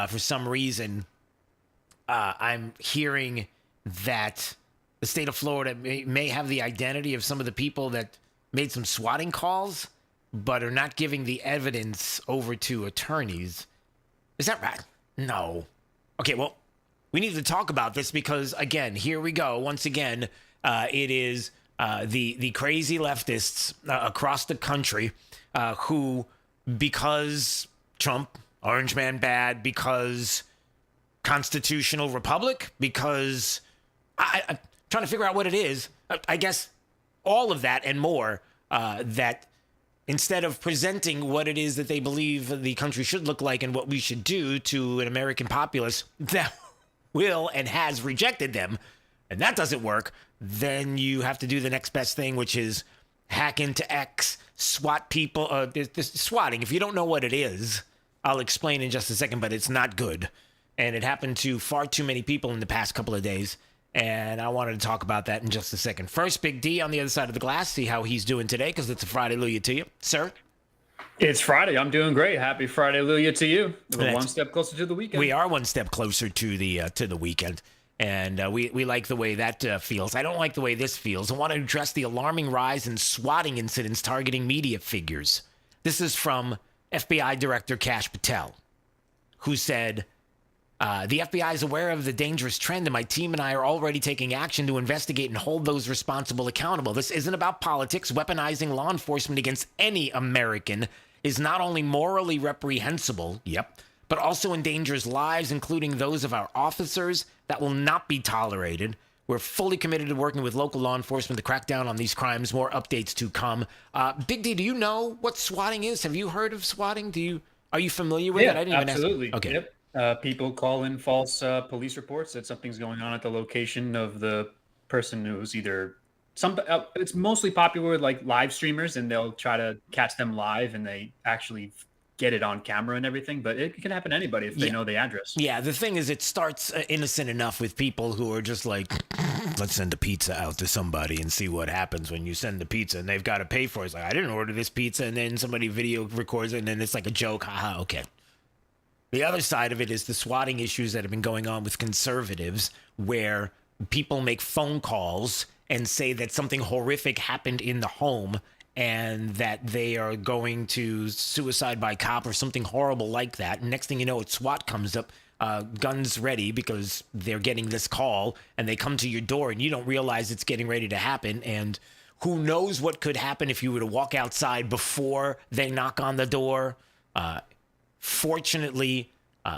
for some reason, I'm hearing that the state of Florida may have the identity of some of the people that made some swatting calls, but are not giving the evidence over to attorneys. Is that right? No. Okay, well, we need to talk about this because, again, here we go. Once again, it is the crazy leftists across the country who, because Trump, Orange Man bad, because constitutional republic, because I'm trying to figure out what it is. I guess all of that and more, that instead of presenting what it is that they believe the country should look like and what we should do to an American populace that will and has rejected them, and that doesn't work, then you have to do the next best thing, which is hack into X, swat people, swatting. If you don't know what it is, I'll explain in just a second, but it's not good. And it happened to far too many people in the past couple of days. And I wanted to talk about that in just a second. First, Big D on the other side of the glass, see how he's doing today, because it's a Friday Luya to you. Sir? It's Friday. I'm doing great. Happy Friday Luya to you. We're one step closer to the weekend. We are one step closer to the weekend. And we like the way that feels. I don't like the way this feels. I want to address the alarming rise in swatting incidents targeting media figures. This is from FBI Director Kash Patel, who said, the FBI is aware of the dangerous trend, and my team and I are already taking action to investigate and hold those responsible accountable. This isn't about politics. Weaponizing law enforcement against any American is not only morally reprehensible, but also endangers lives, including those of our officers. That will not be tolerated. We're fully committed to working with local law enforcement to crack down on these crimes. More updates to come. Big D, do you know what swatting is? Have you heard of swatting? Are you familiar with it? I didn't absolutely. Even ask. Okay. Yep. People call in false police reports that something's going on at the location of the person who's either it's mostly popular with like live streamers, and they'll try to catch them live, and they actually get it on camera and everything, but it can happen to anybody if they know the address. Yeah, the thing is, it starts innocent enough with people who are just like, let's send a pizza out to somebody and see what happens when you send the pizza, and they've got to pay for it. It's like, I didn't order this pizza, and then somebody video records it, and then it's like a joke. Haha, okay. The other side of it is the swatting issues that have been going on with conservatives, where people make phone calls and say that something horrific happened in the home, and that they are going to suicide by cop or something horrible like that. And next thing you know, SWAT comes up, guns ready, because they're getting this call, and they come to your door, and you don't realize it's getting ready to happen. And who knows what could happen if you were to walk outside before they knock on the door. Fortunately,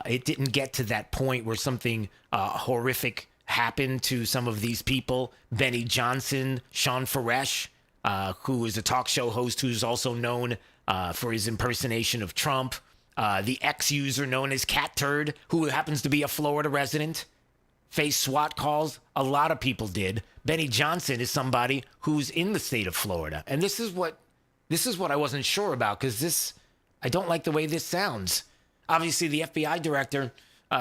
it didn't get to that point where something horrific happened to some of these people. Benny Johnson, Sean Faresh, who is a talk show host who's also known for his impersonation of Trump. The ex-user known as Cat Turd, who happens to be a Florida resident, faced SWAT calls. A lot of people did. Benny Johnson is somebody who's in the state of Florida. And this is what I wasn't sure about, because I don't like the way this sounds. Obviously, the FBI director,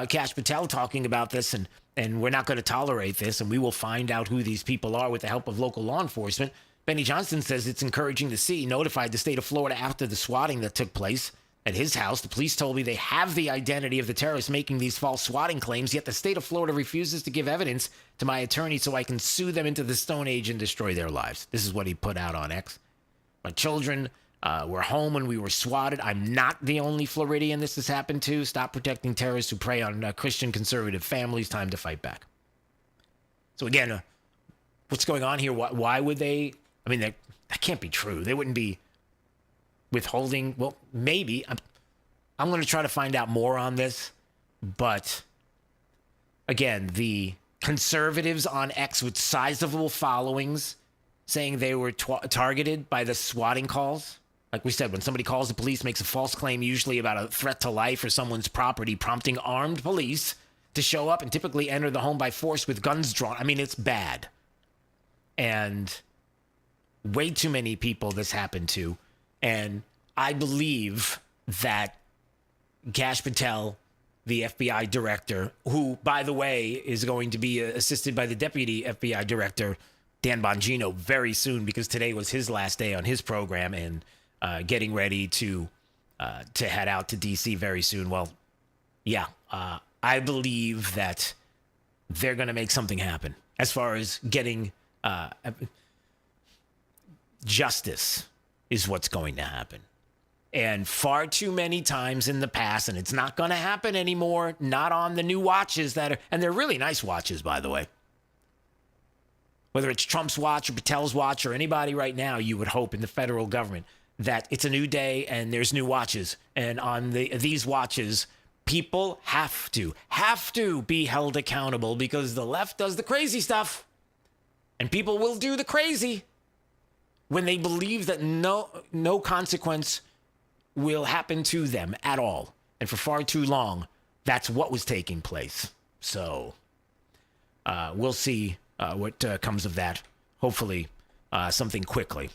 Kash Patel, talking about this, and we're not going to tolerate this, and we will find out who these people are with the help of local law enforcement. Benny Johnson says it's encouraging to see. He notified the state of Florida after the swatting that took place at his house. The police told me they have the identity of the terrorists making these false swatting claims, yet the state of Florida refuses to give evidence to my attorney so I can sue them into the Stone Age and destroy their lives. This is what he put out on X. My children were home when we were swatted. I'm not the only Floridian this has happened to. Stop protecting terrorists who prey on Christian conservative families. Time to fight back. So again, what's going on here? Why would they? I mean, that can't be true. They wouldn't be withholding. Well, maybe. I'm going to try to find out more on this. But again, the conservatives on X with sizable followings saying they were targeted by the swatting calls. Like we said, when somebody calls the police, makes a false claim, usually about a threat to life or someone's property, prompting armed police to show up and typically enter the home by force with guns drawn. I mean, it's bad. And way too many people this happened to. And I believe that Kash Patel, the FBI director, who, by the way, is going to be assisted by the deputy FBI director, Dan Bongino, very soon, because today was his last day on his program, and getting ready to head out to D.C. very soon. Well, yeah, I believe that they're going to make something happen as far as getting justice is what's going to happen. And far too many times in the past, and it's not going to happen anymore, not on the new watches that are, and they're really nice watches, by the way. Whether it's Trump's watch or Patel's watch or anybody right now, you would hope in the federal government that it's a new day and there's new watches. And on these watches, people have to be held accountable because the left does the crazy stuff. And people will do the crazy when they believe that no consequence will happen to them at all. And for far too long, that's what was taking place. So we'll see what comes of that. Hopefully something quickly.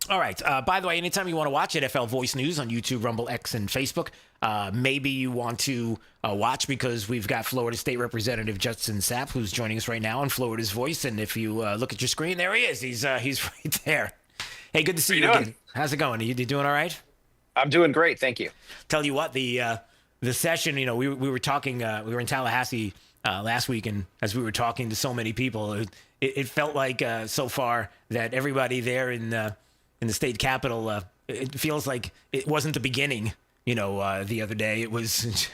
All right. By the way, anytime you want to watch NFL Voice News on YouTube, Rumble, X, and Facebook, maybe you want to watch because we've got Florida State Representative Judson Sapp, who's joining us right now on Florida's Voice. And if you look at your screen, there he is. He's right there. Hey, good to see you again. How's it going? Are you doing all right? I'm doing great. Thank you. Tell you what, the session, we were talking, we were in Tallahassee last week, and as we were talking to so many people, it felt like so far that everybody there in the state capitol, it feels like it wasn't the beginning. The other day it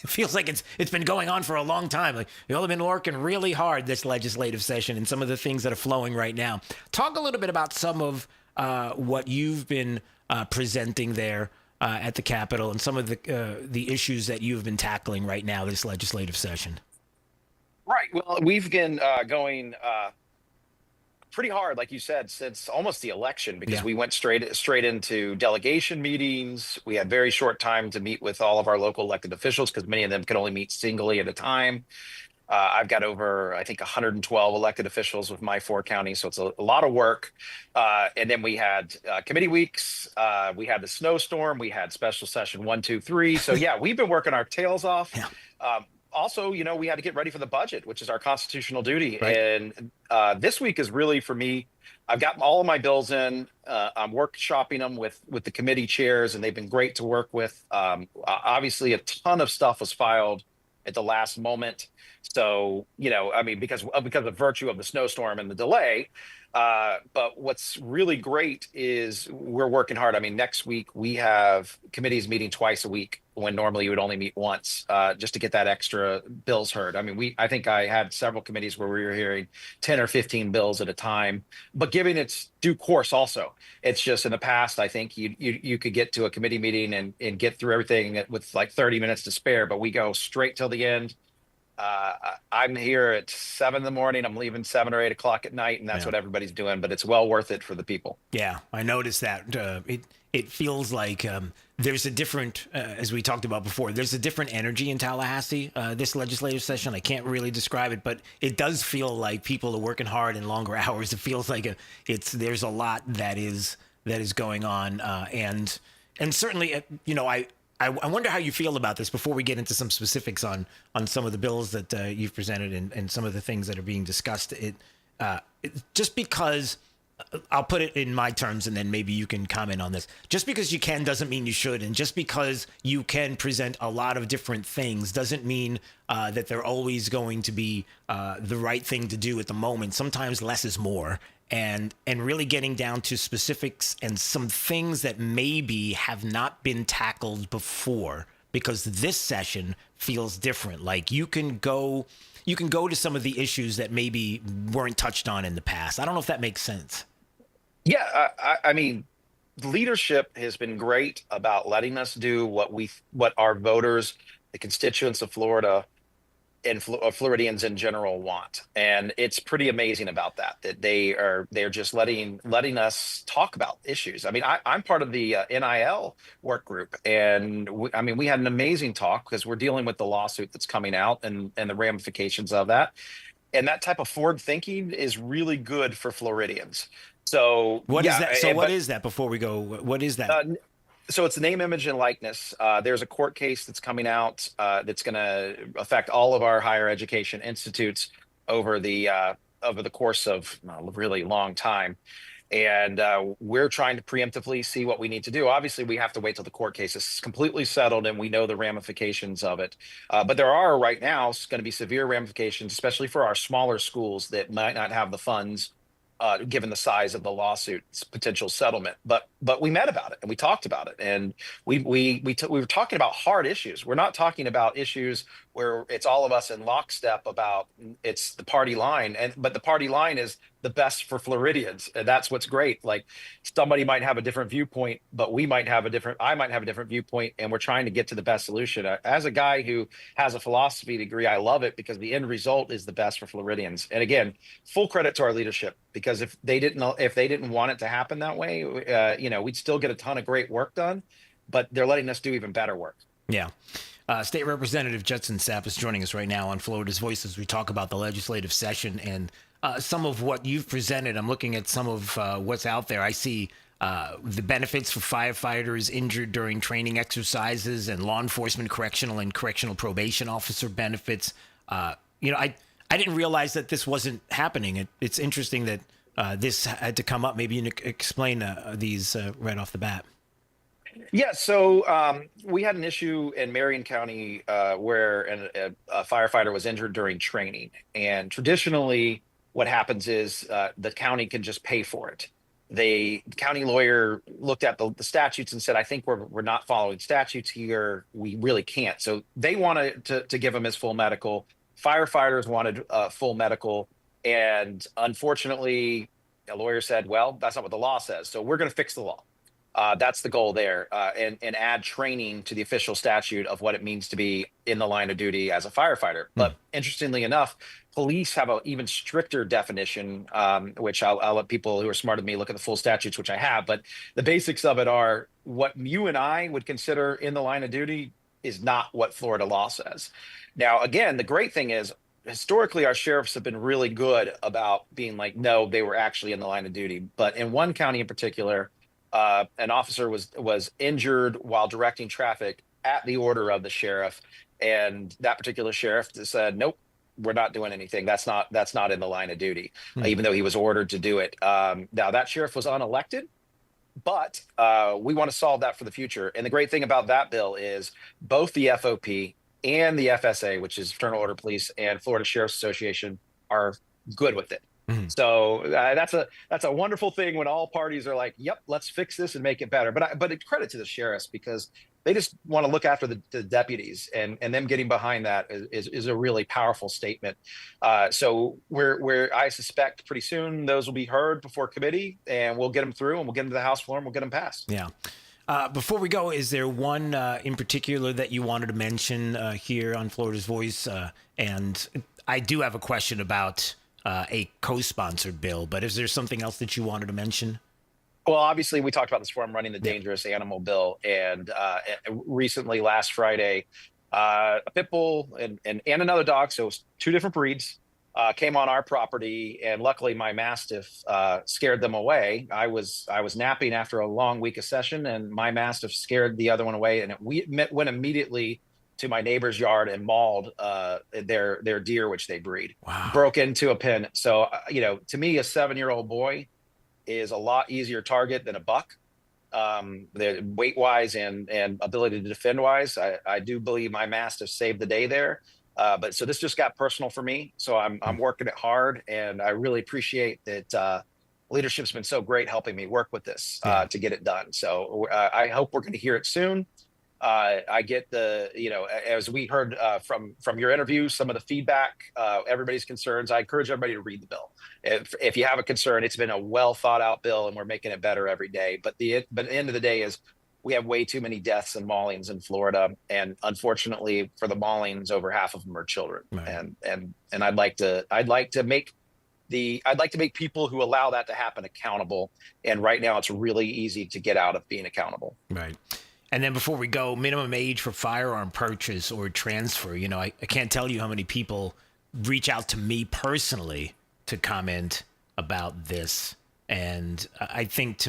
feels like it's been going on for a long time. Like we all have been working really hard this legislative session, and some of the things that are flowing right now. Talk a little bit about some of what you've been presenting there at the Capitol and some of the issues that you've been tackling right now this legislative session. Right. Well, we've been going pretty hard, like you said, since almost the election, because we went straight into delegation meetings. We had very short time to meet with all of our local elected officials because many of them could only meet singly at a time. I've got over, I think, 112 elected officials with my 4 counties, so it's a lot of work. And then we had committee weeks. We had the snowstorm. We had special session 1, 2, 3. So yeah, we've been working our tails off. Yeah. Also, we had to get ready for the budget, which is our constitutional duty. Right. And this week is really, for me, I've got all of my bills in. I'm workshopping them with the committee chairs, and they've been great to work with. Obviously, a ton of stuff was filed at the last moment. So, because of virtue of the snowstorm and the delay. But what's really great is we're working hard. Next week we have committees meeting twice a week when normally you would only meet once, just to get that extra bills heard. I think I had several committees where we were hearing 10 or 15 bills at a time, but giving its due course also. It's just in the past, I think you could get to a committee meeting and get through everything with like 30 minutes to spare, but we go straight till the end. I'm here at 7 a.m. I'm leaving 7 or 8 o'clock at night, and that's what everybody's doing. But it's well worth it for the people. Yeah, I noticed that. It feels like there's a different, as we talked about before, there's a different energy in Tallahassee this legislative session. I can't really describe it, but it does feel like people are working hard and longer hours. It feels like there's a lot that is going on, and certainly, I wonder how you feel about this before we get into some specifics on some of the bills that you've presented and some of the things that are being discussed. Just because, I'll put it in my terms and then maybe you can comment on this. Just because you can doesn't mean you should. And just because you can present a lot of different things doesn't mean that they're always going to be the right thing to do at the moment. Sometimes less is more. And really getting down to specifics and some things that maybe have not been tackled before, because this session feels different. Like you can go to some of the issues that maybe weren't touched on in the past. I don't know if that makes sense. Yeah, leadership has been great about letting us do what our voters, the constituents of Florida, and Floridians in general want, and it's pretty amazing about that they're just letting us talk about issues. I'm part of the NIL work group, and we had an amazing talk because we're dealing with the lawsuit that's coming out and the ramifications of that, and that type of forward thinking is really good for Floridians. So what is that? So what is that? Before we go, what is that? So it's name, image, and likeness. There's a court case that's coming out that's going to affect all of our higher education institutes over the course of a really long time. And we're trying to preemptively see what we need to do. Obviously, we have to wait till the court case is completely settled and we know the ramifications of it. But there are right now going to be severe ramifications, especially for our smaller schools that might not have the funds, given the size of the lawsuit's potential settlement. But we met about it and we talked about it, and we were talking about hard issues. We're not talking about issues where it's all of us in lockstep about it's the party line, but the party line is the best for Floridians, and that's what's great. Like, somebody might have a different viewpoint, but I might have a different viewpoint, and we're trying to get to the best solution. As a guy who has a philosophy degree, I love it because the end result is the best for Floridians. And again, full credit to our leadership, because if they didn't want it to happen that way, we'd still get a ton of great work done, but they're letting us do even better work. Yeah. State Representative Judson Sapp is joining us right now on Florida's Voice as we talk about the legislative session and some of what you've presented. I'm looking at some of what's out there. I see the benefits for firefighters injured during training exercises and law enforcement, correctional and correctional probation officer benefits. I didn't realize that this wasn't happening. It's interesting that this had to come up. Maybe you can explain these right off the bat. Yeah, so we had an issue in Marion County where a firefighter was injured during training. And traditionally, what happens is the county can just pay for it. The county lawyer looked at the statutes and said, I think we're not following statutes here. We really can't. So they wanted to give him his full medical. Firefighters wanted full medical. And unfortunately, a lawyer said, well, that's not what the law says. So we're going to fix the law. That's the goal there, and add training to the official statute of what it means to be in the line of duty as a firefighter. But interestingly enough, police have an even stricter definition, which I'll let people who are smarter than me look at the full statutes, which I have. But the basics of it are what you and I would consider in the line of duty is not what Florida law says. Now, again, the great thing is, historically, our sheriffs have been really good about being like, no, they were actually in the line of duty. But in one county in particular, an officer was injured while directing traffic at the order of the sheriff, and that particular sheriff said, "Nope, we're not doing anything. That's not in the line of duty," even though he was ordered to do it. Now that sheriff was unelected, but we want to solve that for the future. And the great thing about that bill is both the FOP and the FSA, which is Fraternal Order Police, and Florida Sheriff's Association are good with it. So that's a wonderful thing when all parties are like, "Yep, let's fix this and make it better." But credit to the sheriffs, because they just want to look after the deputies, and them getting behind that is a really powerful statement. So I suspect pretty soon those will be heard before committee, and we'll get them through, and we'll get them to the House floor, and we'll get them passed. Yeah. Before we go, is there one in particular that you wanted to mention here on Florida's Voice? And I do have a question about a co-sponsored bill, but is there something else that you wanted to mention? Well, obviously, we talked about this before. I'm running the dangerous animal bill, and recently, last Friday, a pit bull and another dog, so two different breeds, came on our property, and luckily, my mastiff scared them away. I was napping after a long week of session, and my mastiff scared the other one away, and it went immediately to my neighbor's yard and mauled their deer, which they breed. Wow. Broke into a pen. So, to me, a 7-year-old boy is a lot easier target than a buck. The weight-wise and ability to defend-wise, I do believe my mastiff saved the day there. But so this just got personal for me. So I'm working it hard, and I really appreciate that leadership's been so great helping me work with this to get it done. So I hope we're going to hear it soon. I get as we heard from your interview, some of the feedback, everybody's concerns. I encourage everybody to read the bill. If you have a concern, it's been a well thought out bill, and we're making it better every day. But the end of the day is we have way too many deaths and maulings in Florida, and unfortunately for the maulings, over half of them are children. Right. And I'd like to make people who allow that to happen accountable. And right now, it's really easy to get out of being accountable. Right. And then before we go, minimum age for firearm purchase or transfer. I can't tell you how many people reach out to me personally to comment about this. And I think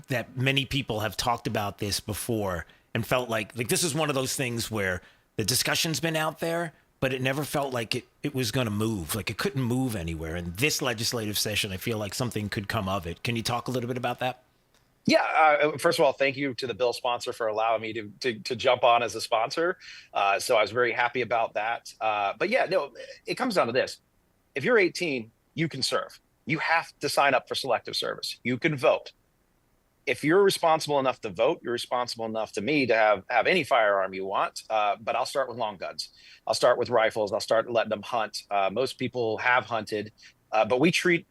that many people have talked about this before and felt like this is one of those things where the discussion's been out there, but it never felt like it was going to move. Like it couldn't move anywhere. And this legislative session, I feel like something could come of it. Can you talk a little bit about that? Yeah. First of all, thank you to the bill sponsor for allowing me to jump on as a sponsor. So I was very happy about that. But yeah, no, it comes down to this. If you're 18, you can serve. You have to sign up for selective service. You can vote. If you're responsible enough to vote, you're responsible enough to me to have any firearm you want. But I'll start with long guns. I'll start with rifles. I'll start letting them hunt. Most people have hunted, but we treat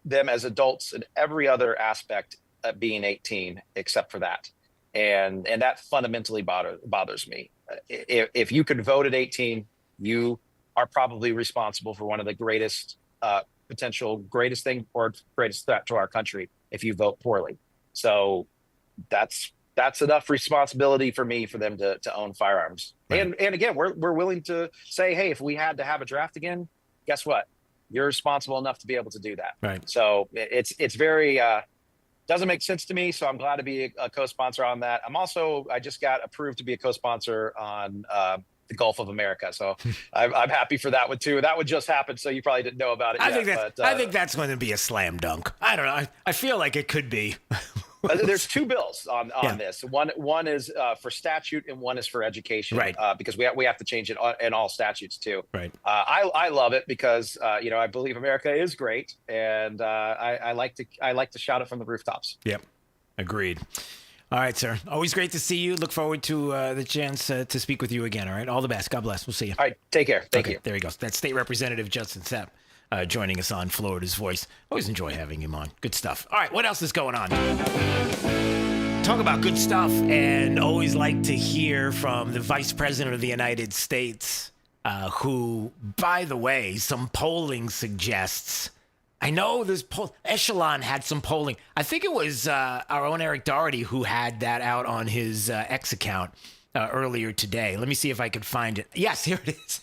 them as adults in every other aspect of being 18, except for that. And that fundamentally bothers me. If you could vote at 18, you are probably responsible for one of the greatest greatest thing or greatest threat to our country if you vote poorly. So that's enough responsibility for me for them to own firearms. Right. And again, we're willing to say, hey, if we had to have a draft again, guess what? You're responsible enough to be able to do that. Right. So it's very doesn't make sense to me. So I'm glad to be a co-sponsor on that. I just got approved to be a co-sponsor on the Gulf of America. So I'm happy for that one too. That would just happen. So you probably didn't know about it yet. I think that's going to be a slam dunk. I don't know. I feel like it could be. There's two bills on this. One is for statute and one is for education. Right. Because we have to change it in all statutes too. Right. I love it because I believe America is great, and I like to shout it from the rooftops. Yep. Agreed. All right, sir. Always great to see you. Look forward to the chance to speak with you again. All right. All the best. God bless. We'll see you. All right. Take care. Thank you. There he goes. That's State Representative Justin Sepp joining us on Florida's Voice. Always enjoy having him on. Good stuff. All right. What else is going on? Talk about good stuff, and always like to hear from the Vice President of the United States, who, by the way, some polling suggests. I know this Echelon had some polling. I think it was our own Eric Doherty who had that out on his X account earlier today. Let me see if I can find it. Yes, here it is.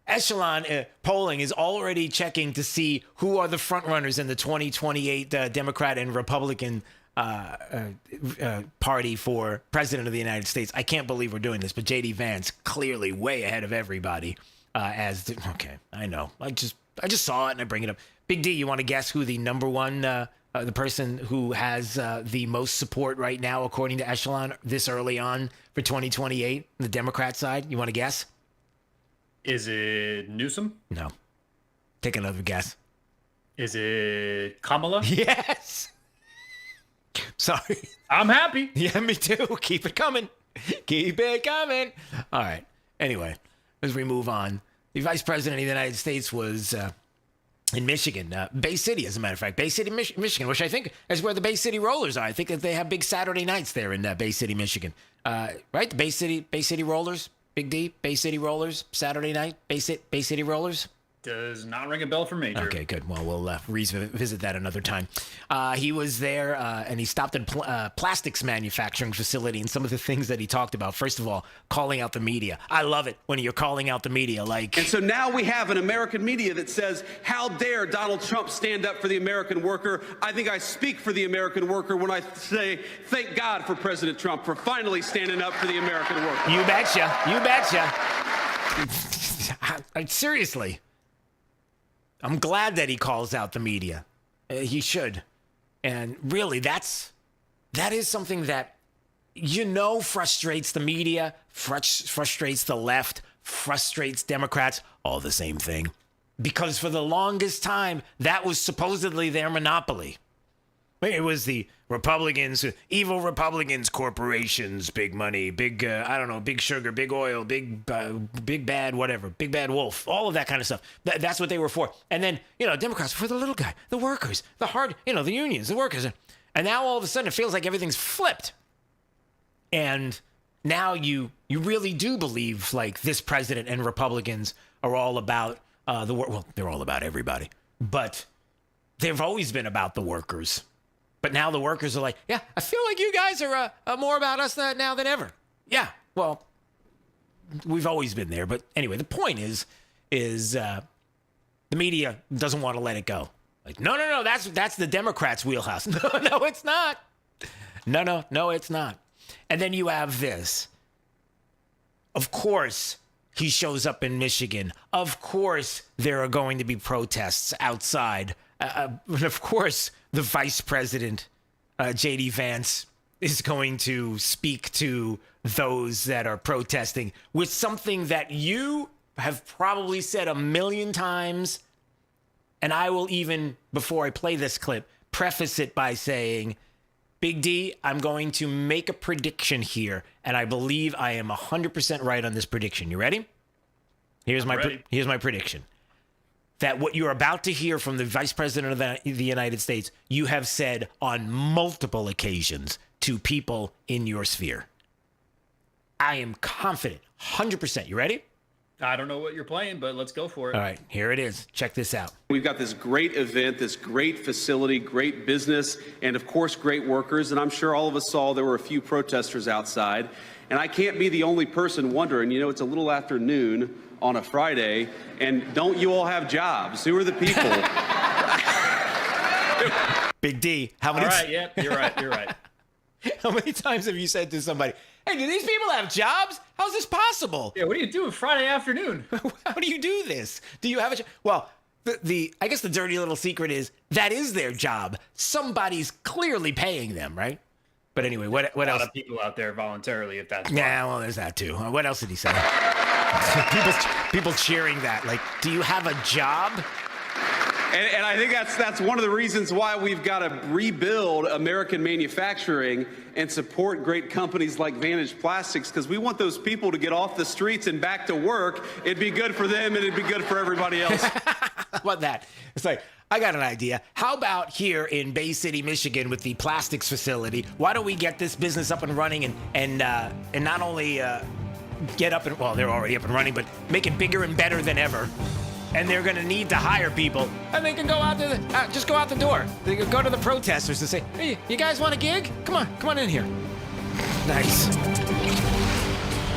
Echelon polling is already checking to see who are the frontrunners in the 2028 Democrat and Republican party for president of the United States. I can't believe we're doing this, but J.D. Vance clearly way ahead of everybody. Okay, I know. I just saw it and I bring it up. Big D, you want to guess who the number one, the person who has the most support right now, according to Echelon, this early on for 2028, the Democrat side? You want to guess? Is it Newsom? No. Take another guess. Is it Kamala? Yes. Sorry. I'm happy. Yeah, me too. Keep it coming. Keep it coming. All right. Anyway, as we move on, the Vice President of the United States was in Michigan, Bay City, as a matter of fact. Bay City, Michigan, which I think is where the Bay City Rollers are. I think that they have big Saturday nights there in Bay City, Michigan. Right? The Bay City Rollers. Big D, Bay City Rollers, Saturday night, Bay City Rollers. Does not ring a bell for me, Drew. Okay, good. Well, we'll revisit that another time. He was there, and he stopped at a plastics manufacturing facility, and some of the things that he talked about. First of all, calling out the media. I love it when you're calling out the media. And so now we have an American media that says, how dare Donald Trump stand up for the American worker? I think I speak for the American worker when I say, thank God for President Trump for finally standing up for the American worker. You betcha. You betcha. Seriously. I'm glad that he calls out the media. He should. And really, that is something that, frustrates the media, frustrates the left, frustrates Democrats, all the same thing. Because for the longest time, that was supposedly their monopoly. It was the Republicans, evil Republicans, corporations, big money, big, big sugar, big oil, big bad, whatever, big bad wolf, all of that kind of stuff. That's what they were for. And then, Democrats were for the little guy, the workers, the unions, the workers. And now all of a sudden it feels like everything's flipped. And now you really do believe like this president and Republicans are all about the work. Well, they're all about everybody, but they've always been about the workers. But now the workers are like, yeah, I feel like you guys are more about us now than ever. Yeah, well, we've always been there. But anyway, the point is the media doesn't want to let it go. Like, no, that's the Democrats' wheelhouse. No, it's not. No, it's not. And then you have this. Of course, he shows up in Michigan. Of course, there are going to be protests outside. And of course, the vice president, J.D. Vance, is going to speak to those that are protesting with something that you have probably said a million times. And I will even, before I play this clip, preface it by saying, Big D, I'm going to make a prediction here, and I believe I am 100% right on this prediction. You ready? Here's my prediction. That what you're about to hear from the Vice President of the United States, you have said on multiple occasions to people in your sphere. I am confident, 100%. You ready? I don't know what you're playing, but let's go for it. All right, here it is. Check this out. We've got this great event, this great facility, great business, and of course, great workers. And I'm sure all of us saw there were a few protesters outside. And I can't be the only person wondering, you know, it's a little after noon on a Friday, and don't you all have jobs? Who are the people? Big D, how many All right, yeah, you're right. How many times have you said to somebody, hey, do these people have jobs? How's this possible? Yeah, what are you doing Friday afternoon? How do you do this? Do you have a job? Well, I guess the dirty little secret is that is their job. Somebody's clearly paying them, right? But anyway, what else? A lot of people out there voluntarily, if that's Yeah, well, there's that too. What else did he say? people cheering that. Like, do you have a job? And I think that's one of the reasons why we've got to rebuild American manufacturing and support great companies like Vantage Plastics, because we want those people to get off the streets and back to work. It'd be good for them and it'd be good for everybody else. How about that? It's like, I got an idea. How about here in Bay City, Michigan, with the plastics facility? Why don't we get this business up and running and not only get up and, well, they're already up and running, but make it bigger and better than ever. And they're going to need to hire people, and they can go out there, just go out the door. They can go to the protesters and say, hey, you guys want a gig? Come on in here. Nice.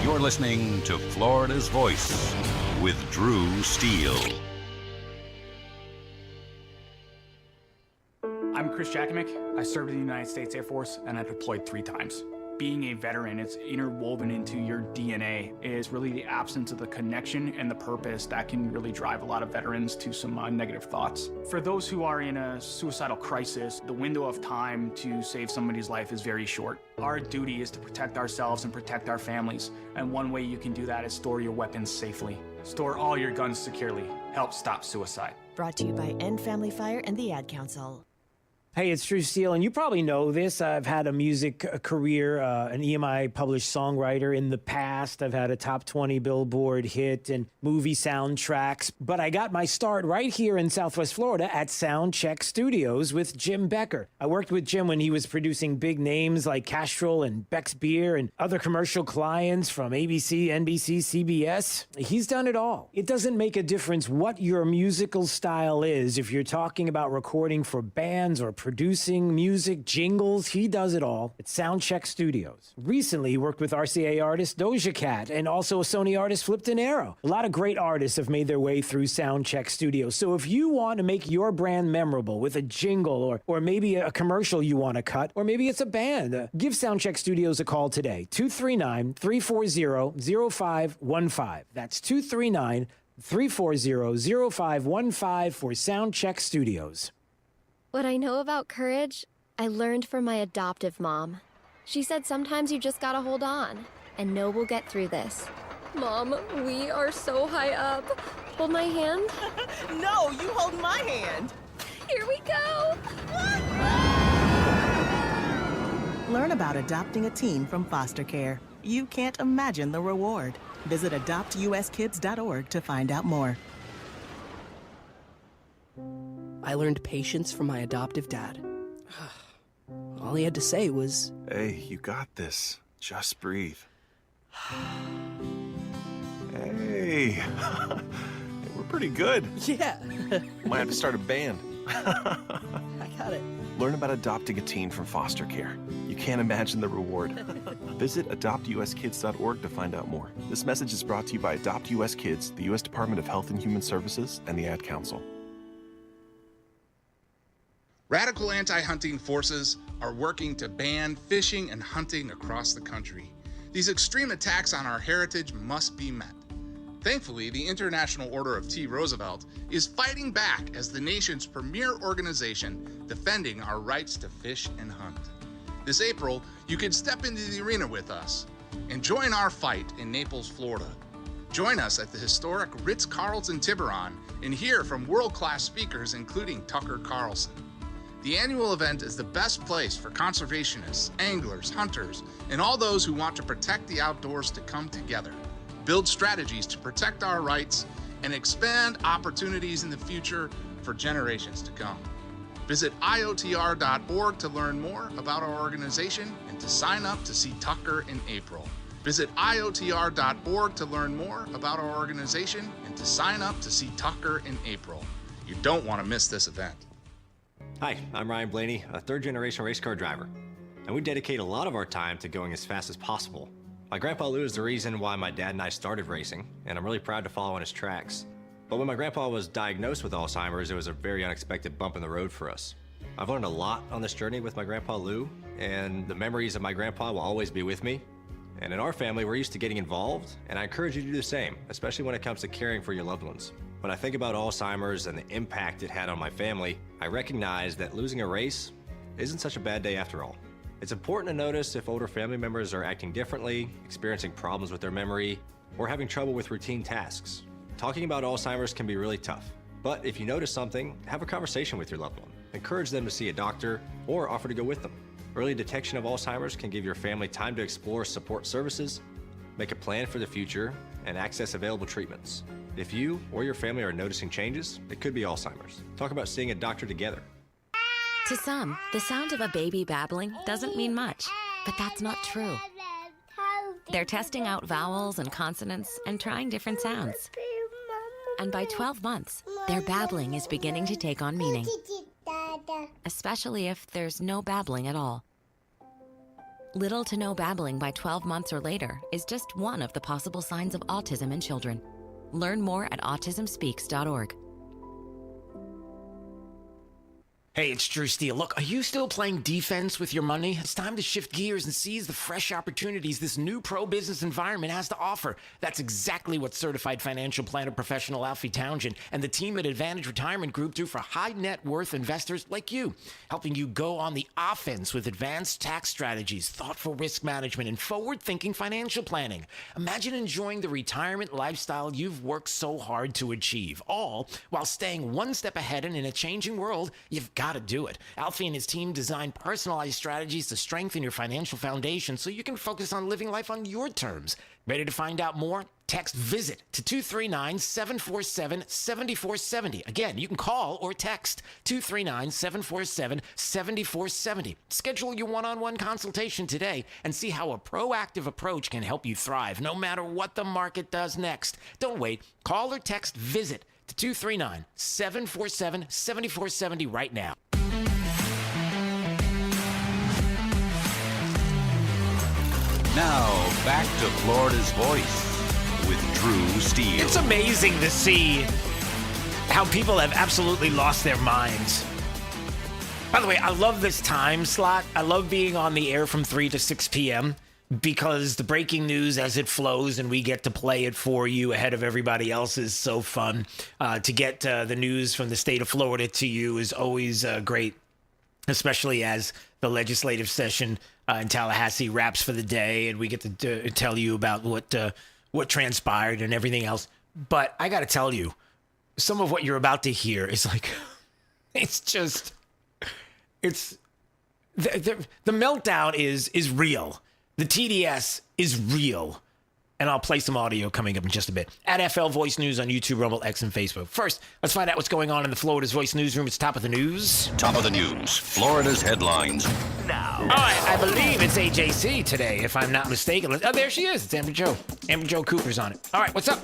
You're listening to Florida's Voice with Drew Steele. I'm Chris Jakimick. I served in the United States Air Force, and I deployed 3 times. Being a veteran, it's interwoven into your DNA. It is really the absence of the connection and the purpose that can really drive a lot of veterans to some negative thoughts. For those who are in a suicidal crisis, the window of time to save somebody's life is very short. Our duty is to protect ourselves and protect our families. And one way you can do that is store your weapons safely. Store all your guns securely. Help stop suicide. Brought to you by End Family Fire and the Ad Council. Hey, it's Drew Steele, and you probably know this. I've had a music career, an EMI published songwriter in the past. I've had a top 20 Billboard hit and movie soundtracks. But I got my start right here in Southwest Florida at Soundcheck Studios with Jim Becker. I worked with Jim when he was producing big names like Castrol and Beck's Beer and other commercial clients from ABC, NBC, CBS. He's done it all. It doesn't make a difference what your musical style is. If you're talking about recording for bands or producing music, jingles, he does it all at Soundcheck Studios. Recently, he worked with RCA artist Doja Cat and also a Sony artist Flipped Arrow. A lot of great artists have made their way through Soundcheck Studios. So if you want to make your brand memorable with a jingle or maybe a commercial you want to cut, or maybe it's a band, give Soundcheck Studios a call today. 239-340-0515. That's 239-340-0515 for Soundcheck Studios. What I know about courage, I learned from my adoptive mom. She said sometimes you just gotta hold on and know we'll get through this. Mom, we are so high up. Hold my hand. No, you hold my hand. Here we go. Learn about adopting a teen from foster care. You can't imagine the reward. Visit adoptuskids.org to find out more. I learned patience from my adoptive dad. All he had to say was, "Hey, you got this. Just breathe." Hey, we're pretty good. yeah. Might have to start a band. I got it. Learn about adopting a teen from foster care. You can't imagine the reward. Visit adoptuskids.org to find out more. This message is brought to you by Adopt US Kids, the U.S. Department of Health and Human Services, and the Ad Council. Radical anti-hunting forces are working to ban fishing and hunting across the country. These extreme attacks on our heritage must be met. Thankfully, the International Order of T. Roosevelt is fighting back as the nation's premier organization defending our rights to fish and hunt. This April, you can step into the arena with us and join our fight in Naples, Florida. Join us at the historic Ritz-Carlton Tiburon and hear from world-class speakers including Tucker Carlson. The annual event is the best place for conservationists, anglers, hunters, and all those who want to protect the outdoors to come together, build strategies to protect our rights, and expand opportunities in the future for generations to come. Visit IOTR.org to learn more about our organization and to sign up to see Tucker in April. Visit IOTR.org to learn more about our organization and to sign up to see Tucker in April. You don't want to miss this event. Hi, I'm Ryan Blaney, a third-generation race car driver, and we dedicate a lot of our time to going as fast as possible. My grandpa Lou is the reason why my dad and I started racing, and I'm really proud to follow in his tracks. But when my grandpa was diagnosed with Alzheimer's, it was a very unexpected bump in the road for us. I've learned a lot on this journey with my grandpa Lou, and the memories of my grandpa will always be with me. And in our family, we're used to getting involved, and I encourage you to do the same, especially when it comes to caring for your loved ones. When I think about Alzheimer's and the impact it had on my family, I recognize that losing a race isn't such a bad day after all. It's important to notice if older family members are acting differently, experiencing problems with their memory, or having trouble with routine tasks. Talking about Alzheimer's can be really tough, but if you notice something, have a conversation with your loved one. Encourage them to see a doctor or offer to go with them. Early detection of Alzheimer's can give your family time to explore support services, make a plan for the future, and access available treatments. If you or your family are noticing changes, it could be Alzheimer's. Talk about seeing a doctor together. To some, the sound of a baby babbling doesn't mean much, but that's not true. They're testing out vowels and consonants and trying different sounds. And by 12 months, their babbling is beginning to take on meaning, especially if there's no babbling at all. Little to no babbling by 12 months or later is just one of the possible signs of autism in children. Learn more at autismspeaks.org. Hey, it's Drew Steele. Look, are you still playing defense with your money? It's time to shift gears and seize the fresh opportunities this new pro-business environment has to offer. That's exactly what certified financial planner professional Alfie Townsend and the team at Advantage Retirement Group do for high net worth investors like you, helping you go on the offense with advanced tax strategies, thoughtful risk management, and forward-thinking financial planning. Imagine enjoying the retirement lifestyle you've worked so hard to achieve, all while staying one step ahead, and in a changing world, you've got to do it. Alfie and his team design personalized strategies to strengthen your financial foundation so you can focus on living life on your terms. Ready to find out more? Text VISIT to 239-747-7470. Again, you can call or text 239-747-7470. Schedule your one-on-one consultation today and see how a proactive approach can help you thrive no matter what the market does next. Don't wait. Call or text VISIT to 239-747-7470 right now. Now, back to Florida's Voice with Drew Steele. It's amazing to see how people have absolutely lost their minds. By the way, I love this time slot. I love being on the air from 3 to 6 p.m. because the breaking news as it flows and we get to play it for you ahead of everybody else is so fun. To get the news from the state of Florida to you is always great, especially as the legislative session in Tallahassee wraps for the day and we get to tell you about what transpired and everything else. But I got to tell you, some of what you're about to hear is like, the meltdown is real. The TDS is real. And I'll play some audio coming up in just a bit. At FL Voice News on YouTube, Rumble, X, and Facebook. First, let's find out what's going on in the Florida's Voice newsroom. It's top of the news. Top of the news. Florida's headlines. Now. All right, I believe it's AJC today, if I'm not mistaken. Oh, there she is. It's Amber Jo. Amber Jo Cooper's on it. All right, what's up?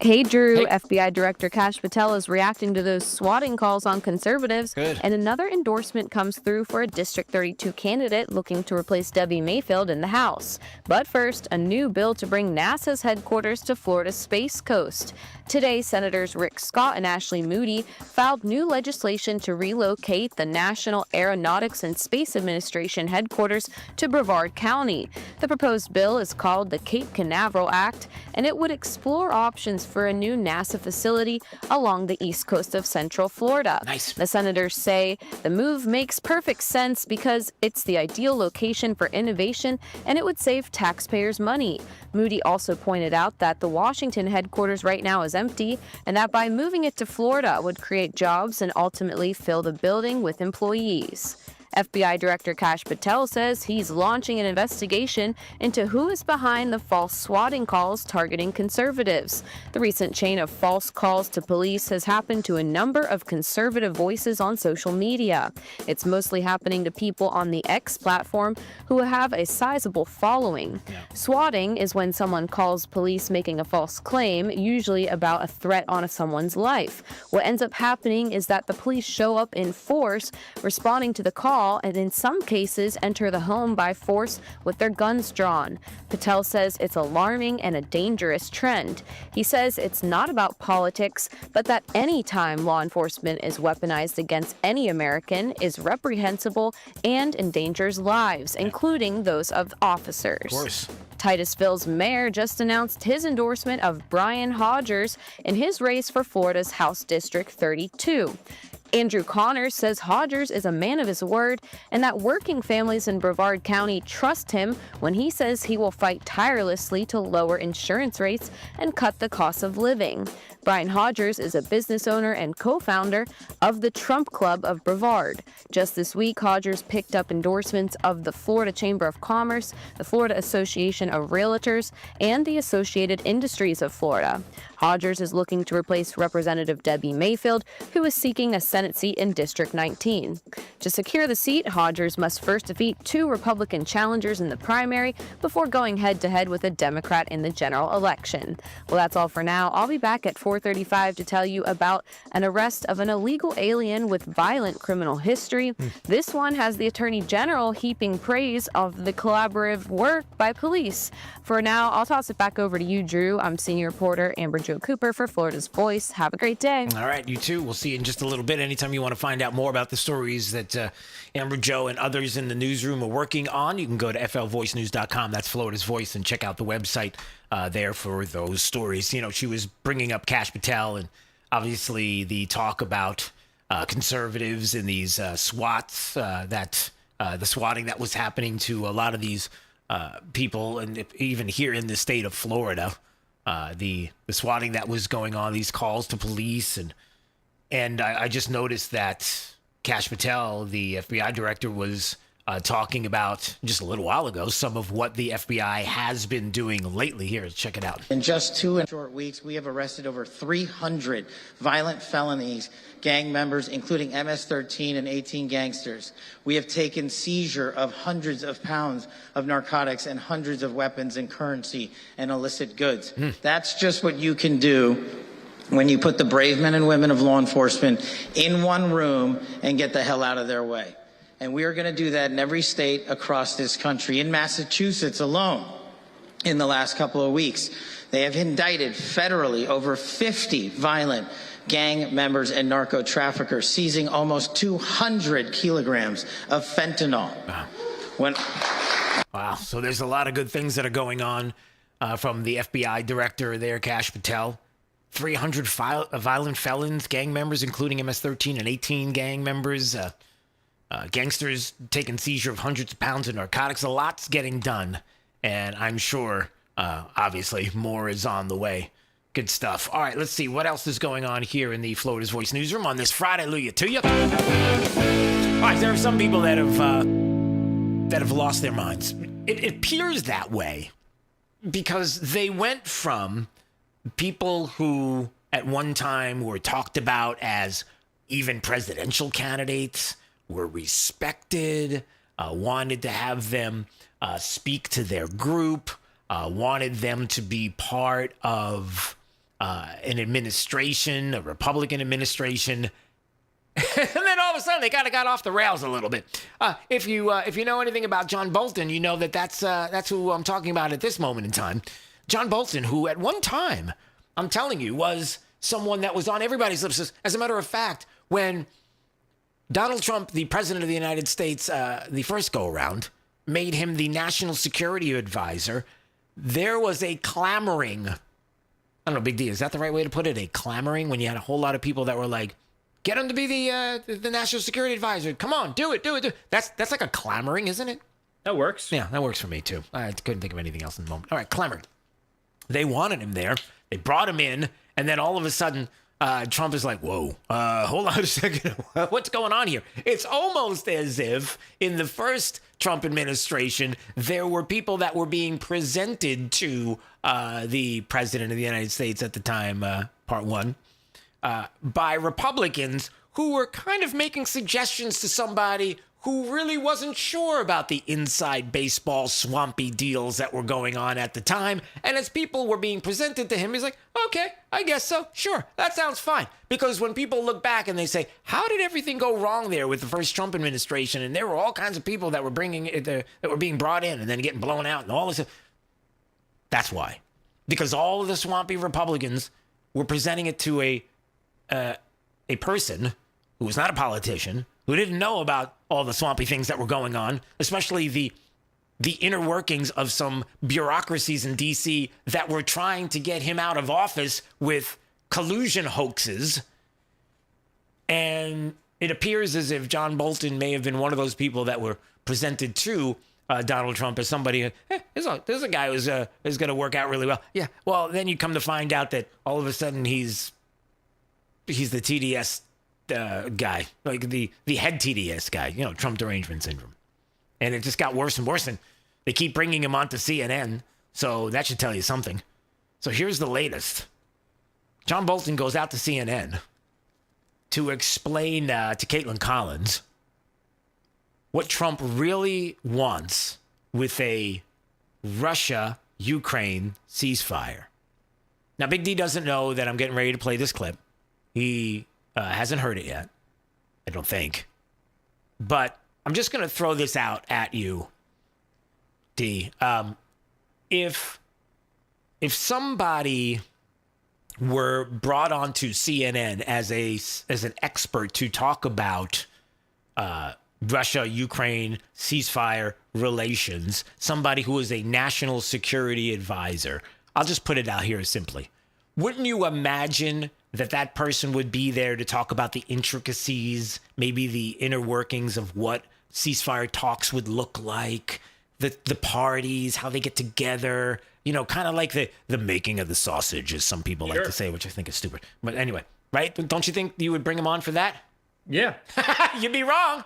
Hey, Drew. Hey. FBI Director Kash Patel is reacting to those swatting calls on conservatives. Good. And another endorsement comes through for a District 32 candidate looking to replace Debbie Mayfield in the House. But first, a new bill to bring NASA's headquarters to Florida's Space Coast. Today, Senators Rick Scott and Ashley Moody filed new legislation to relocate the National Aeronautics and Space Administration headquarters to Brevard County. The proposed bill is called the Cape Canaveral Act, and it would explore options for a new NASA facility along the east coast of Central Florida. Nice. The senators say the move makes perfect sense because it's the ideal location for innovation and it would save taxpayers money. Moody also pointed out that the Washington headquarters right now is empty and that by moving it to Florida would create jobs and ultimately fill the building with employees. FBI Director Kash Patel says he's launching an investigation into who is behind the false swatting calls targeting conservatives. The recent chain of false calls to police has happened to a number of conservative voices on social media. It's mostly happening to people on the X platform who have a sizable following. Swatting is when someone calls police making a false claim, usually about a threat on someone's life. What ends up happening is that the police show up in force, responding to the call, and in some cases enter the home by force with their guns drawn. Patel says it's alarming and a dangerous trend. He says it's not about politics, but that any time law enforcement is weaponized against any American is reprehensible and endangers lives, including those of officers. Of course. Titusville's mayor just announced his endorsement of Brian Hodgers in his race for Florida's House District 32. Andrew Connors says Hodgers is a man of his word and that working families in Brevard County trust him when he says he will fight tirelessly to lower insurance rates and cut the cost of living. Brian Hodgers is a business owner and co-founder of the Trump Club of Brevard. Just this week, Hodgers picked up endorsements of the Florida Chamber of Commerce, the Florida Association of Realtors, and the Associated Industries of Florida. Hodgers is looking to replace Representative Debbie Mayfield, who is seeking a Senate seat in District 19. To secure the seat, Hodgers must first defeat 2 Republican challengers in the primary before going head-to-head with a Democrat in the general election. Well, that's all for now. I'll be back at 4:35 to tell you about an arrest of an illegal alien with violent criminal history. This one has the Attorney General heaping praise of the collaborative work by police. For now, I'll toss it back over to you, Drew. I'm senior reporter Amber Jo Cooper for Florida's Voice. Have a great day. All right, you too. We'll see you in just a little bit. Anytime you want to find out more about the stories that Amber Jo and others in the newsroom are working on, you can go to flvoicenews.com. That's Florida's Voice, and check out the website there for those stories. You know, she was bringing up Kash Patel and obviously the talk about conservatives and these SWATs, the swatting that was happening to a lot of these people, and even here in the state of Florida, the swatting that was going on, these calls to police, and I just noticed that Kash Patel, the FBI director, was talking about just a little while ago some of what the FBI has been doing lately. Here, check it out. In just 2 short weeks, we have arrested over 300 violent felonies, gang members, including MS-13 and 18 gangsters. We have taken seizure of hundreds of pounds of narcotics and hundreds of weapons and currency and illicit goods. That's just what you can do when you put the brave men and women of law enforcement in one room and get the hell out of their way. And we are going to do that in every state across this country. In Massachusetts alone, in the last couple of weeks, they have indicted federally over 50 violent gang members and narco traffickers, seizing almost 200 kilograms of fentanyl. Wow. So there's a lot of good things that are going on from the FBI director there, Kash Patel. 300 violent felons, gang members, including MS-13 and 18 gang members. Gangsters taking seizure of hundreds of pounds of narcotics. A lot's getting done, and I'm sure, obviously, more is on the way. Good stuff. All right, let's see what else is going on here in the Florida's Voice newsroom on this Friday. Hallelujah to you. All right, there are some people that have lost their minds. It appears that way because they went from people who at one time were talked about as even presidential candidates, were respected, wanted to have them speak to their group, wanted them to be part of an administration, a Republican administration. And then all of a sudden they kind of got off the rails a little bit. If you know anything about John Bolton, you know that's who I'm talking about at this moment in time. John Bolton, who at one time, I'm telling you, was someone that was on everybody's lips. As a matter of fact, when Donald Trump, the president of the United States, the first go-around, made him the national security advisor, there was a clamoring I don't know, Big D, is that the right way to put it? A clamoring when you had a whole lot of people that were like, get him to be the national security advisor. Come on, do it. That's like a clamoring, isn't it? That works. Yeah, that works for me too. I couldn't think of anything else in the moment. All right, clamored. They wanted him there. They brought him in, and then all of a sudden, Trump is like, whoa, hold on a second. What's going on here? It's almost as if in the first Trump administration, there were people that were being presented to the president of the United States at the time, part one, by Republicans who were kind of making suggestions to somebody who really wasn't sure about the inside baseball swampy deals that were going on at the time. And as people were being presented to him, he's like, okay, I guess so. Sure, that sounds fine. Because when people look back and they say, how did everything go wrong there with the first Trump administration? And there were all kinds of people that were that were being brought in and then getting blown out and all this. That's why. Because all of the swampy Republicans were presenting it to a person who was not a politician, who didn't know about all the swampy things that were going on, especially the inner workings of some bureaucracies in D.C. that were trying to get him out of office with collusion hoaxes. And it appears as if John Bolton may have been one of those people that were presented to Donald Trump as somebody, there's a guy who's going to work out really well. Yeah, well, then you come to find out that all of a sudden he's the TDS guy, like the head TDS guy, Trump derangement syndrome. And it just got worse and worse. And they keep bringing him onto CNN. So that should tell you something. So here's the latest. John Bolton goes out to CNN to explain to Caitlin Collins what Trump really wants with a Russia-Ukraine ceasefire. Now, Big D doesn't know that I'm getting ready to play this clip. He hasn't heard it yet, I don't think. But I'm just going to throw this out at you, D. If somebody were brought onto CNN as an expert to talk about Russia-Ukraine ceasefire relations, somebody who is a national security advisor, I'll just put it out here simply. Wouldn't you imagine that person would be there to talk about the intricacies, maybe the inner workings of what ceasefire talks would look like, the parties, how they get together, kind of like the making of the sausage, as some people like to say, which I think is stupid. But anyway, right? Don't you think you would bring him on for that? Yeah. You'd be wrong.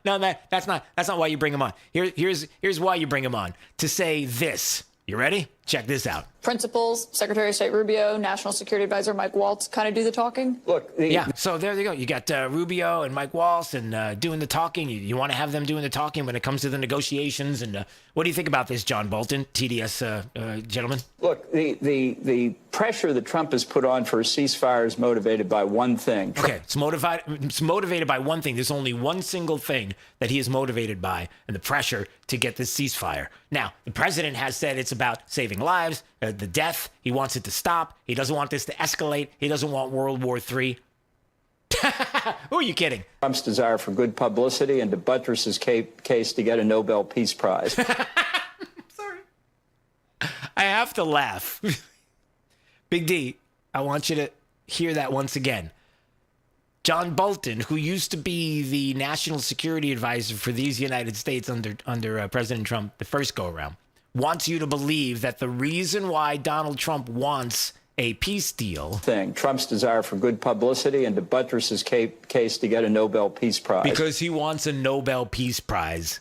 No, that's not why you bring him on. Here's why you bring him on. To say this. You ready? Check this out. Principals, Secretary of State Rubio, National Security Advisor Mike Waltz kind of do the talking? Look. So there you go. You got Rubio and Mike Waltz and doing the talking. You want to have them doing the talking when it comes to the negotiations. And what do you think about this, John Bolton, TDS gentleman? Look, the pressure that Trump has put on for a ceasefire is motivated by one thing. Okay, it's motivated by one thing. There's only one single thing that he is motivated by, and the pressure to get this ceasefire. Now, the president has said it's about saving lives, the death. He wants it to stop. He doesn't want this to escalate. He doesn't want World War III. Who are you kidding? Trump's desire for good publicity and to buttress his case to get a Nobel Peace Prize. Sorry. I have to laugh. Big D, I want you to hear that once again. John Bolton, who used to be the national security advisor for these United States under President Trump the first go-around, wants you to believe that the reason why Donald Trump wants a peace deal... Trump's desire for good publicity and to buttress his case to get a Nobel Peace Prize. Because he wants a Nobel Peace Prize.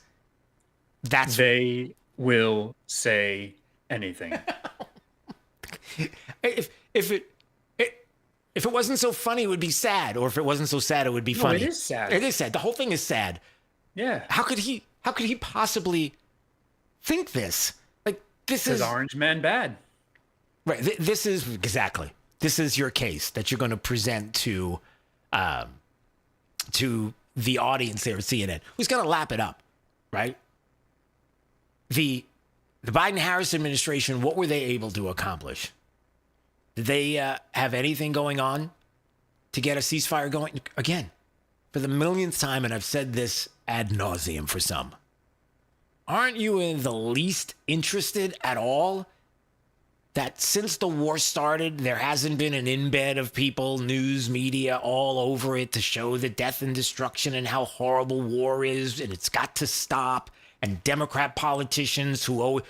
They will say anything. If it wasn't so funny, it would be sad. Or if it wasn't so sad, it would be funny. It is sad. It is sad. The whole thing is sad. Yeah. How could he possibly think this? Like, this is... Orange Man bad. Right. This is your case that you're going to present to the audience there at CNN, who's going to lap it up, right? The Biden-Harris administration, what were they able to accomplish? Did they have anything going on to get a ceasefire going? Again, for the millionth time, and I've said this ad nauseum for some, aren't you in the least interested at all that since the war started, there hasn't been an embed of people, news, media, all over it to show the death and destruction and how horrible war is, and it's got to stop. And Democrat politicians who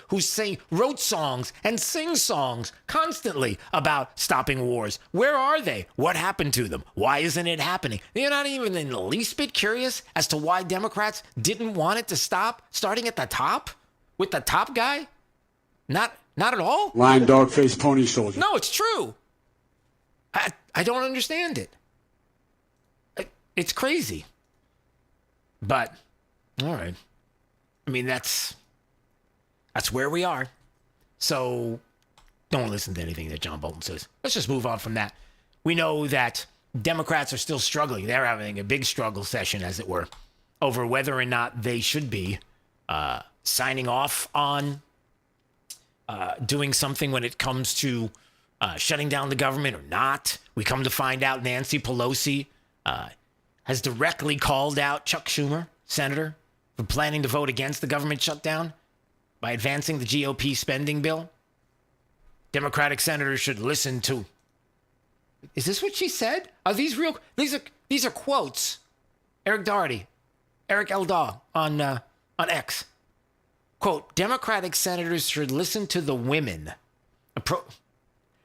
wrote songs and sing songs constantly about stopping wars. Where are they? What happened to them? Why isn't it happening? You're not even in the least bit curious as to why Democrats didn't want it to stop, starting at the top with the top guy? Not at all. Lion, dog, face, pony, soldier. No, it's true. I don't understand it. It's crazy. But all right. I mean, that's where we are. So don't listen to anything that John Bolton says. Let's just move on from that. We know that Democrats are still struggling. They're having a big struggle session, as it were, over whether or not they should be signing off on doing something when it comes to shutting down the government or not. We come to find out Nancy Pelosi has directly called out Chuck Schumer, senator, for planning to vote against the government shutdown by advancing the GOP spending bill. Democratic senators should listen to. Is this what she said? Are these real? These are quotes. Eric Doherty, Eric Eldaw on X. Quote, Democratic senators should listen to the women.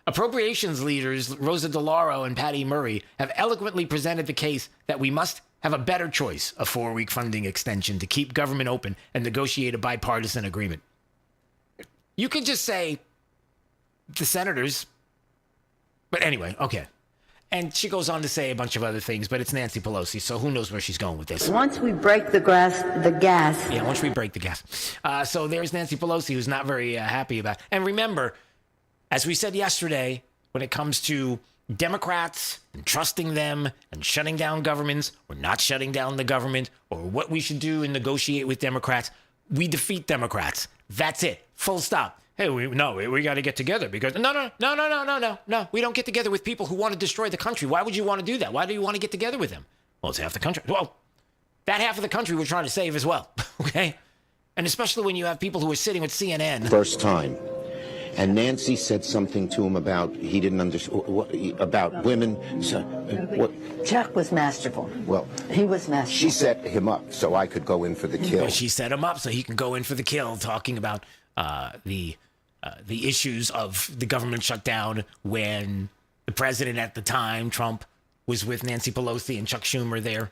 Appropriations leaders Rosa DeLauro and Patty Murray have eloquently presented the case that we must have a better choice, a 4-week funding extension to keep government open and negotiate a bipartisan agreement. You could just say the senators, but anyway, okay. And she goes on to say a bunch of other things, but it's Nancy Pelosi, so who knows where she's going with this. Once we break the gas. Yeah, once we break the gas. So there's Nancy Pelosi, who's not very happy about it. And remember, as we said yesterday, when it comes to Democrats and trusting them and shutting down governments or not shutting down the government or what we should do and negotiate with Democrats, we defeat Democrats. That's it. Full stop. Hey, we got to get together because no. We don't get together with people who want to destroy the country. Why would you want to do that? Why do you want to get together with them? Well, it's half the country. Well, that half of the country we're trying to save as well. Okay. And especially when you have people who are sitting with CNN. First time. And Nancy said something to him about he didn't understand about women. So, Chuck was masterful. Well, he was masterful. She set him up so I could go in for the kill. She set him up so he can go in for the kill, talking about the issues of the government shutdown when the president at the time, Trump, was with Nancy Pelosi and Chuck Schumer there,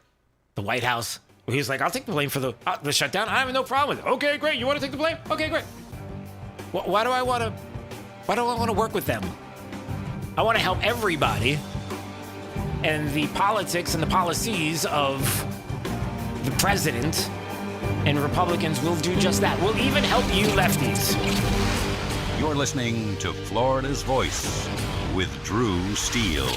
the White House. He was like, I'll take the blame for the shutdown. I have no problem with it. Okay, great. You want to take the blame? Okay, great. Why do I want to work with them? I want to help everybody. And the politics and the policies of the president and Republicans will do just that. We'll even help you lefties. You're listening to Florida's Voice with Drew Steele.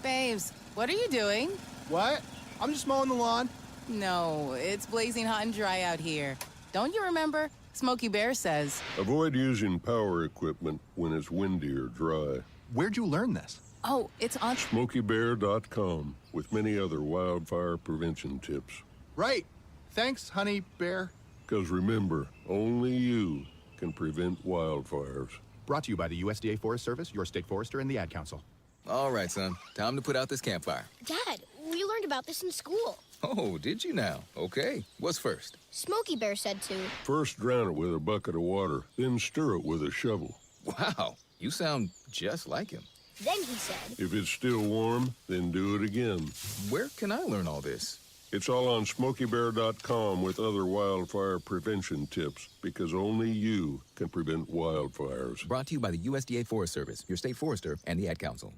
Babes, what are you doing? What? I'm just mowing the lawn. No, it's blazing hot and dry out here. Don't you remember? Smokey Bear says. Avoid using power equipment when it's windy or dry. Where'd you learn this? Oh, it's on SmokeyBear.com with many other wildfire prevention tips. Right. Thanks, honey bear. Because remember, only you can prevent wildfires. Brought to you by the USDA Forest Service, your state forester, and the Ad Council. All right, son. Time to put out this campfire. Dad, we learned about this in school. Oh, did you now? Okay. What's first? Smokey Bear said to. First drown it with a bucket of water, then stir it with a shovel. Wow, you sound just like him. Then he said. If it's still warm, then do it again. Where can I learn all this? It's all on SmokeyBear.com with other wildfire prevention tips, because only you can prevent wildfires. Brought to you by the USDA Forest Service, your state forester, and the Ad Council.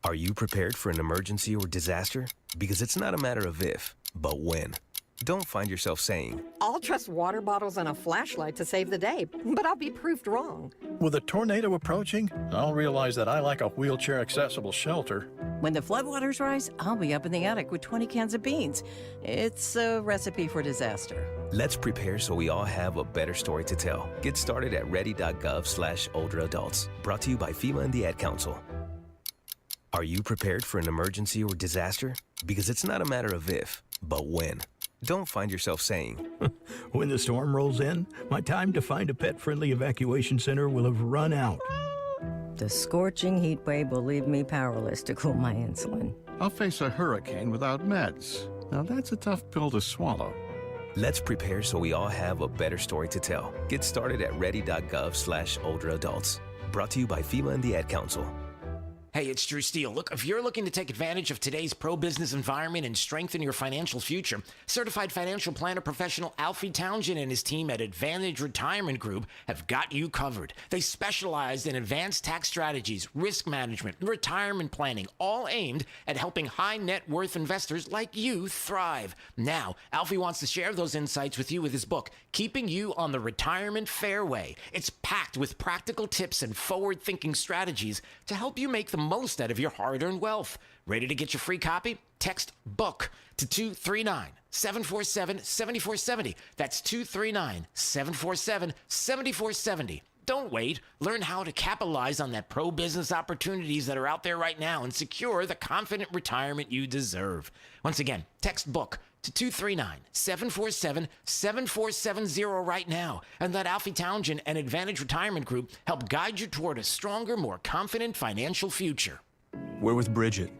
Are you prepared for an emergency or disaster? Because it's not a matter of if, but when. Don't find yourself saying, I'll trust water bottles and a flashlight to save the day, but I'll be proved wrong. With a tornado approaching, I'll realize that I like a wheelchair-accessible shelter. When the floodwaters rise, I'll be up in the attic with 20 cans of beans. It's a recipe for disaster. Let's prepare so we all have a better story to tell. Get started at ready.gov/older adults. Brought to you by FEMA and the Ad Council. Are you prepared for an emergency or disaster? Because it's not a matter of if, but when. Don't find yourself saying, When the storm rolls in, my time to find a pet-friendly evacuation center will have run out. The scorching heat wave will leave me powerless to cool my insulin. I'll face a hurricane without meds. Now that's a tough pill to swallow. let's prepare so we all have a better story to tell. Get started at ready.gov/older adults. Brought to you by FEMA and the Ad Council. Hey, it's Drew Steele. Look, if you're looking to take advantage of today's pro-business environment and strengthen your financial future, certified financial planner professional Alfie Townsend and his team at Advantage Retirement Group have got you covered. They specialize in advanced tax strategies, risk management, and retirement planning, all aimed at helping high net worth investors like you thrive. Now, Alfie wants to share those insights with you with his book, Keeping You on the Retirement Fairway. It's packed with practical tips and forward-thinking strategies to help you make the most out of your hard-earned wealth. Ready to get your free copy? Text BOOK to 239-747-7470. That's 239-747-7470. Don't wait. Learn how to capitalize on that pro-business opportunities that are out there right now and secure the confident retirement you deserve. Once again, text BOOK to 239-747-7470 right now, and let Alfie Townsend and Advantage Retirement Group help guide you toward a stronger, more confident financial future. We're with Bridget,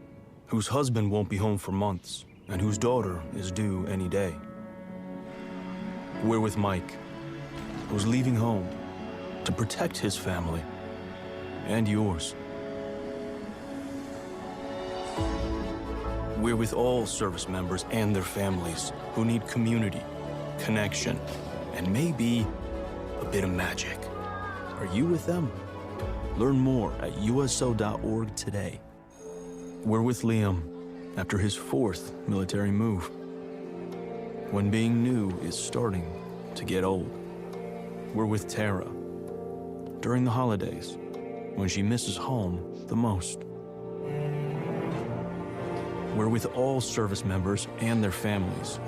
whose husband won't be home for months, and whose daughter is due any day. We're with Mike, who's leaving home to protect his family and yours. We're with all service members and their families who need community, connection, and maybe a bit of magic. Are you with them? Learn more at uso.org today. We're with Liam after his 4th military move, when being new is starting to get old. We're with Tara during the holidays, when she misses home the most. We're with all service members and their families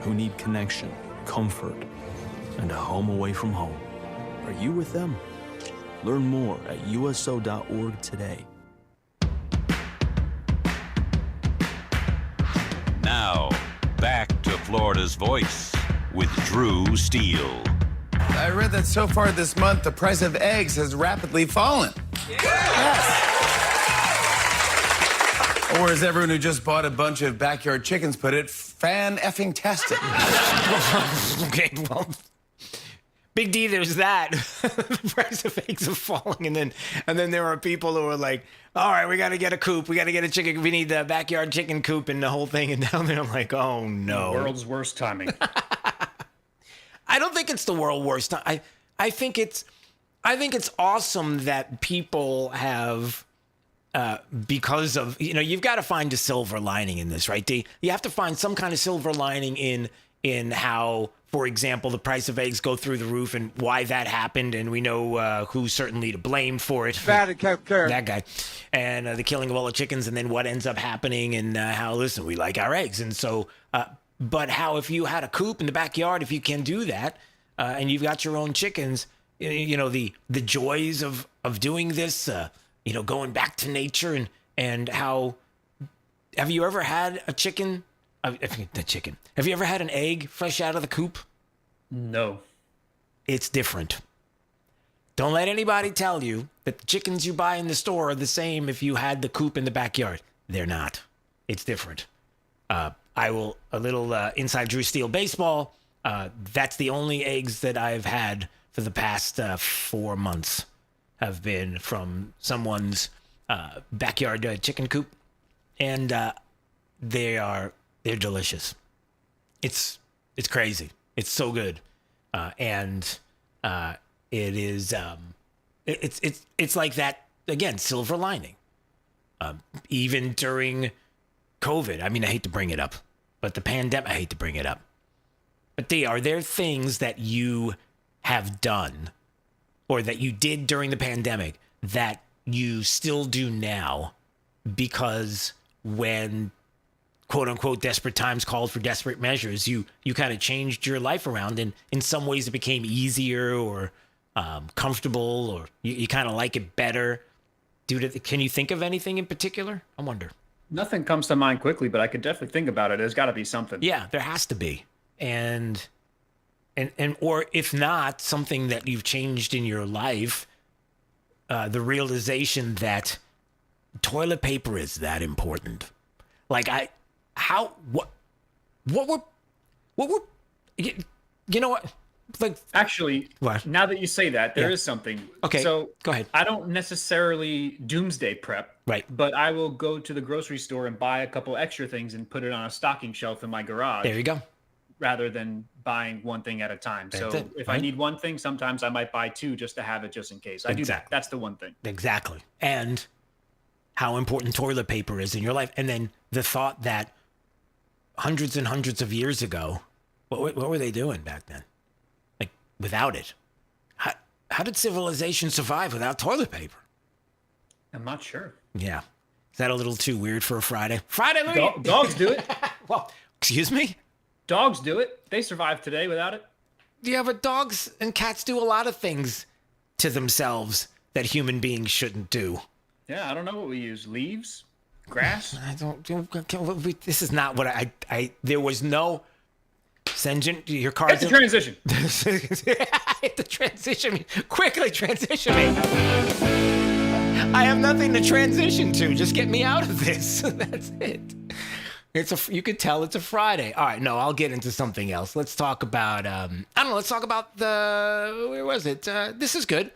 who need connection, comfort, and a home away from home. Are you with them? Learn more at uso.org today. Now, back to Florida's Voice with Drew Steele. I read that so far this month, the price of eggs has rapidly fallen. Yes. Or as everyone who just bought a bunch of backyard chickens put it, fan-effing-tastic. Okay, well, Big D, there's that. The price of eggs are falling, and then there are people who are like, all right, we got to get a coop. We got to get a chicken. We need the backyard chicken coop and the whole thing. And down there, I'm like, oh, no. The world's worst timing. I don't think it's the world's worst time. I think it's awesome that people have... because of, you've got to find a silver lining in this, right, D? You have to find some kind of silver lining in how, for example, the price of eggs go through the roof and why that happened. And we know who's certainly to blame for it. That guy. And the killing of all the chickens, and then what ends up happening, and how, listen, we like our eggs. And so, but how if you had a coop in the backyard, if you can do that, and you've got your own chickens, the joys of doing this, going back to nature, and how, have you ever had a chicken? Have you ever had an egg fresh out of the coop? No. It's different. Don't let anybody tell you that the chickens you buy in the store are the same if you had the coop in the backyard. They're not. It's different. A little inside Drew Steele baseball. That's the only eggs that I've had for the past 4 months. Have been from someone's backyard chicken coop, and they're delicious. It's crazy. It's so good, and it is it's like that again. Silver lining. Even during COVID, I mean, I hate to bring it up, but the pandemic, I hate to bring it up. But are there things that you have done, or that you did during the pandemic, that you still do now, because when quote unquote desperate times called for desperate measures, you kind of changed your life around, and in some ways it became easier or comfortable, or you kind of like it better? Can you think of anything in particular? I wonder. Nothing comes to mind quickly, but I could definitely think about it. There's got to be something. Yeah, there has to be. and or if not, something that you've changed in your life, the realization that toilet paper is that important. Like what were, you know what? Like, actually, what? Now that you say that, there is something. Okay, so go ahead. I don't necessarily doomsday prep, right? But I will go to the grocery store and buy a couple extra things and put it on a stocking shelf in my garage. There you go. Rather than buying one thing at a time. That's so it, if right? I need one thing, sometimes I might buy two just to have it just in case. I do that. That's the one thing. Exactly. And how important toilet paper is in your life. And then the thought that hundreds and hundreds of years ago, what were they doing back then? Like, without it? How did civilization survive without toilet paper? I'm not sure. Yeah. Is that a little too weird for a Friday? Friday, dogs do it. Well, excuse me? Dogs do it. They survive today without it. Yeah, but dogs and cats do a lot of things to themselves that human beings shouldn't do. Yeah, I don't know what we use. Leaves? Grass? I don't this is not what there was no send your cards. Hit the transition. Hit the transition me. Quickly transition me. I have nothing to transition to. Just get me out of this. That's it. You could tell it's a Friday. All right, no, I'll get into something else. Let's talk about, let's talk about where was it? This is good.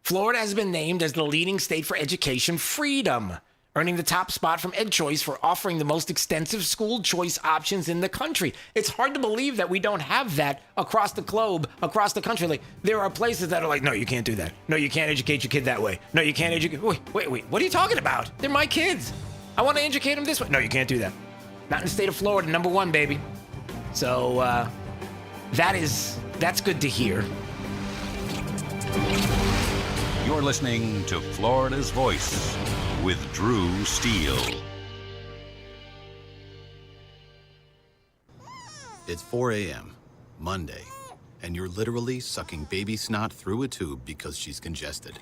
Florida has been named as the leading state for education freedom, earning the top spot from EdChoice for offering the most extensive school choice options in the country. It's hard to believe that we don't have that across the globe, across the country. Like, there are places that are like, no, you can't do that. No, you can't educate your kid that way. No, you can't educate. Wait, what are you talking about? They're my kids. I want to educate them this way. No, you can't do that. Not in the state of Florida, number one, baby. So that's good to hear. You're listening to Florida's Voice with Drew Steele. It's 4 a.m., Monday, and you're literally sucking baby snot through a tube because she's congested.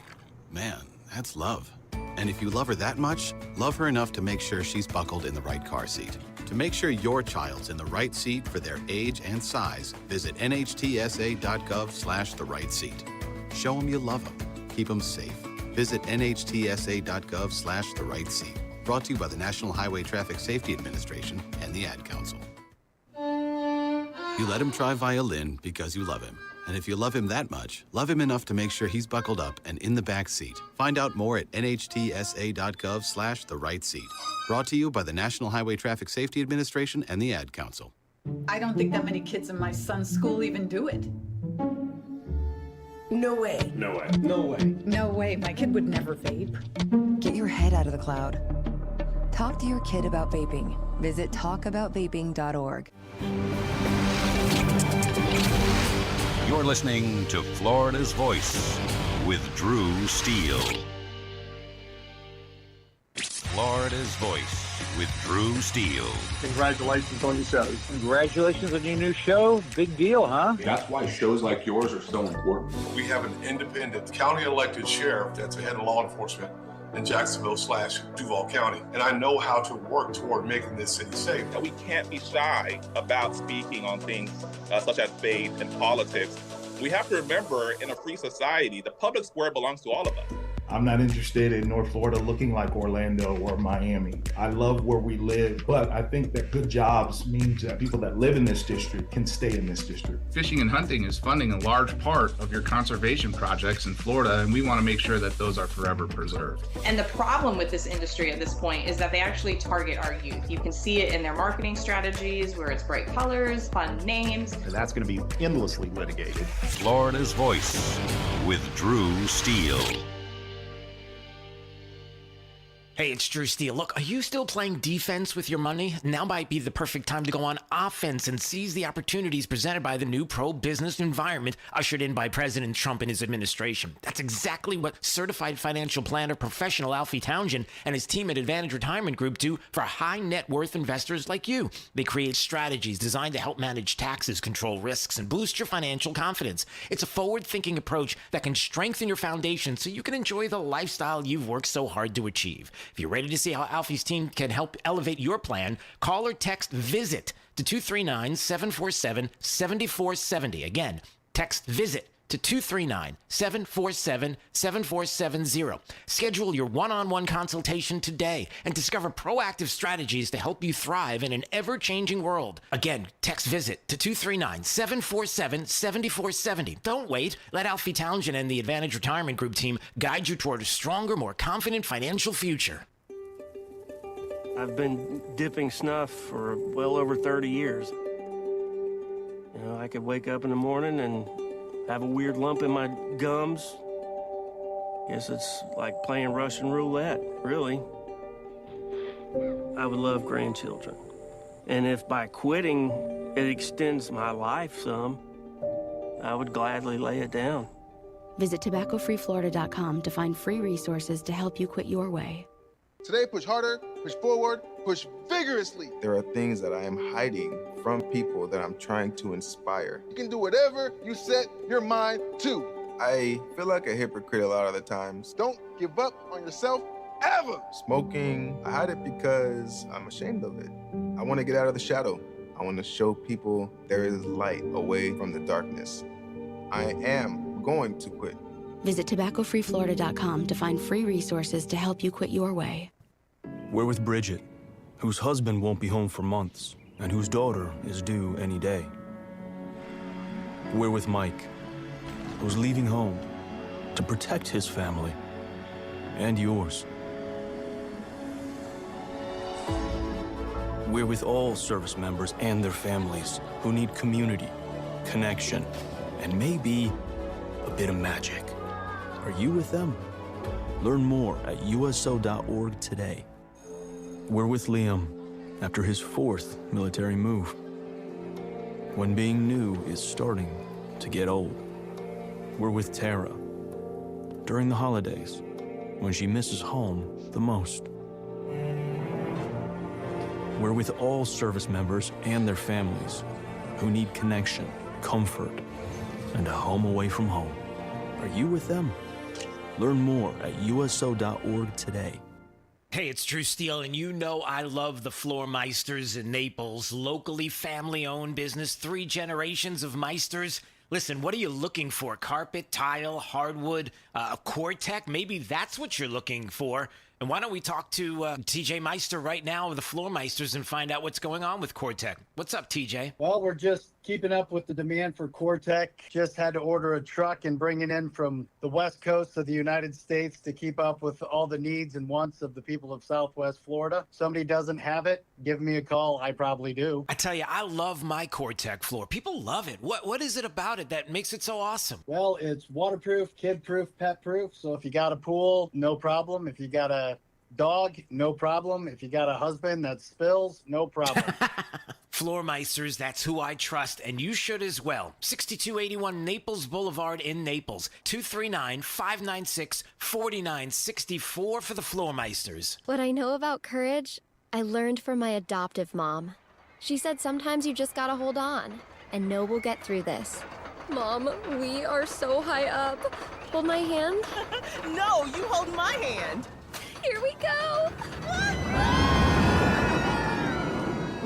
Man, that's love. And if you love her that much, love her enough to make sure she's buckled in the right car seat. To make sure your child's in the right seat for their age and size, visit nhtsa.gov/the right seat. Show them you love them. Keep them safe. Visit nhtsa.gov/the right seat. Brought to you by the National Highway Traffic Safety Administration and the Ad Council. You let him try violin because you love him. And if you love him that much, love him enough to make sure he's buckled up and in the back seat. Find out more at nhtsa.gov/the right seat. Brought to you by the National Highway Traffic Safety Administration and the Ad Council. I don't think that many kids in my son's school even do it. No way. No way. No way. No way. My kid would never vape. Get your head out of the cloud. Talk to your kid about vaping. Visit talkaboutvaping.org. You're listening to Florida's Voice with Drew Steele. Florida's Voice with Drew Steele. Congratulations on your show. Congratulations on your new show. Big deal, huh? That's why shows like yours are so important. We have an independent county elected sheriff that's the head of law enforcement in Jacksonville/Duval County. And I know how to work toward making this city safe. We can't be shy about speaking on things such as faith and politics. We have to remember, in a free society, the public square belongs to all of us. I'm not interested in North Florida looking like Orlando or Miami. I love where we live, but I think that good jobs means that people that live in this district can stay in this district. Fishing and hunting is funding a large part of your conservation projects in Florida, and we want to make sure that those are forever preserved. And the problem with this industry at this point is that they actually target our youth. You can see it in their marketing strategies where it's bright colors, fun names. And that's going to be endlessly litigated. Florida's Voice with Drew Steele. Hey, it's Drew Steele. Look, are you still playing defense with your money? Now might be the perfect time to go on offense and seize the opportunities presented by the new pro-business environment ushered in by President Trump and his administration. That's exactly what certified financial planner professional Alfie Townsend and his team at Advantage Retirement Group do for high net worth investors like you. They create strategies designed to help manage taxes, control risks, and boost your financial confidence. It's a forward-thinking approach that can strengthen your foundation so you can enjoy the lifestyle you've worked so hard to achieve. If you're ready to see how Alfie's team can help elevate your plan, call or text VISIT to 239-747-7470. Again, text VISIT to 239-747-7470. Schedule your one-on-one consultation today and discover proactive strategies to help you thrive in an ever-changing world. Again, text VISIT to 239-747-7470. Don't wait. Let Alfie Townsend and the Advantage Retirement Group team guide you toward a stronger, more confident financial future. I've been dipping snuff for well over 30 years. You know, I could wake up in the morning and have a weird lump in my gums. Guess it's like playing Russian roulette, really. I would love grandchildren. And if by quitting it extends my life some, I would gladly lay it down. Visit tobaccofreeflorida.com to find free resources to help you quit your way. Today, push harder, push forward, push vigorously. There are things that I am hiding from people that I'm trying to inspire. You can do whatever you set your mind to. I feel like a hypocrite a lot of the times. Don't give up on yourself ever. Smoking, I hide it because I'm ashamed of it. I want to get out of the shadow. I want to show people there is light away from the darkness. I am going to quit. Visit tobaccofreeflorida.com to find free resources to help you quit your way. We're with Bridget, whose husband won't be home for months and whose daughter is due any day. We're with Mike, who's leaving home to protect his family and yours. We're with all service members and their families who need community, connection, and maybe a bit of magic. Are you with them? Learn more at uso.org today. We're with Liam after his 4th military move, when being new is starting to get old. We're with Tara during the holidays, when she misses home the most. We're with all service members and their families who need connection, comfort, and a home away from home. Are you with them? Learn more at uso.org today. Hey, it's Drew Steele, and you know I love the Floor Meisters in Naples. Locally family-owned business, 3 generations of Meisters. Listen, what are you looking for? Carpet, tile, hardwood, Core-Tech? Maybe that's what you're looking for. And why don't we talk to TJ Meister right now of the Floor Meisters and find out what's going on with Core-Tech. What's up, TJ? Well, we're just keeping up with the demand for Core-Tech. Just had to order a truck and bring it in from the west coast of the United States to keep up with all the needs and wants of the people of Southwest Florida. Somebody doesn't have it, give me a call. I probably do. I tell you, I love my Core-Tech floor. People love it. What is it about it that makes it so awesome? Well, it's waterproof, kid-proof, pet-proof. So if you got a pool, no problem. If you got a dog, no problem. If you got a husband that spills, no problem. Floor Meisters, that's who I trust, and you should as well. 6281 Naples Boulevard in Naples. 239-596-4964 for the Floor Meisters. What I know about courage, I learned from my adoptive mom. She said sometimes you just gotta hold on and know we'll get through this. Mom, we are so high up. Hold my hand. No, you hold my hand. Here we go!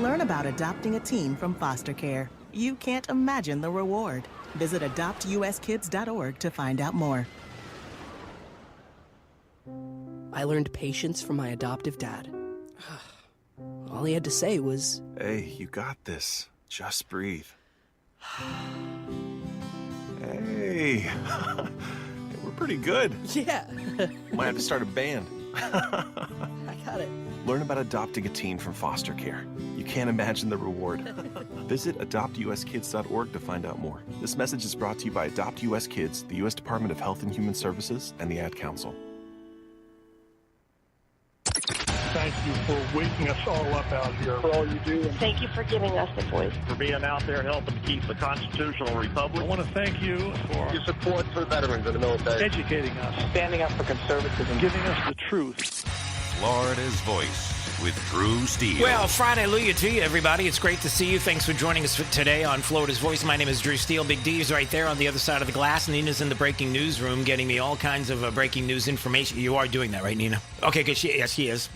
Learn about adopting a teen from foster care. You can't imagine the reward. Visit adoptuskids.org to find out more. I learned patience from my adoptive dad. All he had to say was, "Hey, you got this. Just breathe." Hey, we're pretty good. Yeah. Might have to start a band. I got it. Learn about adopting a teen from foster care. You can't imagine the reward. Visit adoptuskids.org to find out more. This message is brought to you by Adopt US Kids, the U.S. Department of Health and Human Services, and the Ad Council. Thank you for waking us all up out here. For all you do. Thank you for giving us a voice. For being out there helping keep the constitutional republic. I want to thank you for your support for veterans in the military. Educating us. Standing up for conservatism. Giving us the truth. Florida's Voice with Drew Steele. Well, Friday, hallelujah to you, everybody. It's great to see you. Thanks for joining us today on Florida's Voice. My name is Drew Steele. Big D's right there on the other side of the glass. Nina's in the breaking news room getting me all kinds of breaking news information. You are doing that, right, Nina? Okay, good. Yes, she is.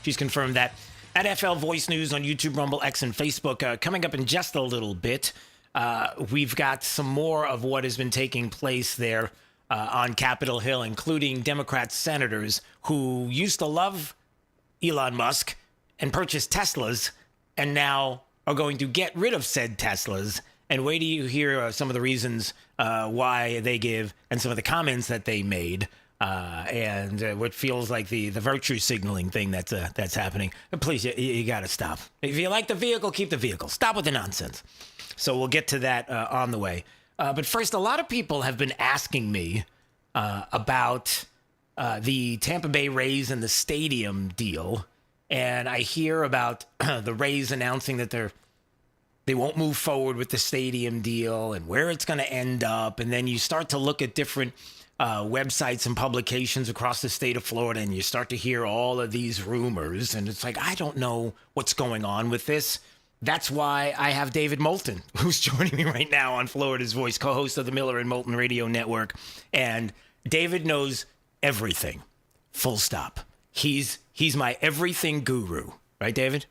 She's confirmed that. At FL Voice News on YouTube, Rumble, X, and Facebook. Coming up in just a little bit, we've got some more of what has been taking place there on Capitol Hill, including Democrat senators who used to love Elon Musk and purchased Teslas and now are going to get rid of said Teslas. And wait till you hear some of the reasons why they give and some of the comments that they made and what feels like the virtue signaling thing that's happening. But please, you got to stop. If you like the vehicle, keep the vehicle. Stop with the nonsense. So we'll get to that on the way. But first, a lot of people have been asking me about the Tampa Bay Rays and the stadium deal. And I hear about the Rays announcing that they won't move forward with the stadium deal and where it's going to end up. And then you start to look at different websites and publications across the state of Florida, and you start to hear all of these rumors. And it's like, I don't know what's going on with this. That's why I have David Moulton, who's joining me right now on Florida's Voice, co-host of the Miller and Moulton Radio Network. And David knows everything, full stop. He's my everything guru. Right, David?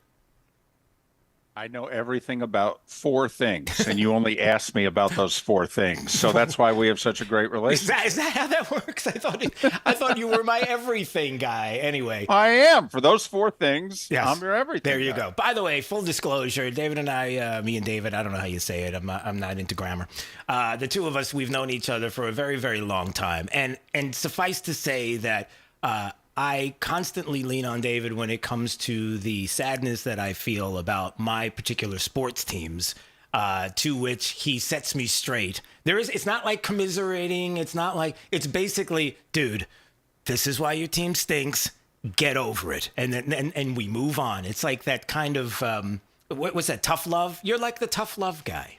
I know everything about 4 things, and you only asked me about those 4 things. So that's why we have such a great relationship. Is that how that works? I thought you were my everything guy. Anyway. I am. For those 4 things, yes. I'm your everything There you guy. go. By the way, full disclosure, David and I, me and David, I don't know how you say it. I'm not into grammar. The two of us, we've known each other for a very, very long time. And suffice to say that I constantly lean on David when it comes to the sadness that I feel about my particular sports teams, to which he sets me straight. It's not like commiserating. It's basically, dude, this is why your team stinks. Get over it. And we move on. It's like that kind of, what's that, tough love? You're like the tough love guy.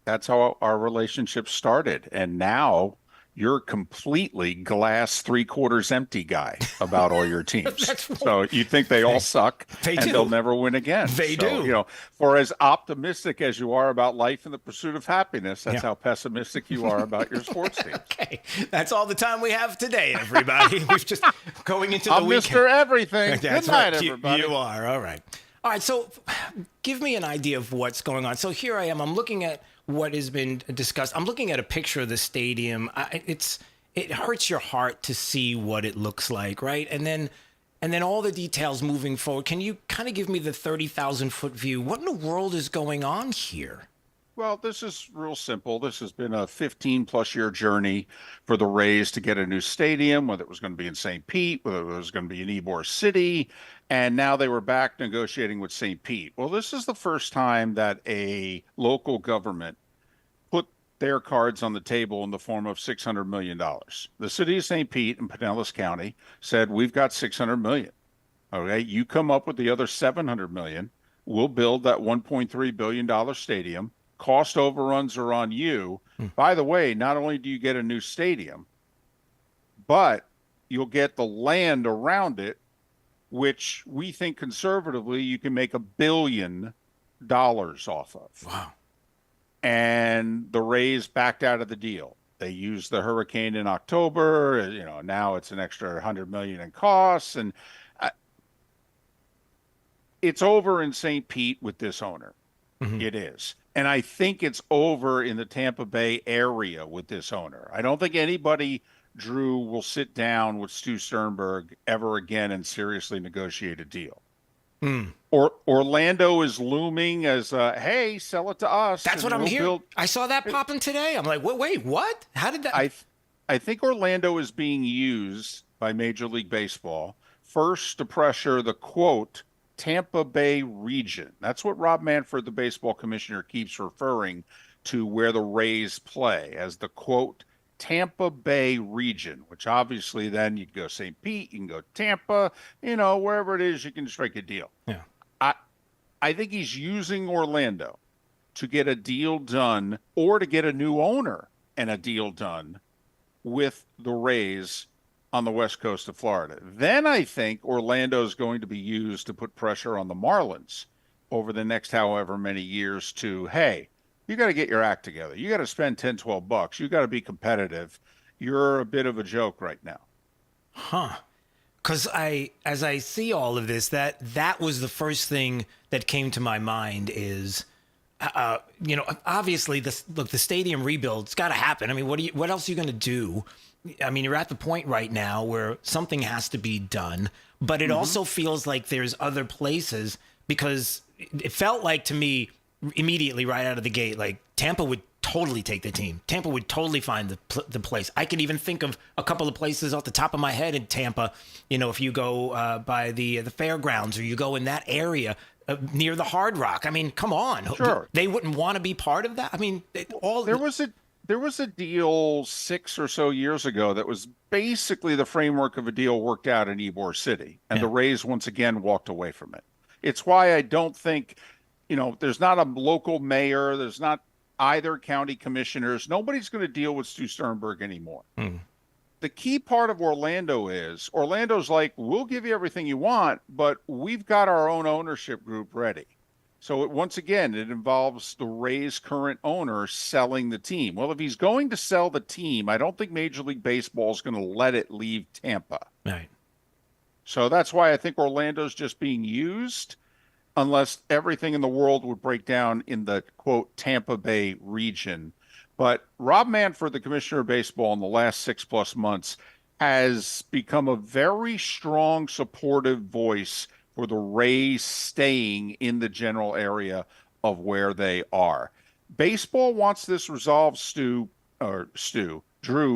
That's how our relationship started. And now you're completely glass 3/4 empty guy about all your teams. So you think they all suck they'll never win again. They do. You know, for as optimistic as you are about life and the pursuit of happiness, that's how pessimistic you are about your sports teams. Okay. That's all the time we have today, everybody. We've just going into the I'm weekend. Mr. Everything. That's Good night, right. everybody. You are. All right. All right. So give me an idea of what's going on. So here I am. I'm looking at what has been discussed. I'm looking at a picture of the stadium. It hurts your heart to see what it looks like, right? And then all the details moving forward. Can you kind of give me the 30,000-foot view? What in the world is going on here? Well, this is real simple. This has been a 15-plus year journey for the Rays to get a new stadium, whether it was going to be in St. Pete, whether it was going to be in Ybor City, and now they were back negotiating with St. Pete. Well, this is the first time that a local government put their cards on the table in the form of $600 million. The city of St. Pete in Pinellas County said, we've got $600 million. Okay, you come up with the other $700 million. We'll build that $1.3 billion stadium. Cost overruns are on you. By the way, not only do you get a new stadium, but you'll get the land around it, which we think conservatively you can make $1 billion off of. Wow. And the Rays backed out of the deal. They used the hurricane in October. Now it's an extra $100 million in costs. And it's over in St. Pete with this owner. Mm-hmm. It is. And I think it's over in the Tampa Bay area with this owner. I don't think anybody, Drew, will sit down with Stu Sternberg ever again and seriously negotiate a deal. Or Orlando is looming as, hey, sell it to us. That's what I'm hearing. I saw that popping today. I'm like, wait, what? How did that? I think Orlando is being used by Major League Baseball first to pressure the, quote, Tampa Bay region. That's what Rob Manfred, the baseball commissioner, keeps referring to where the Rays play as the, quote, Tampa Bay region, which obviously then you can go St. Pete, you can go Tampa, wherever it is, you can strike a deal. Yeah. I think he's using Orlando to get a deal done or to get a new owner and a deal done with the Rays on the west coast of Florida. Then I think Orlando is going to be used to put pressure on the Marlins over the next however many years to, hey, you got to get your act together. You got to spend 10, 12 bucks. You got to be competitive. You're a bit of a joke right now. Huh. Because as I see all of this, that was the first thing that came to my mind is, obviously the stadium rebuild's got to happen. I mean, what else are you going to do? I mean, you're at the point right now where something has to be done, but it also feels like there's other places, because it felt like to me immediately right out of the gate, like Tampa would totally take the team. Tampa would totally find the place. I can even think of a couple of places off the top of my head in Tampa. If you go by the fairgrounds, or you go in that area near the Hard Rock. I mean, come on. Sure. They wouldn't want to be part of that. I mean, There was a deal 6 or so years ago that was basically the framework of a deal worked out in Ybor City, and the Rays once again walked away from it. It's why I don't think, there's not a local mayor, there's not either county commissioners. Nobody's going to deal with Stu Sternberg anymore. The key part of Orlando's like, we'll give you everything you want, but we've got our own ownership group ready. So once again, it involves the Rays' current owner selling the team. Well, if he's going to sell the team, I don't think Major League Baseball is going to let it leave Tampa. Right. So that's why I think Orlando's just being used, unless everything in the world would break down in the, quote, Tampa Bay region. But Rob Manfred, the commissioner of baseball, in the last 6+ months has become a very strong, supportive voice for the Rays staying in the general area of where they are. Baseball wants this resolved, Drew,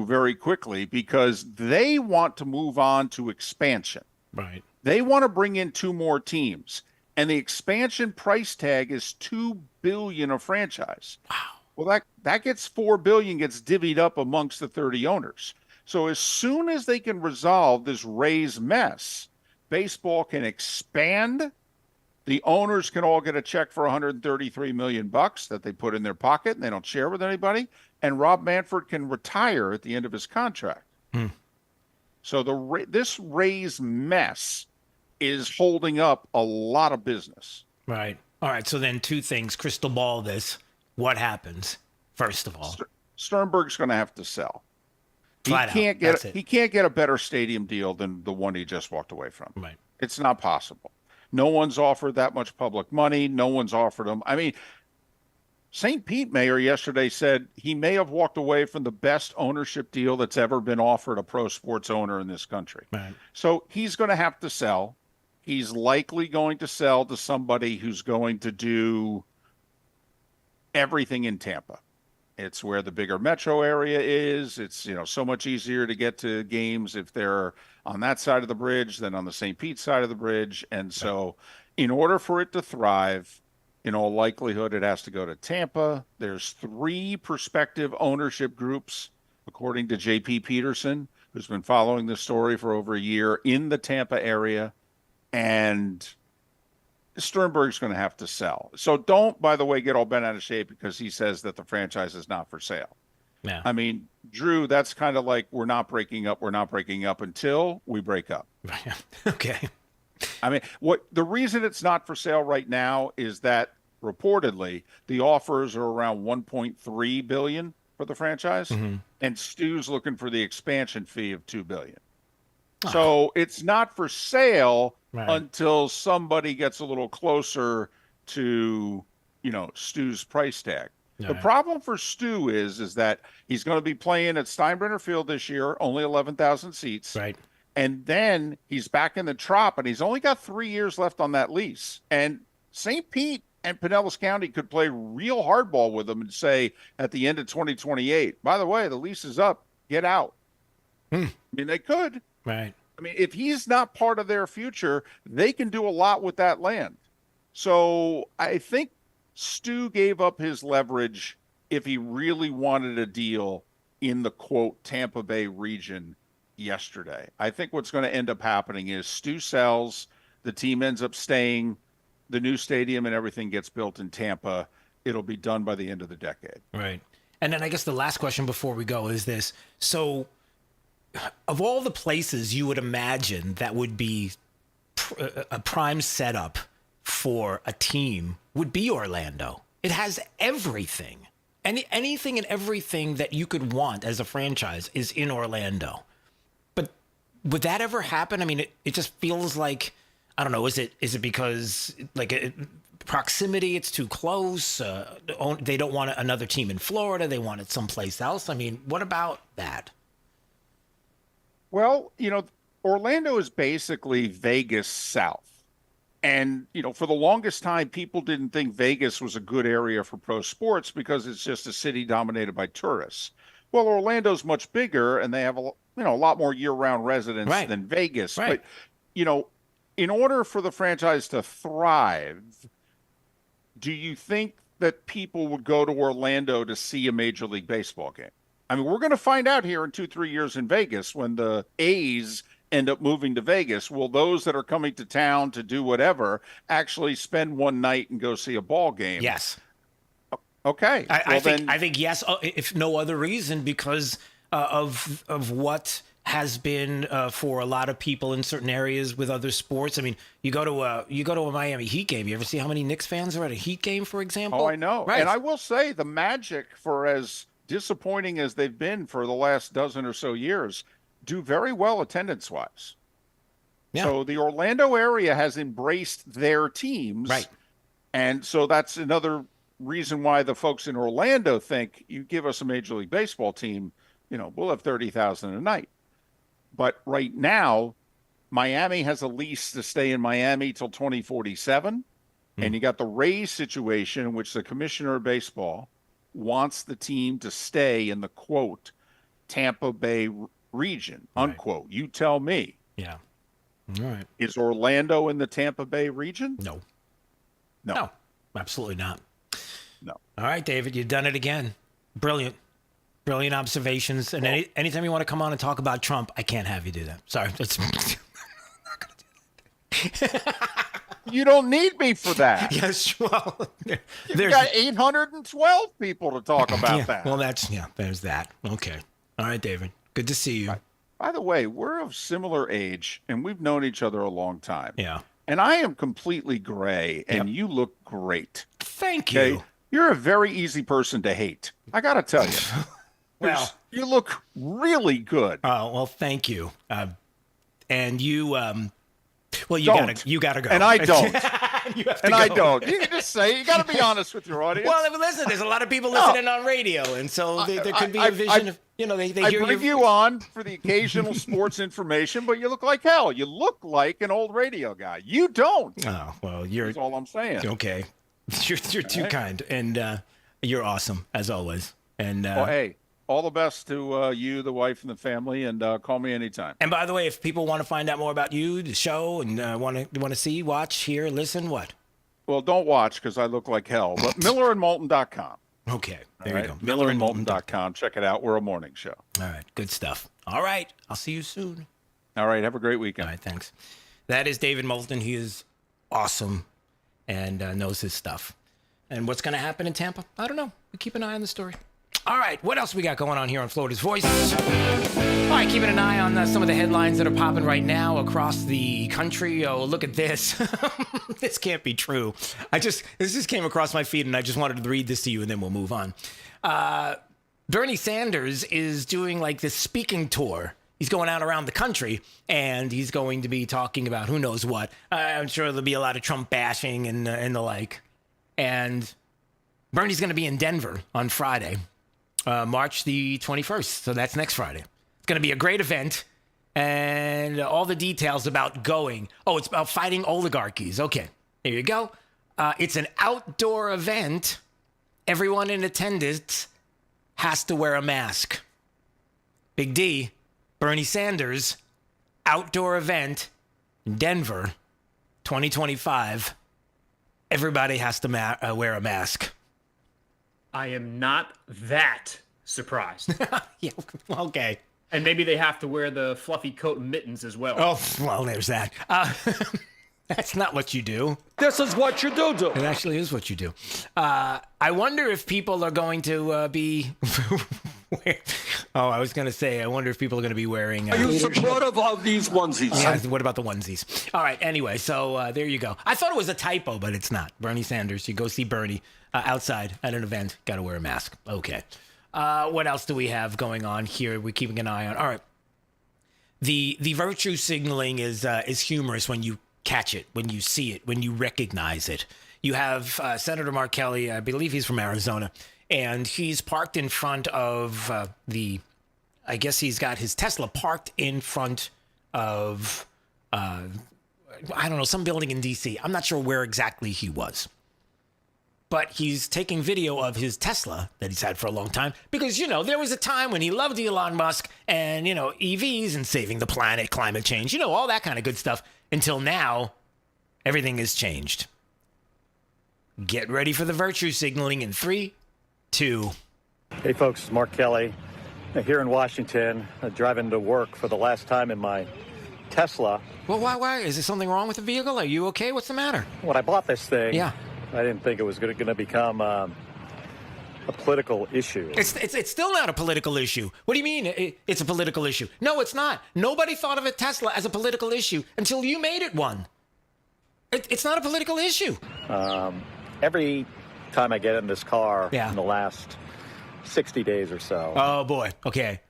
very quickly, because they want to move on to expansion. Right. They want to bring in 2 more teams, and the expansion price tag is $2 billion a franchise. Wow. Well, that gets $4 billion gets divvied up amongst the 30 owners. So as soon as they can resolve this Rays mess, baseball can expand. The owners can all get a check for $133 million that they put in their pocket and they don't share with anybody. And Rob Manfred can retire at the end of his contract. So this Rays mess is holding up a lot of business. Right. All right. So then 2 things. Crystal ball this. What happens, first of all? Sternberg's going to have to sell. He can't get a better stadium deal than the one he just walked away from. Right. It's not possible. No one's offered that much public money. No one's offered him. I mean, St. Pete mayor yesterday said he may have walked away from the best ownership deal that's ever been offered a pro sports owner in this country. Right. So he's going to have to sell. He's likely going to sell to somebody who's going to do everything in Tampa. It's where the bigger metro area is. It's, so much easier to get to games if they're on that side of the bridge than on the St. Pete side of the bridge. And so in order for it to thrive, in all likelihood, it has to go to Tampa. There's 3 prospective ownership groups, according to J.P. Peterson, who's been following this story for over a year in the Tampa area. And Sternberg's going to have to sell. So don't, by the way, get all bent out of shape because he says that the franchise is not for sale. Yeah. I mean, Drew, that's kind of like we're not breaking up until we break up. Okay. I mean, the reason it's not for sale right now is that reportedly the offers are around $1.3 billion for the franchise, and Stu's looking for the expansion fee of $2 billion. So it's not for sale until somebody gets a little closer to, Stu's price tag. The problem for Stu is that he's going to be playing at Steinbrenner Field this year, only 11,000 seats. Right. And then he's back in the Trop, and he's only got 3 years left on that lease. And St. Pete and Pinellas County could play real hardball with him and say at the end of 2028, by the way, the lease is up, get out. I mean, they could. Right. I mean, if he's not part of their future, they can do a lot with that land. So I think Stu gave up his leverage if he really wanted a deal in the, quote, Tampa Bay region yesterday. I think what's going to end up happening is Stu sells, the team ends up staying, the new stadium and everything gets built in Tampa. It'll be done by the end of the decade. Right. And then I guess the last question before we go is this. So of all the places you would imagine that would be a prime setup for a team would be Orlando. It has everything. Anything and everything that you could want as a franchise is in Orlando. But would that ever happen? I mean, it just feels like, I don't know, is it because like proximity, it's too close? They don't want another team in Florida. They want it someplace else. I mean, what about that? Well, Orlando is basically Vegas South. And, for the longest time, people didn't think Vegas was a good area for pro sports because it's just a city dominated by tourists. Well, Orlando's much bigger, and they have a lot more year-round residents than Vegas. Right. But, in order for the franchise to thrive, do you think that people would go to Orlando to see a Major League Baseball game? I mean, we're going to find out here in 2-3 years in Vegas when the A's end up moving to Vegas. Will those that are coming to town to do whatever actually spend one night and go see a ball game? Yes. Okay. I think yes, if no other reason, because of what has been for a lot of people in certain areas with other sports. I mean, you go to a Miami Heat game. You ever see how many Knicks fans are at a Heat game, for example? Oh, I know. Right. And I will say the Magic, for as disappointing as they've been for the last dozen or so years, do very well attendance-wise. Yeah. So the Orlando area has embraced their teams. Right. And so that's another reason why the folks in Orlando think, you give us a Major League Baseball team, we'll have 30,000 a night. But right now, Miami has a lease to stay in Miami till 2047. And you got the Rays situation in which the commissioner of baseball wants the team to stay in the, quote, Tampa Bay region, unquote. Right. You tell me. Yeah. All right. Is Orlando in the Tampa Bay region? No, absolutely not. No. All right, David, you've done it again. Brilliant observations. And anytime you want to come on and talk about Trump, I can't have you do that. Sorry. You don't need me for that. Yes, well, you've got 812 people to talk about that. Well, there's that. Okay. All right, David. Good to see you. By the way, we're of similar age, and we've known each other a long time. Yeah. And I am completely gray, and you look great. Thank you. Okay? You're a very easy person to hate. I got to tell you. Well, you look really good. Oh, well, thank you. And you, well, you gotta go. And I don't. I don't. You can just say, you got to be honest with your audience. Well, listen, there's a lot of people listening on radio, and so there could be a vision of, they hear I bring you on for the occasional sports information, but you look like hell. You look like an old radio guy. You don't. Oh, well, that's all I'm saying. Okay. You're too kind, and you're awesome, as always. And well, hey, all the best to you, the wife, and the family, and call me anytime. And by the way, if people want to find out more about you, the show, and want to see, watch, hear, listen, what? Well, don't watch because I look like hell, but millerandmoulton.com. Okay, there you go. millerandmoulton.com. Check it out. We're a morning show. All right, good stuff. All right, I'll see you soon. All right, have a great weekend. All right, thanks. That is David Moulton. He is awesome and knows his stuff. And what's going to happen in Tampa? I don't know. We keep an eye on the story. All right, what else we got going on here on Florida's Voice? All right, keeping an eye on some of the headlines that are popping right now across the country. Oh, look at this. This can't be true. This just came across my feed, and I just wanted to read this to you, and then we'll move on. Bernie Sanders is doing like this speaking tour. He's going out around the country, and he's going to be talking about who knows what. I'm sure there'll be a lot of Trump bashing and the like. And Bernie's going to be in Denver on Friday. March the 21st. So that's next Friday. It's going to be a great event. And all the details about going. Oh, it's about fighting oligarchies. Okay, there you go. It's an outdoor event. Everyone in attendance has to wear a mask. Big D, Bernie Sanders, outdoor event in Denver, 2025. Everybody has to wear a mask. I am not that surprised. Yeah, okay. And maybe they have to wear the fluffy coat and mittens as well. Oh, well, there's that. That's not what you do. This is what you do. It actually is what you do. I wonder if people are going to be... Oh, I was going to say, I wonder if people are going to be wearing... Are you supportive of these onesies? Yeah, what about the onesies? All right, anyway, so there you go. I thought it was a typo, but it's not. Bernie Sanders, you go see Bernie outside at an event, got to wear a mask. Okay. What else do we have going on here we're keeping an eye on? All right. The virtue signaling is humorous when you catch it, when you see it, when you recognize it. You have Senator Mark Kelly, I believe he's from Arizona, and he's parked in front of I guess he's got his Tesla parked in front of, I don't know, some building in D.C. I'm not sure where exactly he was. But he's taking video of his Tesla that he's had for a long time because, there was a time when he loved Elon Musk and, EVs and saving the planet, climate change, all that kind of good stuff. Until now, everything has changed. Get ready for the virtue signaling in 3, 2. Hey, folks, it's Mark Kelly here in Washington, driving to work for the last time in my Tesla. Well, why? Is there something wrong with the vehicle? Are you okay? What's the matter? When I bought this thing, yeah, I didn't think it was going to become a political issue. It's still not a political issue. What do you mean it's a political issue? No, it's not. Nobody thought of a Tesla as a political issue until you made it one. It's not a political issue. Every time I get in this car in the last 60 days or so. Oh, boy. Okay.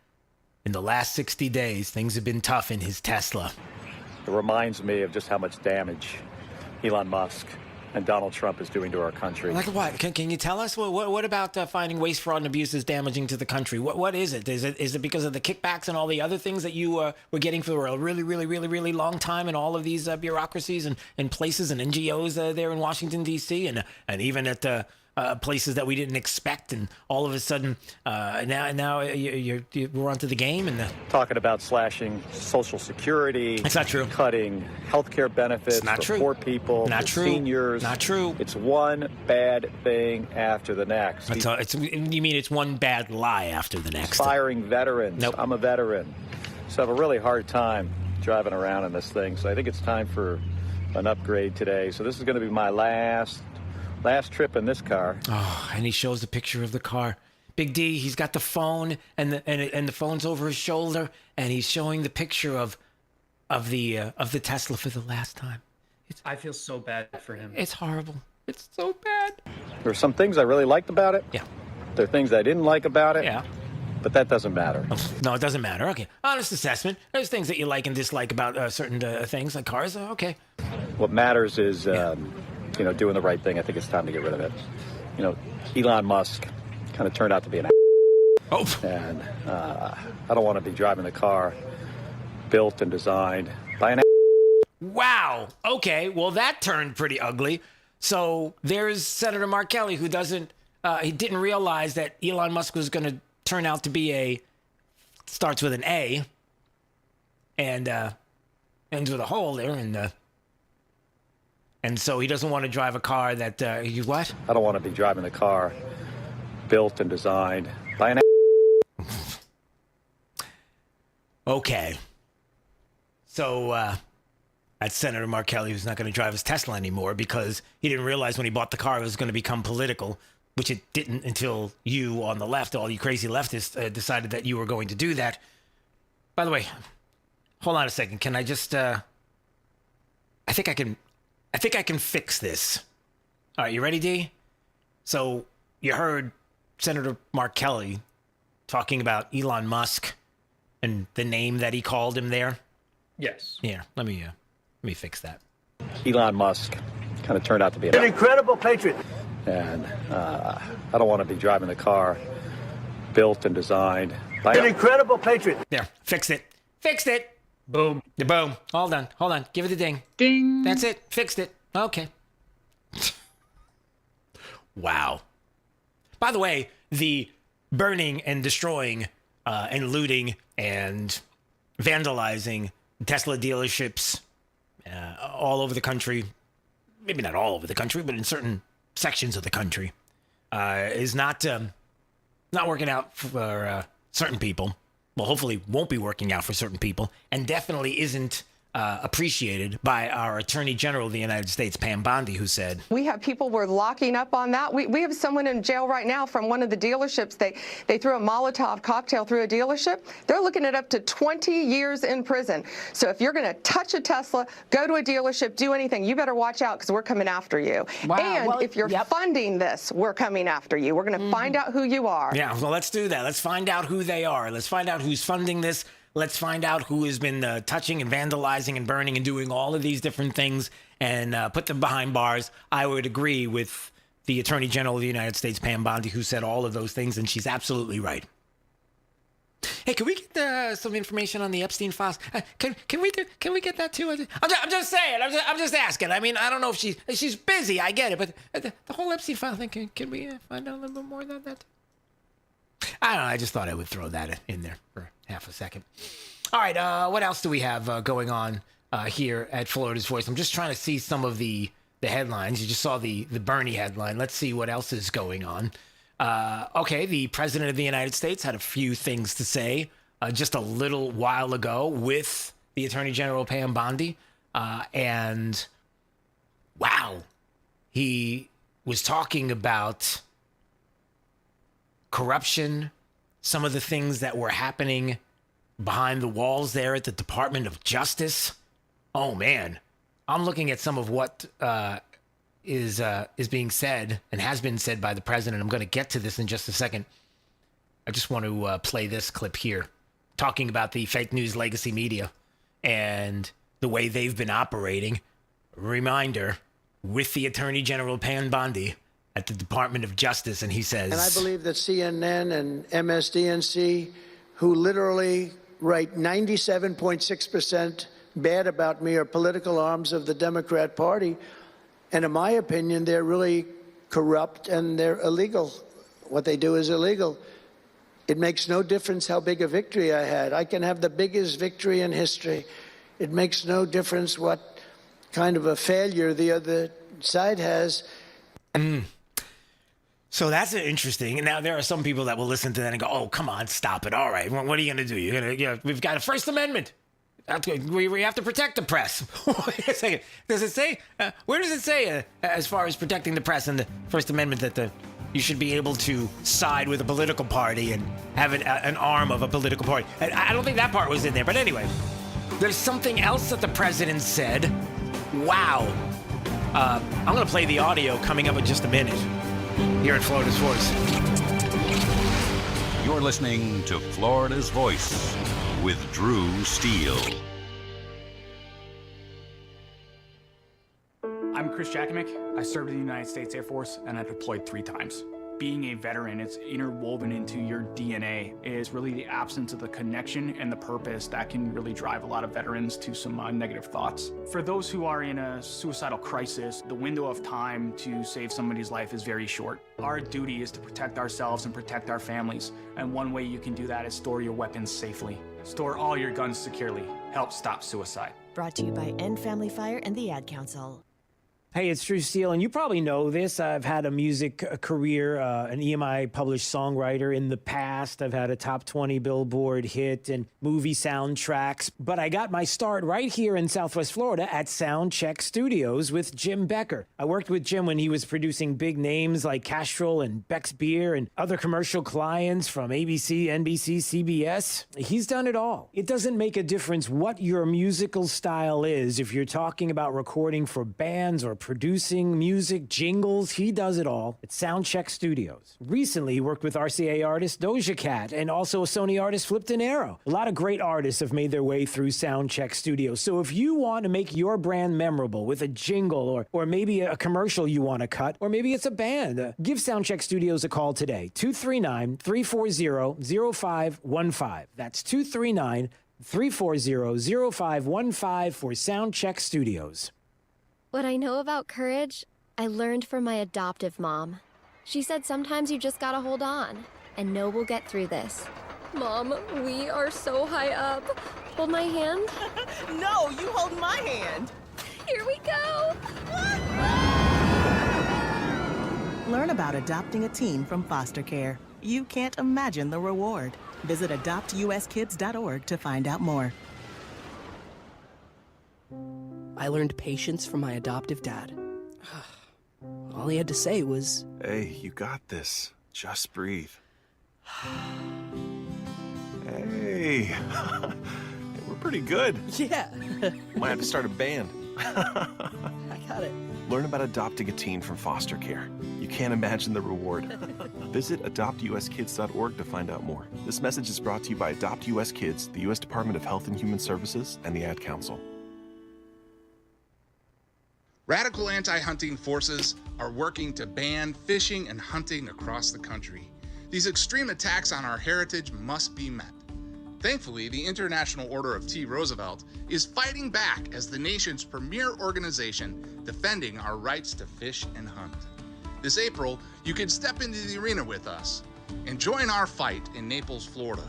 In the last 60 days, things have been tough in his Tesla. It reminds me of just how much damage Elon Musk and Donald Trump is doing to our country. Like what? Can you tell us? What about finding waste, fraud, and abuse is damaging to the country? What is it? Is it because of the kickbacks and all the other things that you were getting for a really, really, really, really long time in all of these bureaucracies and places and NGOs there in Washington, D.C. and even at places that we didn't expect, and all of a sudden now we're onto the game and talking about slashing Social Security. It's not true. Cutting health care benefits for poor people, not true. Seniors. Not true. It's one bad thing after the next. You mean it's one bad lie after the next? Firing veterans. Nope. I'm a veteran, so I have a really hard time driving around in this thing. So I think it's time for an upgrade today. So this is going to be my last trip in this car. Oh, and he shows a picture of the car. Big D, he's got the phone, and the phone's over his shoulder, and he's showing the picture of the Tesla for the last time. I feel so bad for him. It's horrible. It's so bad. There are some things I really liked about it. Yeah. There are things I didn't like about it. Yeah. But that doesn't matter. No, it doesn't matter. Okay. Honest assessment. There's things that you like and dislike about certain things, like cars. Okay. What matters is, doing the right thing. I think it's time to get rid of it. Elon Musk kind of turned out to be an and I don't want to be driving the car built and designed by an Wow. Okay. Well, that turned pretty ugly. So there's Senator Mark Kelly, who he didn't realize that Elon Musk was going to turn out to be starts with an A and ends with a hole there, and so he doesn't want to drive a car that what? I don't want to be driving the car built and designed by an Okay. So that's Senator Mark Kelly, who's not going to drive his Tesla anymore because he didn't realize when he bought the car it was going to become political, which it didn't until you on the left, all you crazy leftists, decided that you were going to do that. By the way, hold on a second. Can I just... I think I can fix this. All right, you ready, D? So you heard Senator Mark Kelly talking about Elon Musk and the name that he called him there? Yes. Yeah, let me fix that. Elon Musk kind of turned out to be an incredible patriot. And I don't want to be driving the car built and designed by an incredible patriot. There, fixed it. Fixed it. Boom. Boom. Hold on. Give it a ding. Ding. That's it. Fixed it. Okay. Wow. By the way, the burning and destroying and looting and vandalizing Tesla dealerships all over the country, maybe not all over the country, but in certain sections of the country, is not working out for certain people. Well, hopefully won't be working out for certain people, and definitely isn't appreciated by our Attorney General of the United States, Pam Bondi, who said, "We have people we're locking up on that. We have someone in jail right now from one of the dealerships. They threw a Molotov cocktail through a dealership. They're looking at up to 20 years in prison. So if you're going to touch a Tesla, go to a dealership, do anything, you better watch out because we're coming after you. Wow. And Well, if you're funding this, we're coming after you. We're going to find out who you are." Yeah, well, let's do that. Let's find out who they are. Let's find out who's funding this. Let's find out who has been touching and vandalizing and burning and doing all of these different things and put them behind bars. I would agree with the Attorney General of the United States, Pam Bondi, who said all of those things, and she's absolutely right. Hey, can we get some information on the Epstein files? Can we get that too? I'm just saying. I'm just asking. I mean, I don't know if she's busy. I get it, but the whole Epstein file thing. Can we find out a little bit more about that? I don't know. I just thought I would throw that in there for half a second. All right. What else do we have going on here at Florida's Voice? I'm just trying to see some of the headlines. You just saw the Bernie headline. Let's see what else is going on. Okay. The President of the United States had a few things to say just a little while ago with the Attorney General, Pam Bondi. And wow, he was talking about corruption, some of the things that were happening behind the walls there at the Department of Justice. Oh man, I'm looking at some of what is being said and has been said by the president. I'm going to get to this in just a second. I just want to play this clip here, talking about the fake news legacy media and the way they've been operating. Reminder, with the Attorney General Pam Bondi at the Department of Justice, and he says, and I believe that CNN and MSDNC, who literally write 97.6% bad about me, are political arms of the Democrat Party. And in my opinion, they're really corrupt and they're illegal. What they do is illegal. It makes no difference how big a victory I had. I can have the biggest victory in history. It makes no difference what kind of a failure the other side has. So that's interesting. And now there are some people that will listen to that and go, "Oh, come on, stop it. All right, what are you going to do? We've got a First Amendment. We have to protect the press." Wait a second. Does it say? Where does it say, as far as protecting the press in the First Amendment, that you should be able to side with a political party and have an arm of a political party? I don't think that part was in there. But anyway, there's something else that the president said. Wow. I'm going to play the audio coming up in just a minute here at Florida's Voice. You're listening to Florida's Voice with Drew Steele. I'm Chris Jakovic. I served in the United States Air Force and I deployed 3 times. Being a veteran, it's interwoven into your DNA, is really the absence of the connection and the purpose that can really drive a lot of veterans to some negative thoughts. For those who are in a suicidal crisis, the window of time to save somebody's life is very short. Our duty is to protect ourselves and protect our families, and one way you can do that is store your weapons safely. Store all your guns securely. Help stop suicide. Brought to you by End Family Fire and the Ad Council. Hey, it's Drew Steele, and you probably know this. I've had a music career, an EMI published songwriter in the past. I've had a top 20 Billboard hit and movie soundtracks. But I got my start right here in Southwest Florida at Soundcheck Studios with Jim Becker. I worked with Jim when he was producing big names like Castrol and Beck's Beer and other commercial clients from ABC, NBC, CBS. He's done it all. It doesn't make a difference what your musical style is. If you're talking about recording for bands or producing music, jingles, he does it all at Soundcheck Studios. Recently, he worked with RCA artist Doja Cat and also a Sony artist Flipton Arrow. A lot of great artists have made their way through Soundcheck Studios. So if you want to make your brand memorable with a jingle or maybe a commercial you want to cut, or maybe it's a band, give Soundcheck Studios a call today. 239-340-0515. That's 239-340-0515 for Soundcheck Studios. What I know about courage, I learned from my adoptive mom. She said sometimes you just gotta hold on and know we'll get through this. Mom, we are so high up. Hold my hand. No, you hold my hand. Here we go. Learn about adopting a teen from foster care. You can't imagine the reward. Visit adoptuskids.org to find out more. I learned patience from my adoptive dad. All he had to say was, Hey, you got this. Just breathe. Hey, we're pretty good. Yeah. Might have to start a band. I got it. Learn about adopting a teen from foster care. You can't imagine the reward. Visit adoptuskids.org to find out more. This message is brought to you by Adopt US Kids, the U.S. Department of Health and Human Services, and the Ad Council. Radical anti-hunting forces are working to ban fishing and hunting across the country. These extreme attacks on our heritage must be met. Thankfully, the International Order of T. Roosevelt is fighting back as the nation's premier organization defending our rights to fish and hunt. This April, you can step into the arena with us and join our fight in Naples, Florida.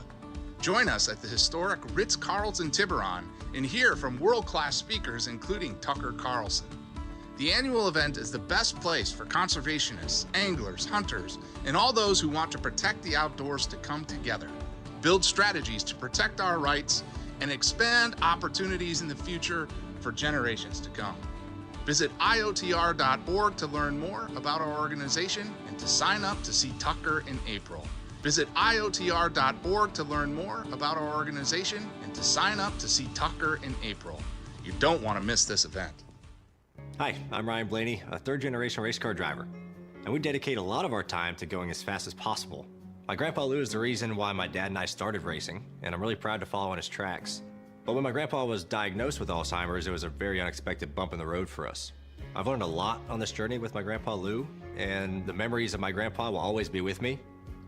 Join us at the historic Ritz-Carlton Tiburon and hear from world-class speakers including Tucker Carlson. The annual event is the best place for conservationists, anglers, hunters, and all those who want to protect the outdoors to come together, build strategies to protect our rights, and expand opportunities in the future for generations to come. Visit IOTR.org to learn more about our organization and to sign up to see Tucker in April. Visit IOTR.org to learn more about our organization and to sign up to see Tucker in April. You don't want to miss this event. Hi, I'm Ryan Blaney, a third-generation race car driver, and we dedicate a lot of our time to going as fast as possible. My grandpa Lou is the reason why my dad and I started racing, and I'm really proud to follow in his tracks. But when my grandpa was diagnosed with Alzheimer's, it was a very unexpected bump in the road for us. I've learned a lot on this journey with my grandpa Lou, and the memories of my grandpa will always be with me.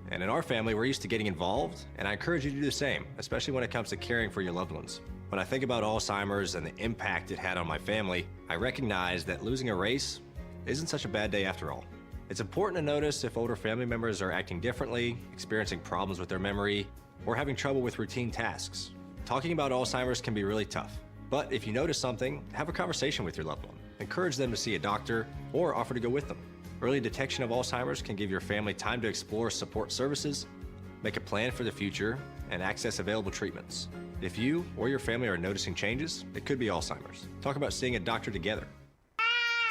And in our family, we're used to getting involved, and I encourage you to do the same, especially when it comes to caring for your loved ones. When I think about Alzheimer's and the impact it had on my family, I recognize that losing a race isn't such a bad day after all. It's important to notice if older family members are acting differently, experiencing problems with their memory, or having trouble with routine tasks. Talking about Alzheimer's can be really tough, but if you notice something, have a conversation with your loved one. Encourage them to see a doctor or offer to go with them. Early detection of Alzheimer's can give your family time to explore support services, make a plan for the future, and access available treatments. If you or your family are noticing changes, it could be Alzheimer's. Talk about seeing a doctor together.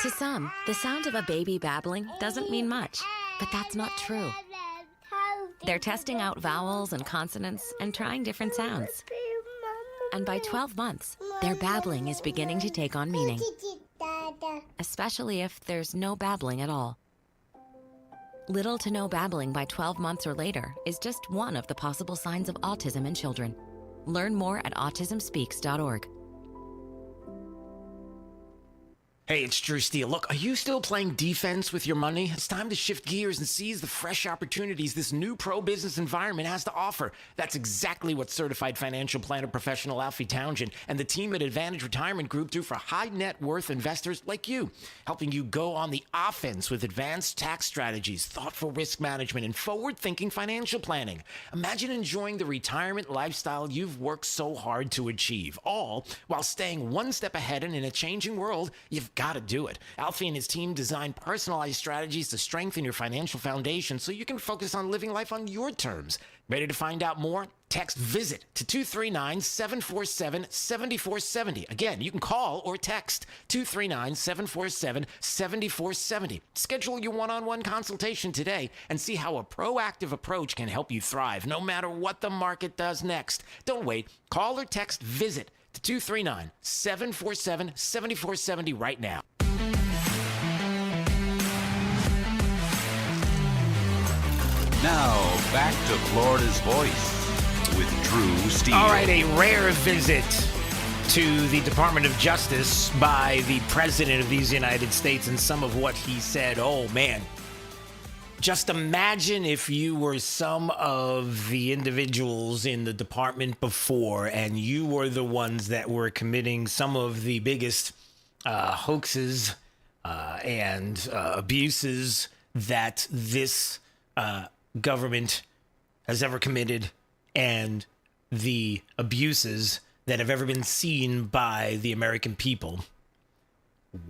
To some, the sound of a baby babbling doesn't mean much, but that's not true. They're testing out vowels and consonants and trying different sounds. And by 12 months, their babbling is beginning to take on meaning, especially if there's no babbling at all. Little to no babbling by 12 months or later is just one of the possible signs of autism in children. Learn more at autismspeaks.org. Hey, it's Drew Steele. Look, are you still playing defense with your money? It's time to shift gears and seize the fresh opportunities this new pro-business environment has to offer. That's exactly what certified financial planner professional Alfie Townsend and the team at Advantage Retirement Group do for high net worth investors like you, helping you go on the offense with advanced tax strategies, thoughtful risk management, and forward-thinking financial planning. Imagine enjoying the retirement lifestyle you've worked so hard to achieve, all while staying one step ahead, and in a changing world, you've got to do it. Alfie and his team design personalized strategies to strengthen your financial foundation so you can focus on living life on your terms. Ready to find out more? Text VISIT to 239-747-7470. Again, you can call or text 239-747-7470. Schedule your one-on-one consultation today and see how a proactive approach can help you thrive no matter what the market does next. Don't wait. Call or text VISIT to 239-747-7470 right now. Now, back to Florida's Voice with Drew Steele. All right, a rare visit to the Department of Justice by the President of these United States, and some of what he said, oh man. Just imagine if you were some of the individuals in the department before and you were the ones that were committing some of the biggest hoaxes and abuses that this government has ever committed, and the abuses that have ever been seen by the American people.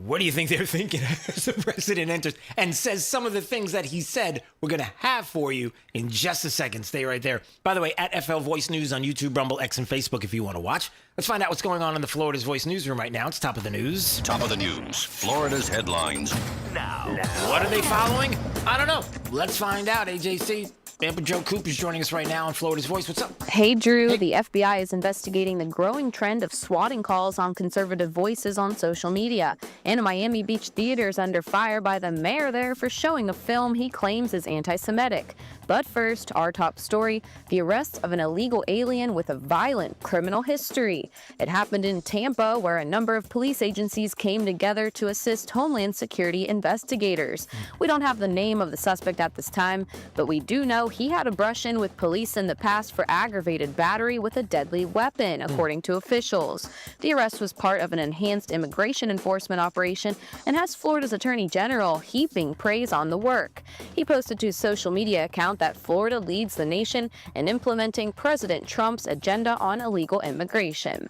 What do you think they're thinking as the president enters and says some of the things that he said we're going to have for you in just a second? Stay right there. By the way, at FL Voice News on YouTube, Rumble, X, and Facebook if you want to watch. Let's find out what's going on in the Florida's Voice newsroom right now. It's top of the news. Top of the news. Florida's headlines. Now. What are they following? I don't know. Let's find out, AJC. Amber Joe Cooper's joining us right now on Florida's Voice. What's up? Hey, Drew. The FBI is investigating the growing trend of swatting calls on conservative voices on social media. And a Miami Beach theater is under fire by the mayor there for showing a film he claims is anti-Semitic. But first, our top story, the arrest of an illegal alien with a violent criminal history. It happened in Tampa, where a number of police agencies came together to assist Homeland Security investigators. We don't have the name of the suspect at this time, but we do know he had a brush-in with police in the past for aggravated battery with a deadly weapon, according to officials. The arrest was part of an enhanced immigration enforcement operation and has Florida's Attorney General heaping praise on the work. He posted to his social media account that Florida leads the nation in implementing President Trump's agenda on illegal immigration.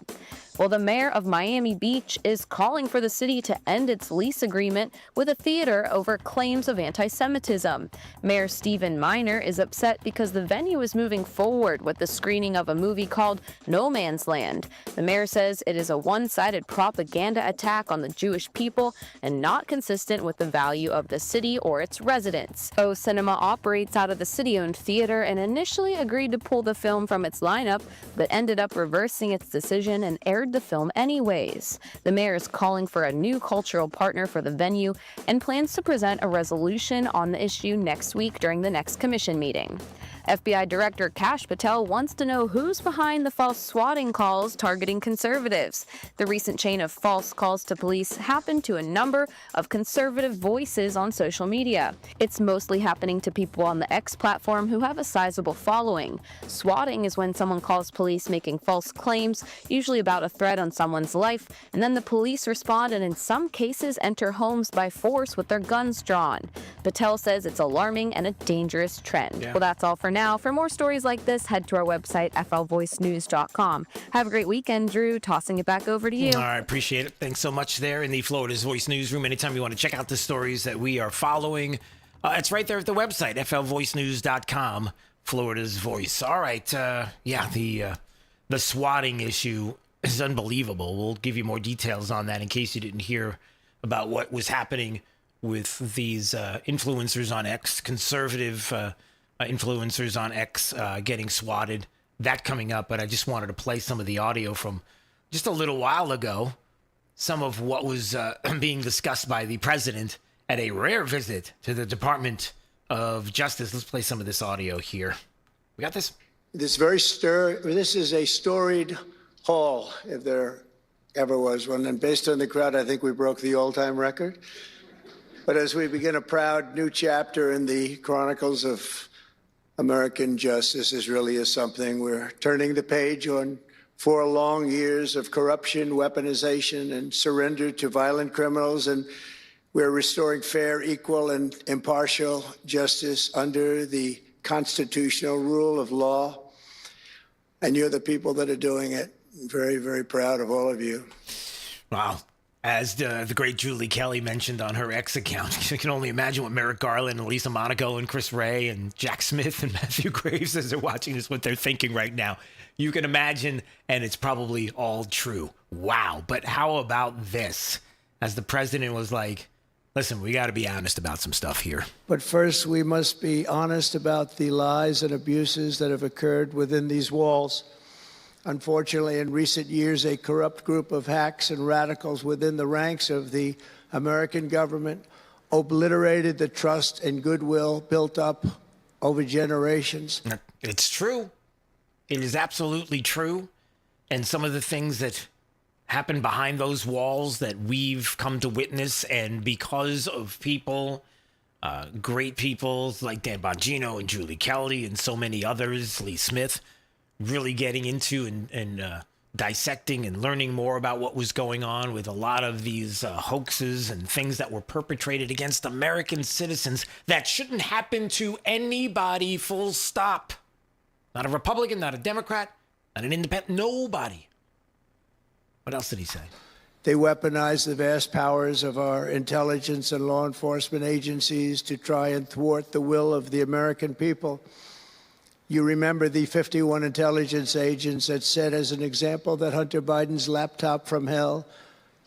Well, the mayor of Miami Beach is calling for the city to end its lease agreement with a theater over claims of anti-Semitism. Mayor Stephen Miner is upset because the venue is moving forward with the screening of a movie called No Man's Land. The mayor says it is a one-sided propaganda attack on the Jewish people and not consistent with the value of the city or its residents. O Cinema operates out of the city-owned theater and initially agreed to pull the film from its lineup, but ended up reversing its decision and aired the film anyways. The mayor is calling for a new cultural partner for the venue and plans to present a resolution on the issue next week during the next commission meeting. FBI Director Kash Patel wants to know who's behind the false swatting calls targeting conservatives. The recent chain of false calls to police happened to a number of conservative voices on social media. It's mostly happening to people on the X platform who have a sizable following. Swatting is when someone calls police making false claims, usually about a threat on someone's life, and then the police respond and in some cases enter homes by force with their guns drawn. Patel says it's alarming and a dangerous trend. Well, that's all for now. For more stories like this, head to our website, flvoicenews.com. Have a great weekend, Drew. Tossing it back over to you. All right, appreciate it. Thanks so much there in the Florida's Voice newsroom. Anytime you want to check out the stories that we are following, it's right there at the website, flvoicenews.com, Florida's Voice. All right, the swatting issue is unbelievable. We'll give you more details on that in case you didn't hear about what was happening with these influencers on X, conservative influencers on X getting swatted. That coming up, but I just wanted to play some of the audio from just a little while ago, some of what was being discussed by the president at a rare visit to the Department of Justice. Let's play some of this audio here. We got this? This is a storied hall, if there ever was one. And based on the crowd, I think we broke the all-time record. But as we begin a proud new chapter in the chronicles of American justice, this really is something. We're turning the page on 4 long years of corruption, weaponization, and surrender to violent criminals, and we're restoring fair, equal, and impartial justice under the constitutional rule of law. And you're the people that are doing it. I'm very, very proud of all of you. Wow. As the great Julie Kelly mentioned on her X account, you can only imagine what Merrick Garland and Lisa Monaco and Chris Ray and Jack Smith and Matthew Graves, as they're watching this, what they're thinking right now. You can imagine, and it's probably all true. Wow. But how about this? As the president was like, listen, we got to be honest about some stuff here. But first, we must be honest about the lies and abuses that have occurred within these walls. Unfortunately, in recent years, a corrupt group of hacks and radicals within the ranks of the American government obliterated the trust and goodwill built up over generations. It's true. It is absolutely true. And some of the things that happen behind those walls that we've come to witness, and because of people, great people like Dan Bongino and Julie Kelly and so many others, Lee Smith, really getting into and dissecting and learning more about what was going on with a lot of these hoaxes and things that were perpetrated against American citizens that shouldn't happen to anybody, full stop. Not a Republican, not a Democrat, not an independent, nobody. What else did he say? They weaponize the vast powers of our intelligence and law enforcement agencies to try and thwart the will of the American people. You remember the 51 intelligence agents that said, as an example, that Hunter Biden's laptop from hell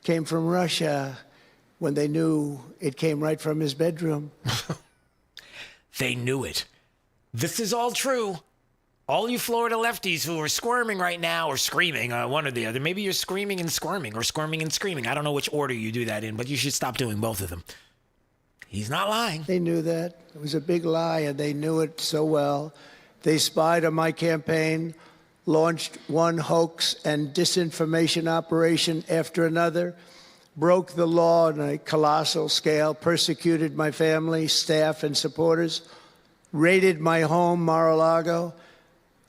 came from Russia when they knew it came right from his bedroom. They knew it. This is all true. All you Florida lefties who are squirming right now or screaming, one or the other. Maybe you're screaming and squirming or squirming and screaming. I don't know which order you do that in, but you should stop doing both of them. He's not lying. They knew that. It was a big lie, and they knew it so well. They spied on my campaign, launched one hoax and disinformation operation after another, broke the law on a colossal scale, persecuted my family, staff, and supporters, raided my home, Mar-a-Lago,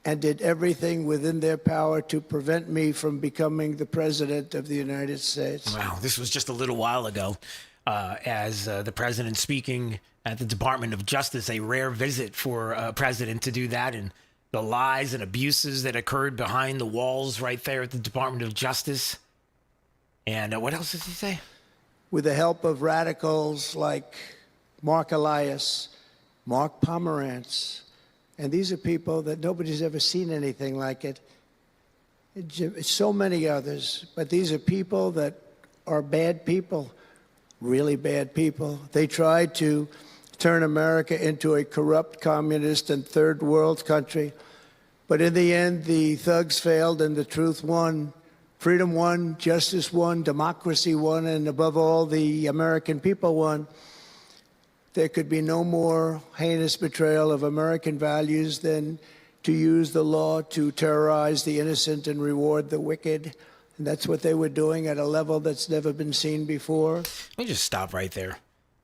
and did everything within their power to prevent me from becoming the president of the United States. Wow, this was just a little while ago as the president speaking at the Department of Justice, a rare visit for a president to do that, and the lies and abuses that occurred behind the walls right there at the Department of Justice. And what else does he say? With the help of radicals like Mark Elias, Mark Pomerantz, and these are people that nobody's ever seen anything like it. So many others, but these are people that are bad people, really bad people. They tried to turn America into a corrupt, communist, and third world country. But in the end, the thugs failed and the truth won. Freedom won, justice won, democracy won, and above all, the American people won. There could be no more heinous betrayal of American values than to use the law to terrorize the innocent and reward the wicked. And that's what they were doing at a level that's never been seen before. Let me just stop right there.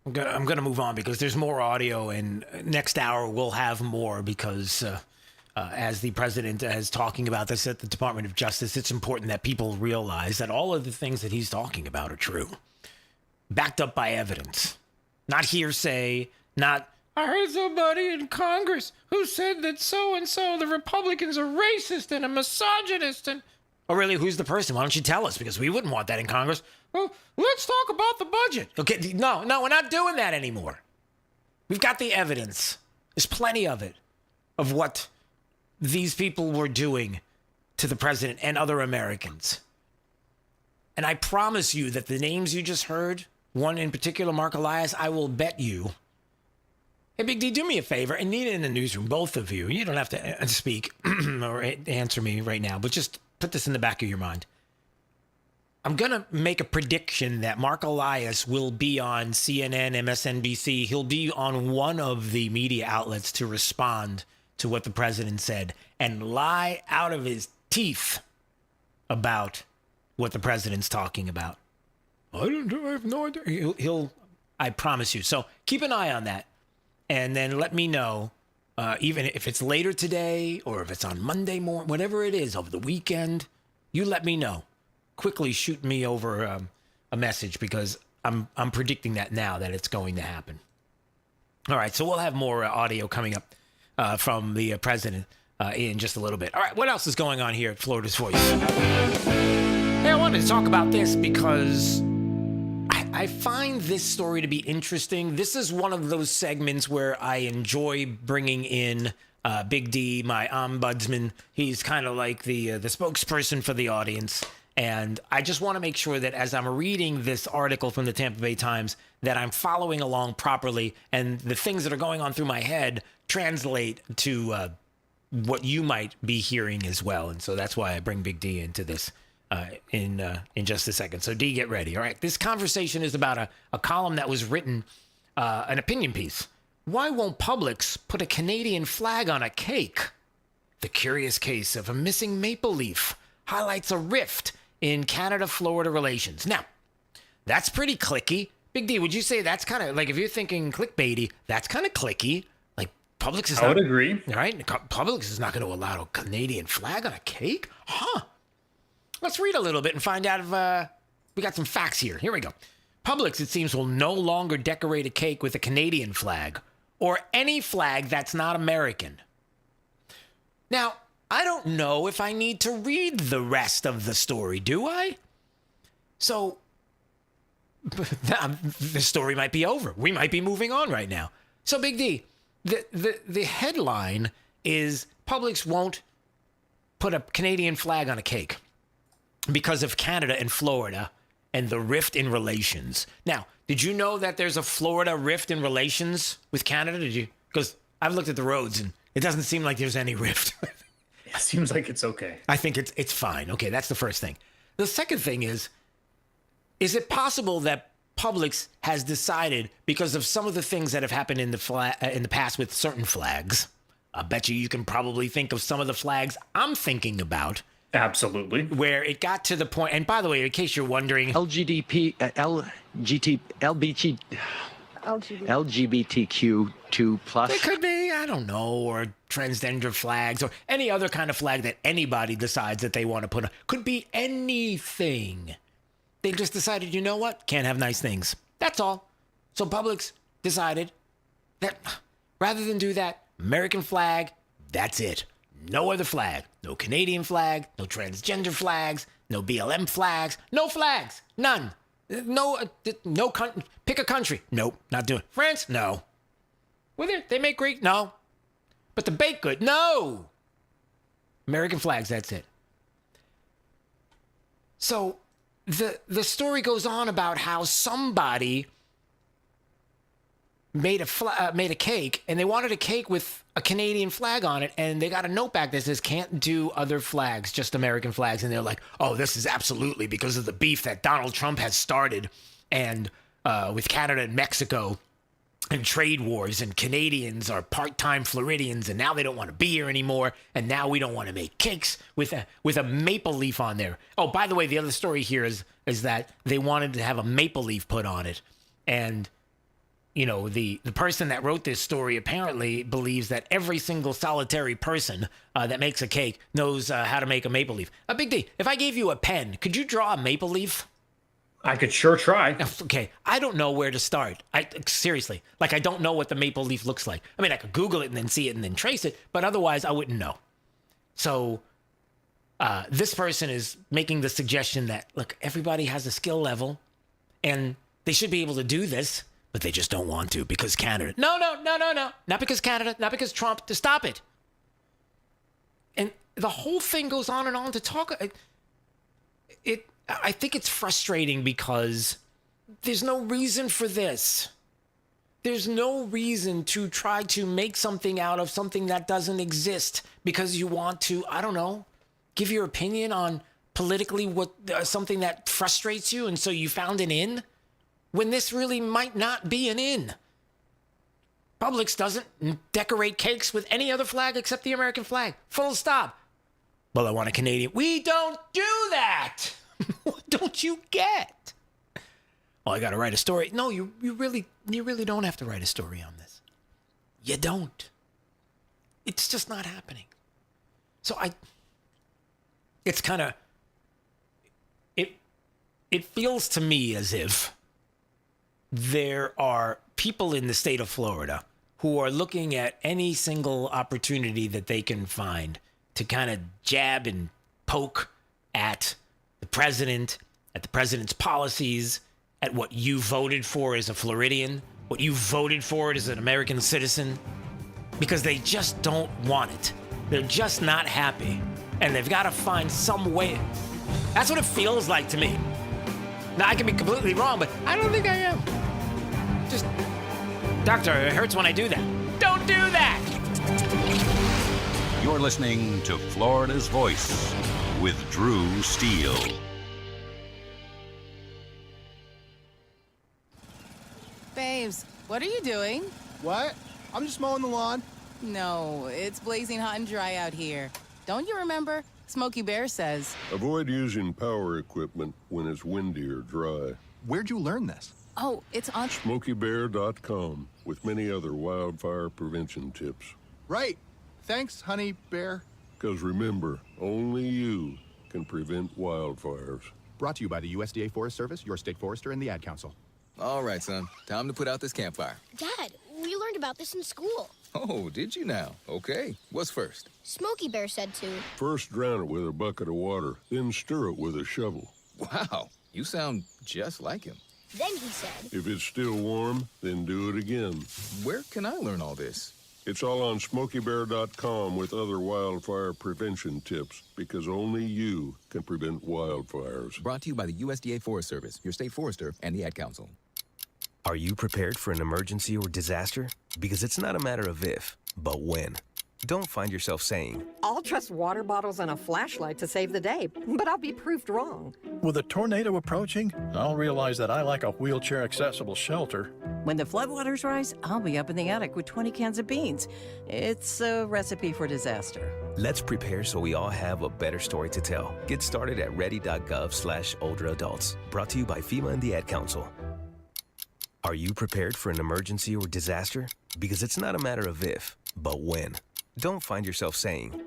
I'm gonna move on because there's more audio, and next hour we'll have more because as the president is talking about this at the Department of Justice, it's important that people realize that all of the things that he's talking about are true, backed up by evidence, not hearsay, not I heard somebody in Congress who said that so-and-so, the Republicans are racist and a misogynist and... Oh, really? Who's the person? Why don't you tell us? Because we wouldn't want that in Congress. Well, let's talk about the budget. Okay, no, we're not doing that anymore. We've got the evidence. There's plenty of it, of what these people were doing to the president and other Americans. And I promise you that the names you just heard, one in particular, Mark Elias, I will bet you. Hey, Big D, do me a favor, and Nina in the newsroom, both of you. You don't have to speak or answer me right now, but just put this in the back of your mind. I'm going to make a prediction that Mark Elias will be on CNN, MSNBC. He'll be on one of the media outlets to respond to what the president said and lie out of his teeth about what the president's talking about. I have no idea. I promise you. So keep an eye on that. And then let me know, even if it's later today or if it's on Monday morning, whatever it is, over the weekend, you let me know. Quickly shoot me over a message because I'm predicting that now that it's going to happen. All right, so we'll have more audio coming up from the president in just a little bit. All right, what else is going on here at Florida's Voice? Hey, I wanted to talk about this because I find this story to be interesting. This is one of those segments where I enjoy bringing in Big D, my ombudsman. He's kind of like the spokesperson for the audience. And I just want to make sure that as I'm reading this article from the Tampa Bay Times, that I'm following along properly and the things that are going on through my head translate to what you might be hearing as well. And so that's why I bring Big D into this in just a second. So D, get ready. All right. This conversation is about a column that was written, an opinion piece. Why won't Publix put a Canadian flag on a cake? The curious case of a missing maple leaf highlights a rift in Canada-Florida relations. Now, that's pretty clicky. Big D, would you say that's kind of, like, if you're thinking clickbaity, that's kind of clicky? Like, Publix is I would agree. All right? Publix is not going to allow a Canadian flag on a cake? Huh. Let's read a little bit and find out if we got some facts here. Here we go. Publix, it seems, will no longer decorate a cake with a Canadian flag or any flag that's not American. Now, I don't know if I need to read the rest of the story, do I? So the story might be over. We might be moving on right now. So Big D, the headline is Publix won't put a Canadian flag on a cake because of Canada and Florida and the rift in relations. Now, did you know that there's a Florida rift in relations with Canada? Did you? Because I've looked at the roads and it doesn't seem like there's any rift. It seems like it's okay. I think it's fine. Okay, that's the first thing. The second thing is it possible that Publix has decided, because of some of the things that have happened in the past with certain flags, I bet you can probably think of some of the flags I'm thinking about. Absolutely. Where it got to the point, and by the way, in case you're wondering, LGBTQ2+. It could be, I don't know, or transgender flags, or any other kind of flag that anybody decides that they want to put on. Could be anything. They just decided, you know what? Can't have nice things. That's all. So Publix decided that rather than do that, American flag, that's it. No other flag. No Canadian flag, no transgender flags, no BLM flags, no flags. None. No, pick a country. Nope, not doing it. France? No. Well, they make Greek? No. But the baked good? No. American flags, that's it. So the story goes on about how somebody made a cake, and they wanted a cake with a Canadian flag on it, and they got a note back that says can't do other flags, just American flags. And they're like, oh, this is absolutely because of the beef that Donald Trump has started, and with Canada and Mexico, and trade wars, and Canadians are part-time Floridians, and now they don't want to be here anymore, and now we don't want to make cakes with a maple leaf on there. Oh, by the way, the other story here is that they wanted to have a maple leaf put on it, and you know, the person that wrote this story apparently believes that every single solitary person that makes a cake knows how to make a maple leaf. Big D, if I gave you a pen, could you draw a maple leaf? I could sure try. Okay, I don't know where to start. Seriously, like I don't know what the maple leaf looks like. I mean, I could Google it and then see it and then trace it, but otherwise I wouldn't know. So this person is making the suggestion that, look, everybody has a skill level and they should be able to do this, but they just don't want to because Canada. No. Not because Canada, not because Trump. To stop it. And the whole thing goes on and on to talk. I think it's frustrating because there's no reason for this. There's no reason to try to make something out of something that doesn't exist because you want to, I don't know, give your opinion on politically what something that frustrates you, and so you found an in. When this really might not be an in. Publix doesn't decorate cakes with any other flag except the American flag. Full stop. Well, I want a Canadian. We don't do that. What don't you get? Oh, I got to write a story. No, you really don't have to write a story on this. You don't. It's just not happening. So it's kind of, it feels to me as if there are people in the state of Florida who are looking at any single opportunity that they can find to kind of jab and poke at the president, at the president's policies, at what you voted for as a Floridian, what you voted for as an American citizen, because they just don't want it. They're just not happy, and they've got to find some way. That's what it feels like to me. Now, I can be completely wrong, but I don't think I am. Just, doctor, it hurts when I do that. Don't do that! You're listening to Florida's Voice with Drew Steele. Babes, what are you doing? What? I'm just mowing the lawn. No, it's blazing hot and dry out here. Don't you remember? Smokey Bear says. Avoid using power equipment when it's windy or dry. Where'd you learn this? Oh, it's on SmokeyBear.com with many other wildfire prevention tips. Right. Thanks, Honey Bear. Because remember, only you can prevent wildfires. Brought to you by the USDA Forest Service, your state forester, and the Ad Council. All right, son. Time to put out this campfire. Dad, we learned about this in school. Oh, did you now? Okay. What's first? Smokey Bear said to. First drown it with a bucket of water, then stir it with a shovel. Wow. You sound just like him. Then he said, If it's still warm, then do it again. Where can I learn all this? It's all on SmokeyBear.com with other wildfire prevention tips, because only you can prevent wildfires. Brought to you by the USDA Forest Service, your state forester, and the Ad Council. Are you prepared for an emergency or disaster? Because it's not a matter of if, but when. Don't find yourself saying, I'll trust water bottles and a flashlight to save the day, but I'll be proved wrong. With a tornado approaching, I'll realize that I like a wheelchair-accessible shelter. When the floodwaters rise, I'll be up in the attic with 20 cans of beans. It's a recipe for disaster. let's prepare so we all have a better story to tell. Get started at ready.gov/older adults. Brought to you by FEMA and the Ad Council. Are you prepared for an emergency or disaster? Because it's not a matter of if, but when. Don't find yourself saying,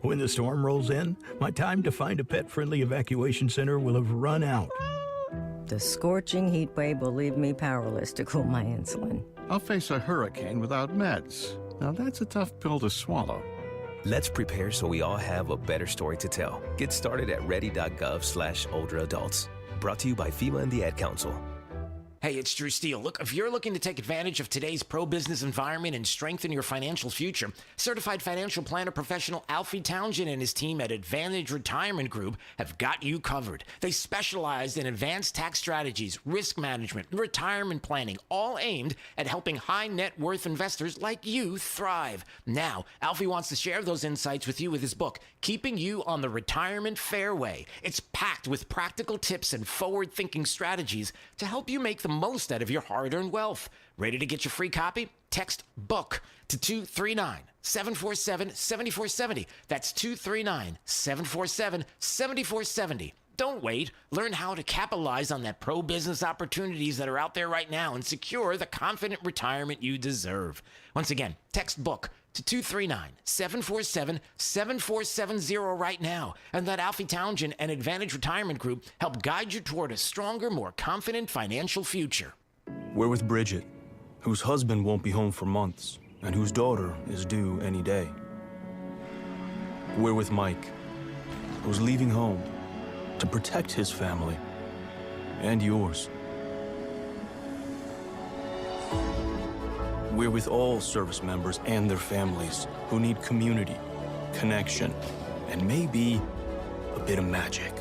When the storm rolls in, my time to find a pet-friendly evacuation center will have run out. The scorching heat wave will leave me powerless to cool my insulin. I'll face a hurricane without meds. Now that's a tough pill to swallow. let's prepare so we all have a better story to tell. Get started at ready.gov/older adults. Brought to you by FEMA and the Ad Council. Hey, it's Drew Steele. Look, if you're looking to take advantage of today's pro-business environment and strengthen your financial future, certified financial planner professional Alfie Townsend and his team at Advantage Retirement Group have got you covered. They specialize in advanced tax strategies, risk management, and retirement planning, all aimed at helping high net worth investors like you thrive. Now, Alfie wants to share those insights with you with his book, Keeping You on the Retirement Fairway. It's packed with practical tips and forward-thinking strategies to help you make the most out of your hard-earned wealth. Ready to get your free copy? Text BOOK to 239-747-7470. That's 239-747-7470. Don't wait. Learn how to capitalize on that pro-business opportunities that are out there right now and secure the confident retirement you deserve. Once again, text BOOK to 239-747-7470 right now, and let Alfie Townsend and Advantage Retirement Group help guide you toward a stronger, more confident financial future. We're with Bridget, whose husband won't be home for months, and whose daughter is due any day. We're with Mike, who's leaving home to protect his family and yours. We're with all service members and their families who need community, connection, and maybe a bit of magic.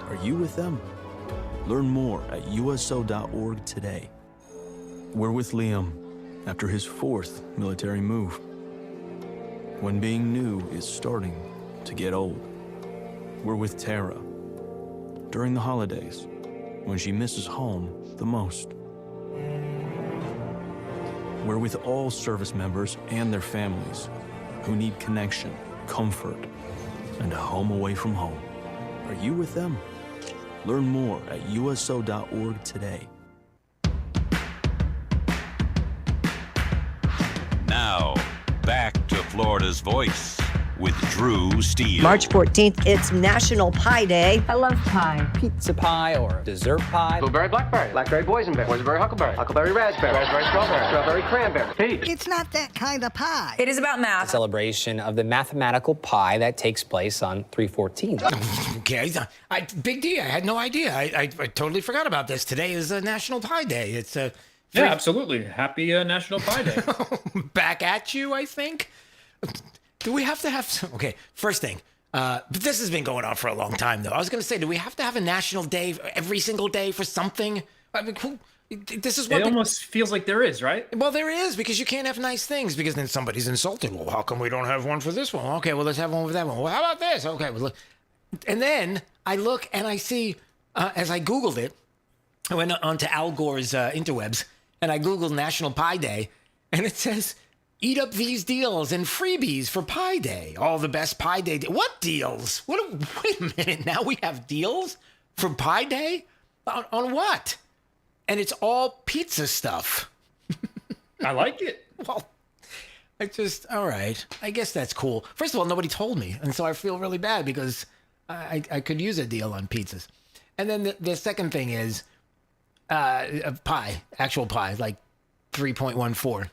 Are you with them? Learn more at uso.org today. We're with Liam after his 4th military move, when being new is starting to get old. We're with Tara during the holidays, when she misses home the most. We're with all service members and their families who need connection, comfort, and a home away from home. Are you with them? Learn more at uso.org today. Now, back to Florida's Voice with Drew Steele. March 14th, it's National Pie Day. I love pie. Pizza pie or dessert pie. Blueberry blackberry. Blackberry boysenberry. Boysenberry huckleberry. Huckleberry raspberry. Raspberry strawberry. Strawberry cranberry. Peach. It's not that kind of pie. It is about math. A celebration of the mathematical pie that takes place on 3/14. Okay, big D. I had no idea. I totally forgot about this. Today is National Pie Day. It's Yeah, absolutely. Happy National Pie Day. back at you, I think. Do we have to have... Okay, first thing. But this has been going on for a long time, though. I was going to say, do we have to have a national day every single day for something? I mean, this is what... It almost feels like there is, right? Well, there is, because you can't have nice things, because then somebody's insulted. Well, how come we don't have one for this one? Okay, well, let's have one for that one. Well, how about this? Okay, well, and then I look and I see, as I Googled it, I went onto Al Gore's interwebs, and I Googled National Pie Day, and it says... Eat up these deals and freebies for Pie Day. All the best Pie Day. What deals? Wait a minute. Now we have deals for Pie Day? On what? And it's all pizza stuff. I like it. Well, all right. I guess that's cool. First of all, nobody told me. And so I feel really bad because I could use a deal on pizzas. And then the second thing is pie, actual pie, like 3.14.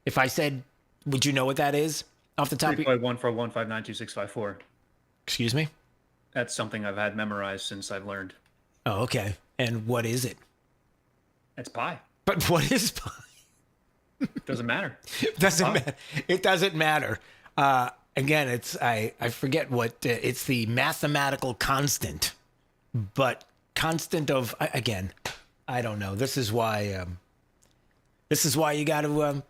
If I said, would you know what that is off the top? 3.14159265 Excuse me? That's something I've had memorized since I've learned. Oh, okay. And what is it? It's pie. But what is pie? Doesn't matter. Doesn't matter. It doesn't matter. Again, it's I forget what it's the mathematical constant, but constant of again, I don't know. This is why you got to.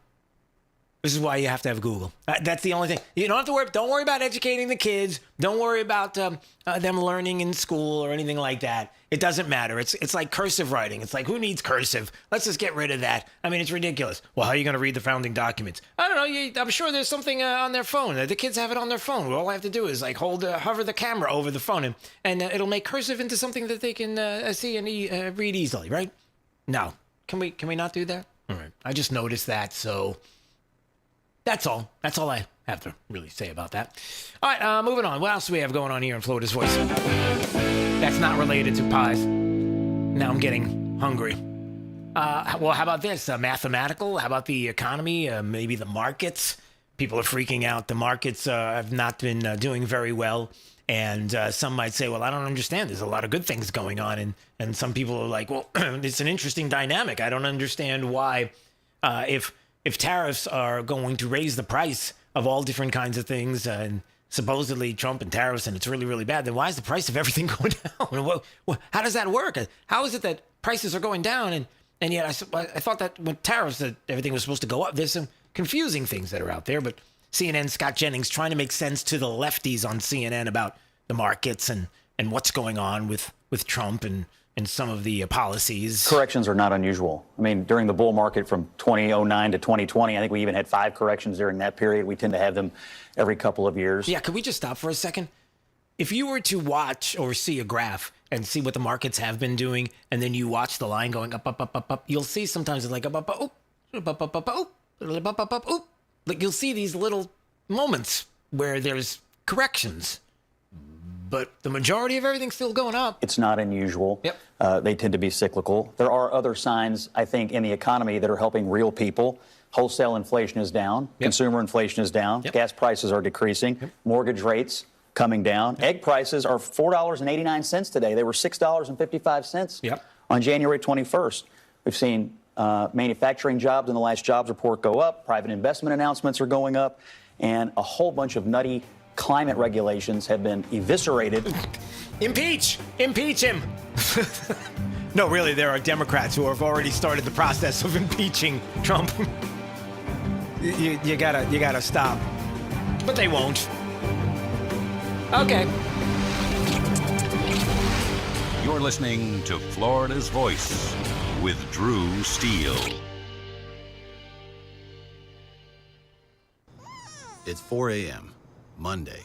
This is why you have to have Google. That's the only thing. You don't have to worry. Don't worry about educating the kids. Don't worry about them learning in school or anything like that. It doesn't matter. It's like cursive writing. It's like, who needs cursive? Let's just get rid of that. I mean, it's ridiculous. Well, how are you going to read the founding documents? I don't know. I'm sure there's something on their phone. The kids have it on their phone. All I have to do is like hover the camera over the phone, and it'll make cursive into something that they can see and read easily, right? No. Can we not do that? All right. I just noticed that, so. That's all. That's all I have to really say about that. All right, moving on. What else do we have going on here in Florida's Voice? That's not related to pies. Now I'm getting hungry. Well, how about this? Mathematical? How about the economy? Maybe the markets? People are freaking out. The markets have not been doing very well. And some might say, well, I don't understand. There's a lot of good things going on. And some people are like, well, it's an interesting dynamic. I don't understand why if tariffs are going to raise the price of all different kinds of things, and supposedly Trump and tariffs, and it's really, really bad, then why is the price of everything going down? How does that work? How is it that prices are going down, and yet I thought that with tariffs that everything was supposed to go up? There's some confusing things that are out there, but CNN, Scott Jennings, trying to make sense to the lefties on CNN about the markets and what's going on with Trump and some of the policies. Corrections are not unusual. I mean, during the bull market from 2009 to 2020, I think we even had 5 corrections during that period. We tend to have them every couple of years. Yeah, could we just stop for a second? If you were to watch or see a graph and see what the markets have been doing, and then you watch the line going up, up, up, up, up, you'll see sometimes it's like up, up, up, up, up, up, up, up, up, up, up. Like you'll see these little moments where there's corrections. But the majority of everything's still going up. It's not unusual. Yep. They tend to be cyclical. There are other signs, I think, in the economy that are helping real people. Wholesale inflation is down. Yep. Consumer inflation is down. Yep. Gas prices are decreasing. Yep. Mortgage rates coming down. Yep. Egg prices are $4.89 today. They were $6.55 on January 21st. We've seen manufacturing jobs in the last jobs report go up. Private investment announcements are going up. And a whole bunch of nutty climate regulations have been eviscerated. Impeach him. No, really, there are Democrats who have already started the process of impeaching Trump. you gotta stop. But they won't. Okay. You're listening to Florida's Voice with Drew Steele. It's 4 a.m. Monday,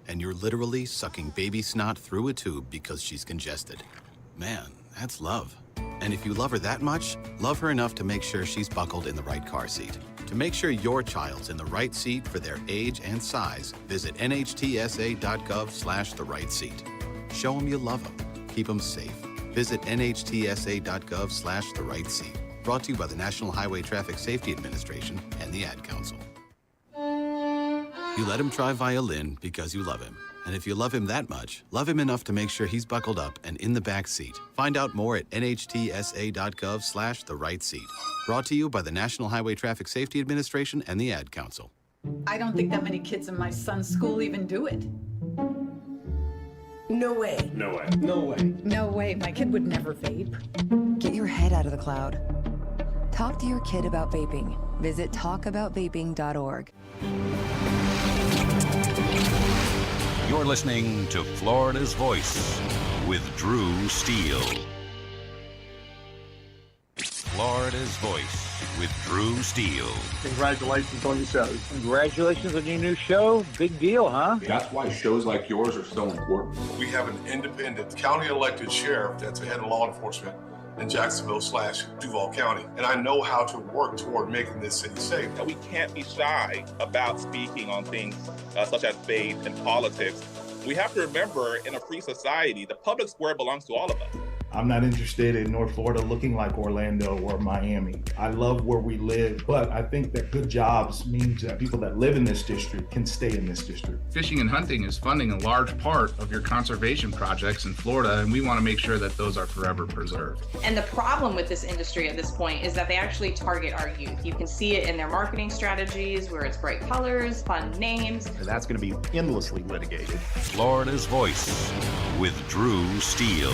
and you're literally sucking baby snot through a tube because she's congested. Man, that's love. And if you love her that much, love her enough to make sure she's buckled in the right car seat. To make sure your child's in the right seat for their age and size, visit nhtsa.gov/the-right seat. Show them you love them. Keep them safe. Visit nhtsa.gov/the-right seat. Brought to you by the National Highway Traffic Safety Administration and the Ad Council. You let him try violin because you love him. And if you love him that much, love him enough to make sure he's buckled up and in the back seat. Find out more at nhtsa.gov/the-right seat. Brought to you by the National Highway Traffic Safety Administration and the Ad Council. I don't think that many kids in my son's school even do it. No way. No way. No way. No way. My kid would never vape. Get your head out of the cloud. Talk to your kid about vaping. Visit talkaboutVaping.org. You're listening to Florida's Voice with Drew Steele. Florida's Voice with Drew Steele. Congratulations on your show. Congratulations on your new show. Big deal, huh? That's why shows like yours are so important. We have an independent county elected sheriff that's the head of law enforcement in Jacksonville/Duval County. And I know how to work toward making this city safe. We can't be shy about speaking on things such as faith and politics. We have to remember, in a free society, the public square belongs to all of us. I'm not interested in North Florida looking like Orlando or Miami. I love where we live, but I think that good jobs means that people that live in this district can stay in this district. Fishing and hunting is funding a large part of your conservation projects in Florida, and we want to make sure that those are forever preserved. And the problem with this industry at this point is that they actually target our youth. You can see it in their marketing strategies where it's bright colors, fun names. And that's going to be endlessly litigated. Florida's Voice with Drew Steele.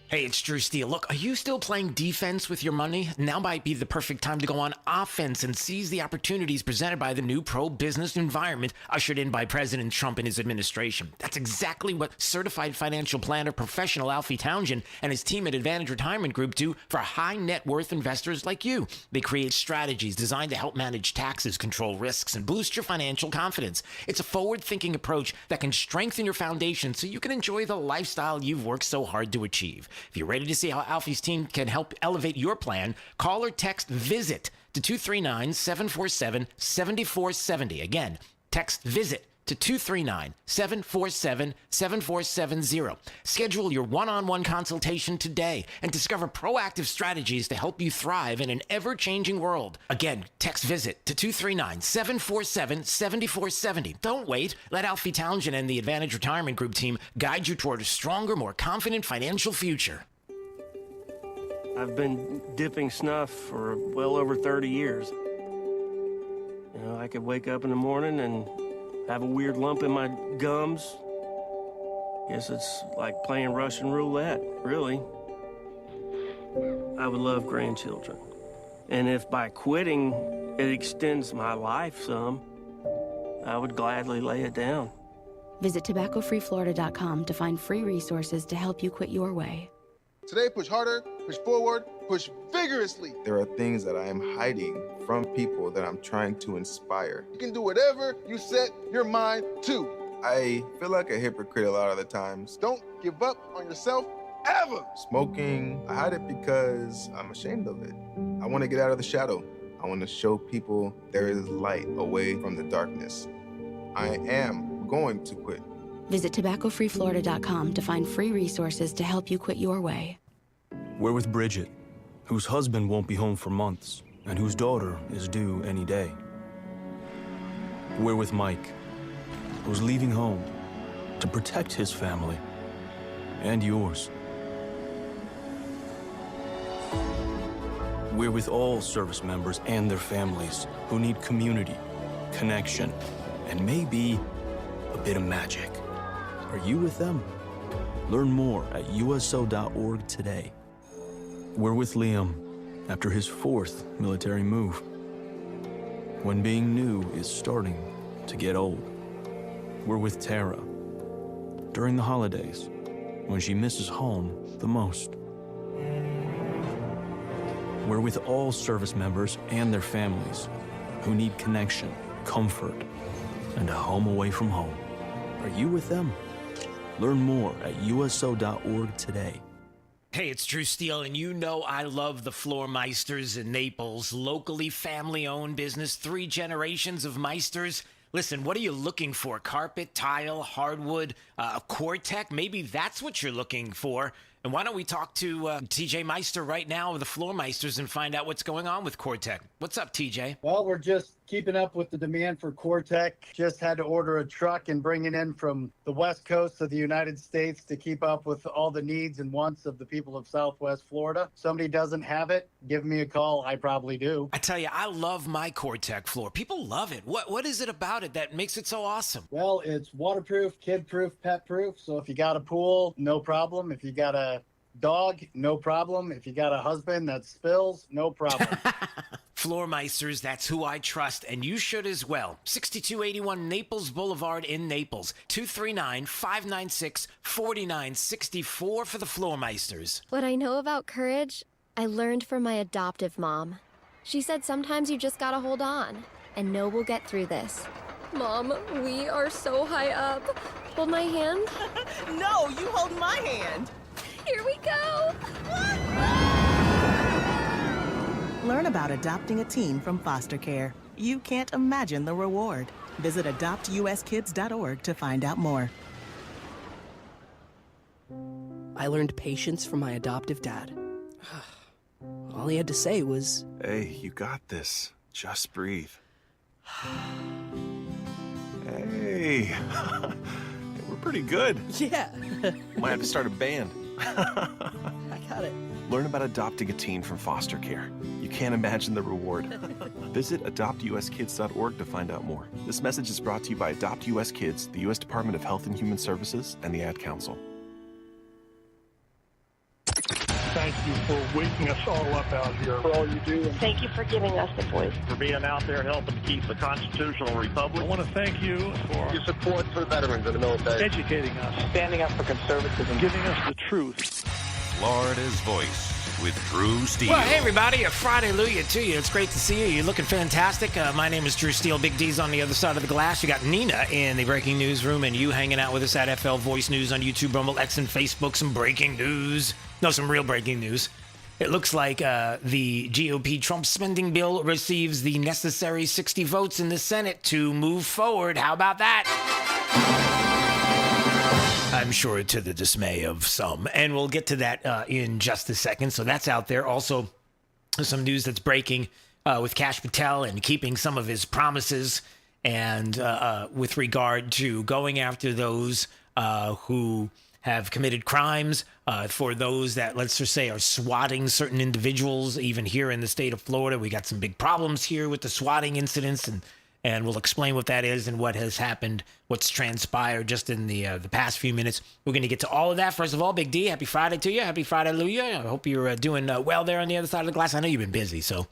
Hey, it's Drew Steele. Look, are you still playing defense with your money? Now might be the perfect time to go on offense and seize the opportunities presented by the new pro-business environment ushered in by President Trump and his administration. That's exactly what certified financial planner professional Alfie Townsend and his team at Advantage Retirement Group do for high net worth investors like you. They create strategies designed to help manage taxes, control risks, and boost your financial confidence. It's a forward-thinking approach that can strengthen your foundation so you can enjoy the lifestyle you've worked so hard to achieve. If you're ready to see how Alfie's team can help elevate your plan, call or text VISIT to 239-747-7470. Again, text VISIT to 239-747-7470. Schedule your one-on-one consultation today and discover proactive strategies to help you thrive in an ever-changing world. Again, text VISIT to 239-747-7470. Don't wait. Let Alfie Townsend and the Advantage Retirement Group team guide you toward a stronger, more confident financial future. I've been dipping snuff for well over 30 years. You know, I could wake up in the morning and have a weird lump in my gums. Guess it's like playing Russian roulette, really. I would love grandchildren. And if by quitting it extends my life some, I would gladly lay it down. Visit tobaccofreeflorida.com to find free resources to help you quit your way. Today, push harder, push forward, push vigorously. There are things that I am hiding from people that I'm trying to inspire. You can do whatever you set your mind to. I feel like a hypocrite a lot of the times. Don't give up on yourself ever. Smoking, I hide it because I'm ashamed of it. I want to get out of the shadow. I want to show people there is light away from the darkness. I am going to quit. Visit tobaccofreeflorida.com to find free resources to help you quit your way. We're with Bridget, whose husband won't be home for months and whose daughter is due any day. We're with Mike, who's leaving home to protect his family and yours. We're with all service members and their families who need community, connection, and maybe a bit of magic. Are you with them? Learn more at USO.org today. We're with Liam after his 4th military move. When being new is starting to get old. We're with Tara during the holidays when she misses home the most. We're with all service members and their families who need connection, comfort, and a home away from home. Are you with them? Learn more at USO.org today. Hey, it's Drew Steele, and you know I love the Floor Meisters in Naples. Locally family-owned business, 3 generations of Meisters. Listen, what are you looking for? Carpet, tile, hardwood, Core-Tech? Maybe that's what you're looking for. And why don't we talk to TJ Meister right now of the Floor Meisters and find out what's going on with Core-Tech. What's up, TJ? Well, we're just keeping up with the demand for Core-Tech. Just had to order a truck and bring it in from the West Coast of the United States to keep up with all the needs and wants of the people of Southwest Florida. Somebody doesn't have it, give me a call. I probably do. I tell you, I love my Core-Tech floor. People love it. What is it about it that makes it so awesome? Well, it's waterproof, kid-proof, pet-proof. So if you got a pool, no problem. If you got a dog, no problem. If you got a husband that spills, no problem. Floor Meisters, that's who I trust, and you should as well. 6281 Naples Boulevard in Naples. 239-596-4964 for the Floor Meisters. What I know about courage, I learned from my adoptive mom. She said sometimes you just gotta hold on and know we'll get through this. Mom, we are so high up. Hold my hand. No, you hold my hand. Here we go! Learn about adopting a teen from foster care. You can't imagine the reward. Visit adoptuskids.org to find out more. I learned patience from my adoptive dad. All he had to say was, "Hey, you got this. Just breathe." Hey, we're pretty good. Yeah. Might have to start a band. I got it. Learn about adopting a teen from foster care. You can't imagine the reward. Visit adoptuskids.org to find out more. This message is brought to you by Adopt US Kids, the U.S. Department of Health and Human Services, and the Ad Council. Thank you for waking us all up out here. For all you do. And thank you for giving us a voice. For being out there helping keep the constitutional republic. I want to thank you for your support for the veterans and the military. Educating us. Standing up for conservatism. Giving us the truth. Florida's Voice with Drew Steele. Well, hey, everybody. A Friday Hallelujah to you. It's great to see you. You're looking fantastic. My name is Drew Steele. Big D's on the other side of the glass. You got Nina in the breaking news room and you hanging out with us at FL Voice News on YouTube, Rumble, X, and Facebook. Some breaking news. No, some real breaking news. It looks like the GOP Trump spending bill receives the necessary 60 votes in the Senate to move forward. How about that? I'm sure to the dismay of some. And we'll get to that in just a second. So that's out there. Also, some news that's breaking with Kash Patel and keeping some of his promises and with regard to going after those who have committed crimes, for those that, let's just say, are swatting certain individuals. Even here in the state of Florida, we got some big problems here with the swatting incidents, and we'll explain what that is and what has happened, what's transpired just in the past few minutes. We're going to get to all of that. First of all, Big D, happy Friday to you. Happy Friday, hallelujah. I hope you're doing well there on the other side of the glass. I know you've been busy, so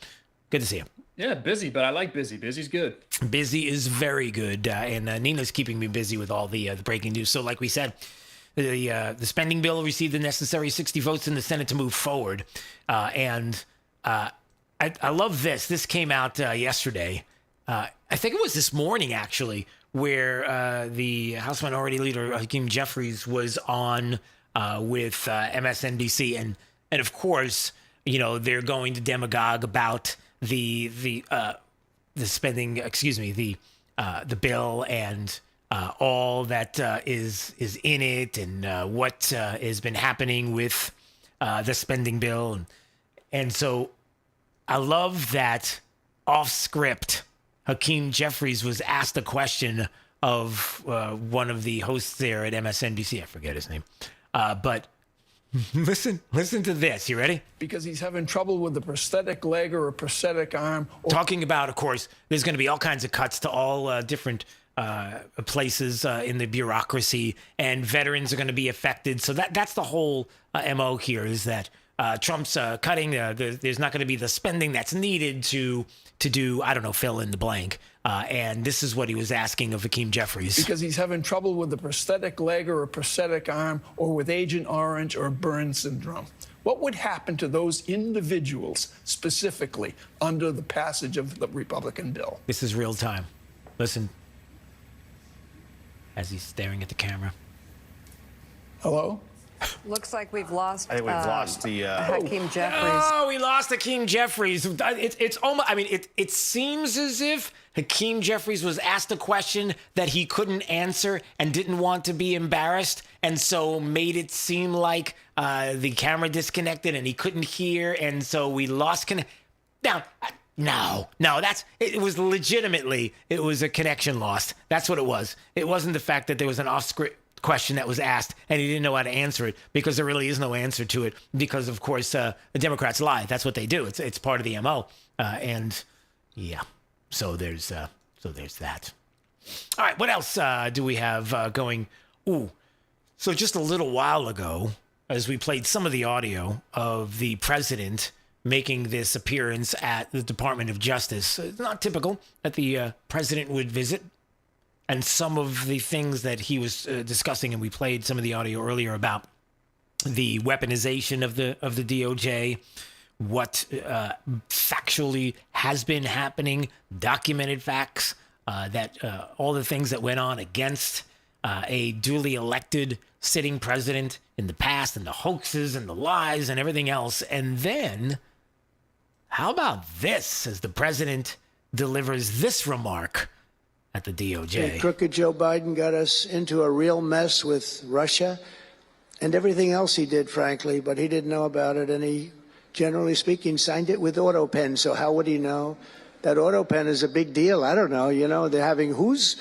good to see you. Yeah, busy, but I like busy. Busy's good. Busy is very good, and Nina's keeping me busy with all the breaking news. So like we said, the spending bill received the necessary 60 votes in the Senate to move forward. And I love this. This came out yesterday. I think it was this morning, actually, where the House Minority Leader, Hakeem Jeffries, was on with MSNBC. And of course, you know, they're going to demagogue about the spending, the bill and all that is in it, and what has been happening with the spending bill. And so I love that off script, Hakeem Jeffries was asked a question of one of the hosts there at MSNBC. I forget his name. But listen to this. You ready? Because he's having trouble with a prosthetic leg or a prosthetic arm. Talking about, of course, there's going to be all kinds of cuts to all different places in the bureaucracy, and veterans are going to be affected. So that's the whole MO here, is that Trump's cutting. There's not going to be the spending that's needed to do, I don't know, fill in the blank. And this is what he was asking of Hakeem Jeffries. Because he's having trouble with a prosthetic leg or a prosthetic arm, or with Agent Orange or Burn syndrome. What would happen to those individuals specifically under the passage of the Republican bill? This is real time. Listen. As he's staring at the camera. Hello? Looks like we've lost. I think we've lost the Hakeem Jeffries. Oh, we lost Hakeem Jeffries. It's almost. I mean, it seems as if Hakeem Jeffries was asked a question that he couldn't answer and didn't want to be embarrassed, and so made it seem like the camera disconnected and he couldn't hear, and so we lost connect. Now. No, it was legitimately, it was a connection lost. That's what it was. It wasn't the fact that there was an off-script question that was asked and he didn't know how to answer it, because there really is no answer to it, because of course the Democrats lie. That's what they do. It's part of the MO. And yeah, so there's that. All right, what else do we have going? So just a little while ago, as we played some of the audio of the president making this appearance at the Department of Justice. It's not typical that the president would visit. And some of the things that he was discussing, and we played some of the audio earlier about the weaponization of the DOJ, what factually has been happening, documented facts, that all the things that went on against a duly elected sitting president in the past, and the hoaxes and the lies and everything else. And then, how about this, as the president delivers this remark at the DOJ? Crooked Joe Biden got us into a real mess with Russia, and everything else he did, frankly, but he didn't know about it, and he, generally speaking, signed it with auto pen. So how would he know? That auto pen is a big deal. I don't know. You know, they're having who's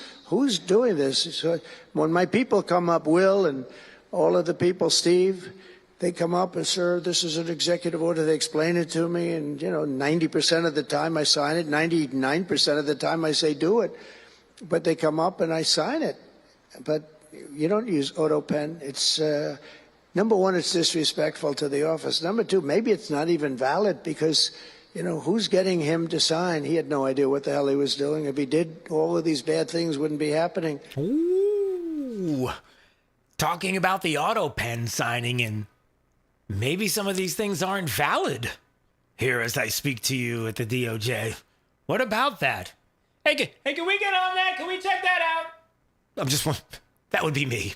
doing this? So when my people come up, Will and all of the people, Steve, they come up and, sir, this is an executive order. They explain it to me, and 90% of the time I sign it. 99% of the time I say do it, but they come up and I sign it. But you don't use auto pen. It's number one, it's disrespectful to the office. Number two, maybe it's not even valid because. Who's getting him to sign? He had no idea what the hell he was doing. If he did, all of these bad things wouldn't be happening. Ooh. Talking about the auto pen signing, and maybe some of these things aren't valid here as I speak to you at the DOJ. What about that? Hey, can we get on that? Can we check that out? That would be me.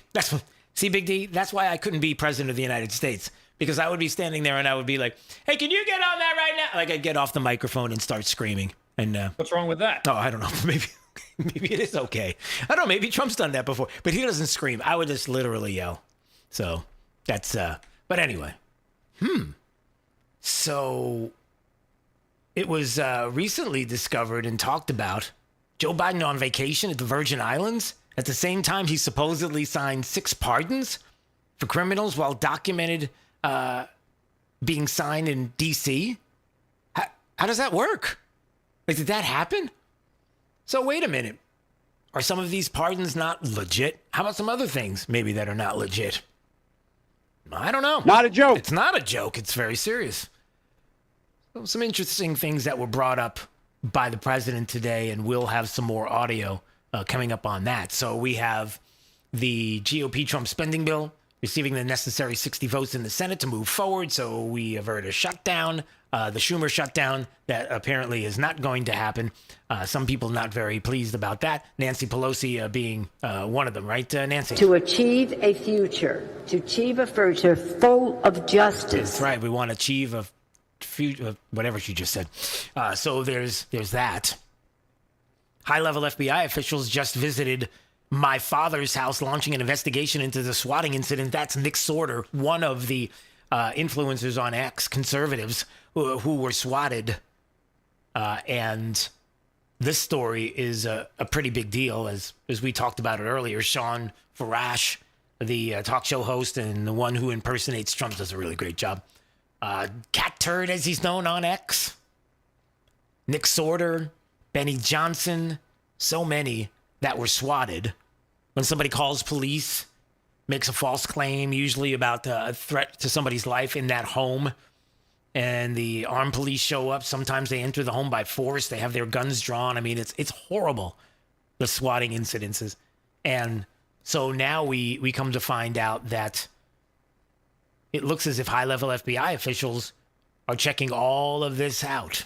See, Big D, that's why I couldn't be president of the United States. Because I would be standing there and I would be like, hey, can you get on that right now? Like I'd get off the microphone and start screaming. And what's wrong with that? Oh, I don't know. Maybe it is okay. I don't know. Maybe Trump's done that before. But he doesn't scream. I would just literally yell. So that's, but anyway. So it was recently discovered and talked about Joe Biden on vacation at the Virgin Islands. At the same time, he supposedly signed 6 pardons for criminals while documented being signed in D.C. How does that work? Like, did that happen? So wait a minute. Are some of these pardons not legit? How about some other things maybe that are not legit? I don't know. Not a joke. It's not a joke. It's very serious. So some interesting things that were brought up by the president today, and we'll have some more audio coming up on that. So we have the GOP Trump spending bill receiving the necessary 60 votes in the Senate to move forward, so we avert a shutdown, the Schumer shutdown that apparently is not going to happen. Some people not very pleased about that. Nancy Pelosi being one of them, right, Nancy? To achieve a future full of justice. That's right. We want to achieve a future, whatever she just said. So there's that. High-level FBI officials just visited my father's house, launching an investigation into the swatting incident. That's Nick Sorter, one of the influencers on X, conservatives who were swatted. And this story is a pretty big deal, as we talked about it earlier. Sean Farash, the talk show host and the one who impersonates Trump, does a really great job. Cat Turd, as he's known on X. Nick Sorter, Benny Johnson, so many that were swatted. When somebody calls police, makes a false claim, usually about a threat to somebody's life in that home, and the armed police show up. Sometimes they enter the home by force. They have their guns drawn. I mean, it's horrible, the swatting incidences. And so now we come to find out that it looks as if high-level FBI officials are checking all of this out,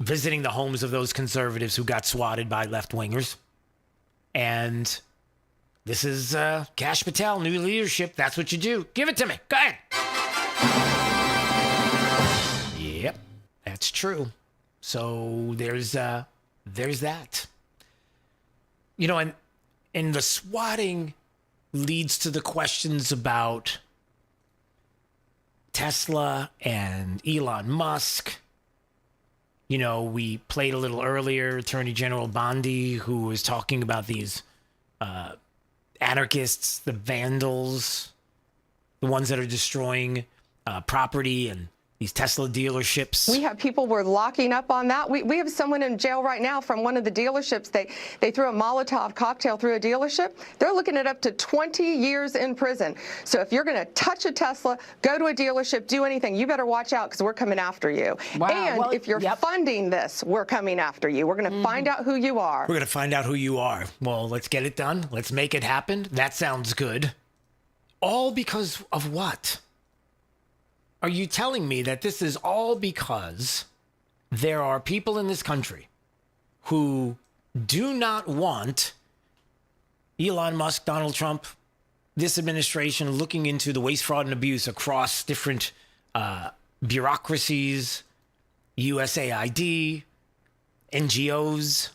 visiting the homes of those conservatives who got swatted by left-wingers. And this is Kash Patel, new leadership. That's what you do. Give it to me. Go ahead. Yep, that's true. So there's that. And the swatting leads to the questions about Tesla and Elon Musk. We played a little earlier Attorney General Bondi, who was talking about these anarchists, the vandals, the ones that are destroying property and these Tesla dealerships. We have people we're locking up on that. We have someone in jail right now from one of the dealerships. They threw a Molotov cocktail through a dealership. They're looking at up to 20 years in prison. So if you're going to touch a Tesla, go to a dealership, do anything, you better watch out because we're coming after you. Wow. And if you're funding this, we're coming after you. We're going to find out who you are. We're going to find out who you are. Well, let's get it done. Let's make it happen. That sounds good. All because of what? Are you telling me that this is all because there are people in this country who do not want Elon Musk, Donald Trump, this administration looking into the waste, fraud, and abuse across different bureaucracies, USAID, NGOs?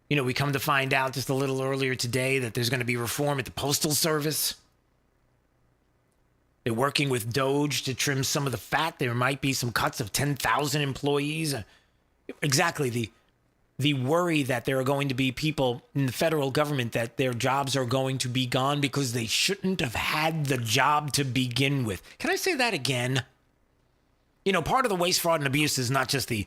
We come to find out just a little earlier today that there's going to be reform at the Postal Service. They're working with DOJ to trim some of the fat. There might be some cuts of 10,000 employees. Exactly. The worry that there are going to be people in the federal government that their jobs are going to be gone because they shouldn't have had the job to begin with. Can I say that again? You know, part of the waste, fraud, and abuse is not just the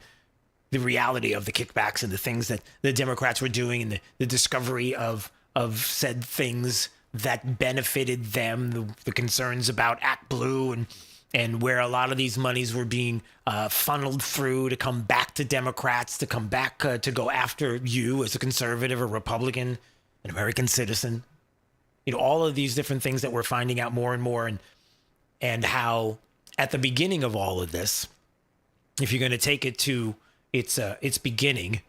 reality of the kickbacks and the things that the Democrats were doing and the discovery of said things that benefited them, the concerns about Act Blue and where a lot of these monies were being funneled through to come back to Democrats, to come back to go after you as a conservative, a Republican, an American citizen. You know, all of these different things that we're finding out more and more, and how at the beginning of all of this, if you're going to take it to its beginning,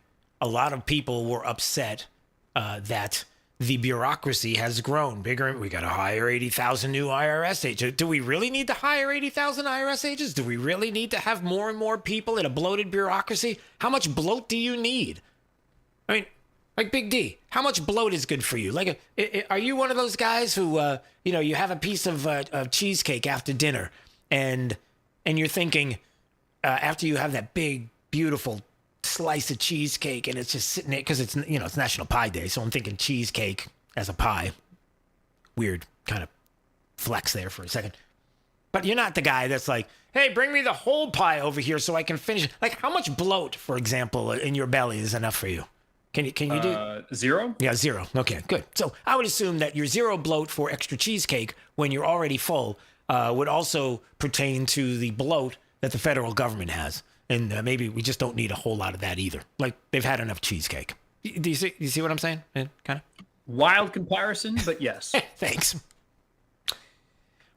a lot of people were upset that the bureaucracy has grown bigger. We got to hire 80,000 new IRS agents. Do we really need to hire 80,000 IRS agents? Do we really need to have more and more people in a bloated bureaucracy? How much bloat do you need? I mean, like Big D, how much bloat is good for you? Like, are you one of those guys who, you have a piece of cheesecake after dinner and you're thinking, after you have that big, beautiful slice of cheesecake and it's just sitting there because it's National Pie Day, so I'm thinking cheesecake as a pie. Weird kind of flex there for a second. But you're not the guy that's like, hey, bring me the whole pie over here so I can finish it. Like, how much bloat, for example, in your belly is enough for you? Can you do 0? Yeah, 0. Okay, good. So I would assume that your 0 bloat for extra cheesecake when you're already full would also pertain to the bloat that the federal government has. And maybe we just don't need a whole lot of that either. Like, they've had enough cheesecake. Do you see what I'm saying? Kind of wild comparison, but yes. Thanks.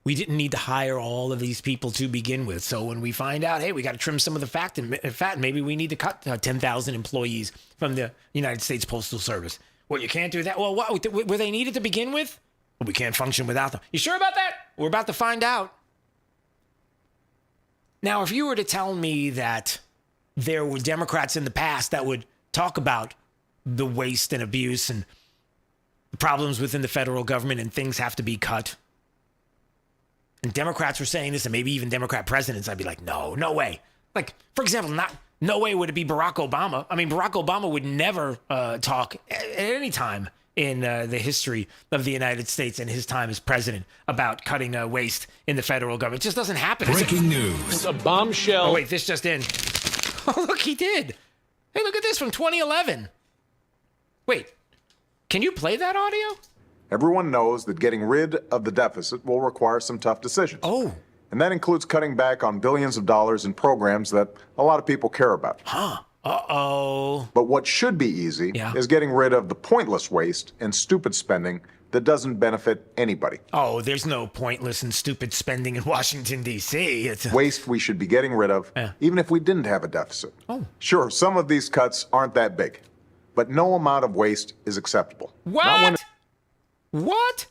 We didn't need to hire all of these people to begin with. So when we find out, hey, we got to trim some of the fat, and maybe we need to cut 10,000 employees from the United States Postal Service. Well, you can't do that. Well, what were they needed to begin with? Well, we can't function without them. You sure about that? We're about to find out. Now, if you were to tell me that there were Democrats in the past that would talk about the waste and abuse and the problems within the federal government and things have to be cut, and Democrats were saying this, and maybe even Democrat presidents, I'd be like, no way. Like, for example, no way would it be Barack Obama. I mean, Barack Obama would never talk at any time in the history of the United States and his time as president about cutting waste in the federal government. It just doesn't happen. Breaking news. It's a bombshell. Oh, wait, this just in. Oh, look, he did. Hey, look at this from 2011. Wait, can you play that audio? Everyone knows that getting rid of the deficit will require some tough decisions. Oh. And that includes cutting back on billions of dollars in programs that a lot of people care about. Huh. Uh-oh. But what should be easy is getting rid of the pointless waste and stupid spending that doesn't benefit anybody. Oh, there's no pointless and stupid spending in Washington, D.C. It's waste we should be getting rid of, even if we didn't have a deficit. Oh. Sure, some of these cuts aren't that big, but no amount of waste is acceptable. What? What?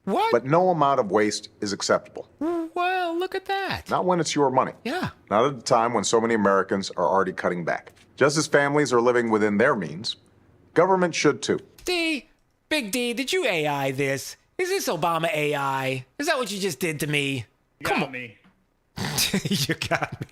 But no amount of waste is acceptable. Well, look at that. Not when it's your money. Yeah. Not at a time when so many Americans are already cutting back. Just as families are living within their means, government should too. Big D, did you AI this? Is this Obama AI? Is that what you just did to me? Come on. Me. You got me.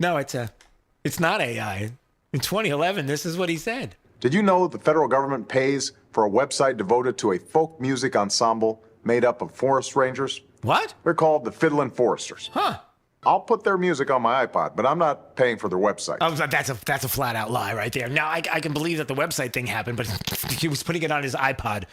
No, it's not AI. In 2011, this is what he said. Did you know the federal government pays for a website devoted to a folk music ensemble made up of forest rangers? What? They're called the Fiddlin' Foresters. Huh. I'll put their music on my iPod, but I'm not paying for their website. Oh, that's a flat out lie right there. Now, I can believe that the website thing happened, but he was putting it on his iPod.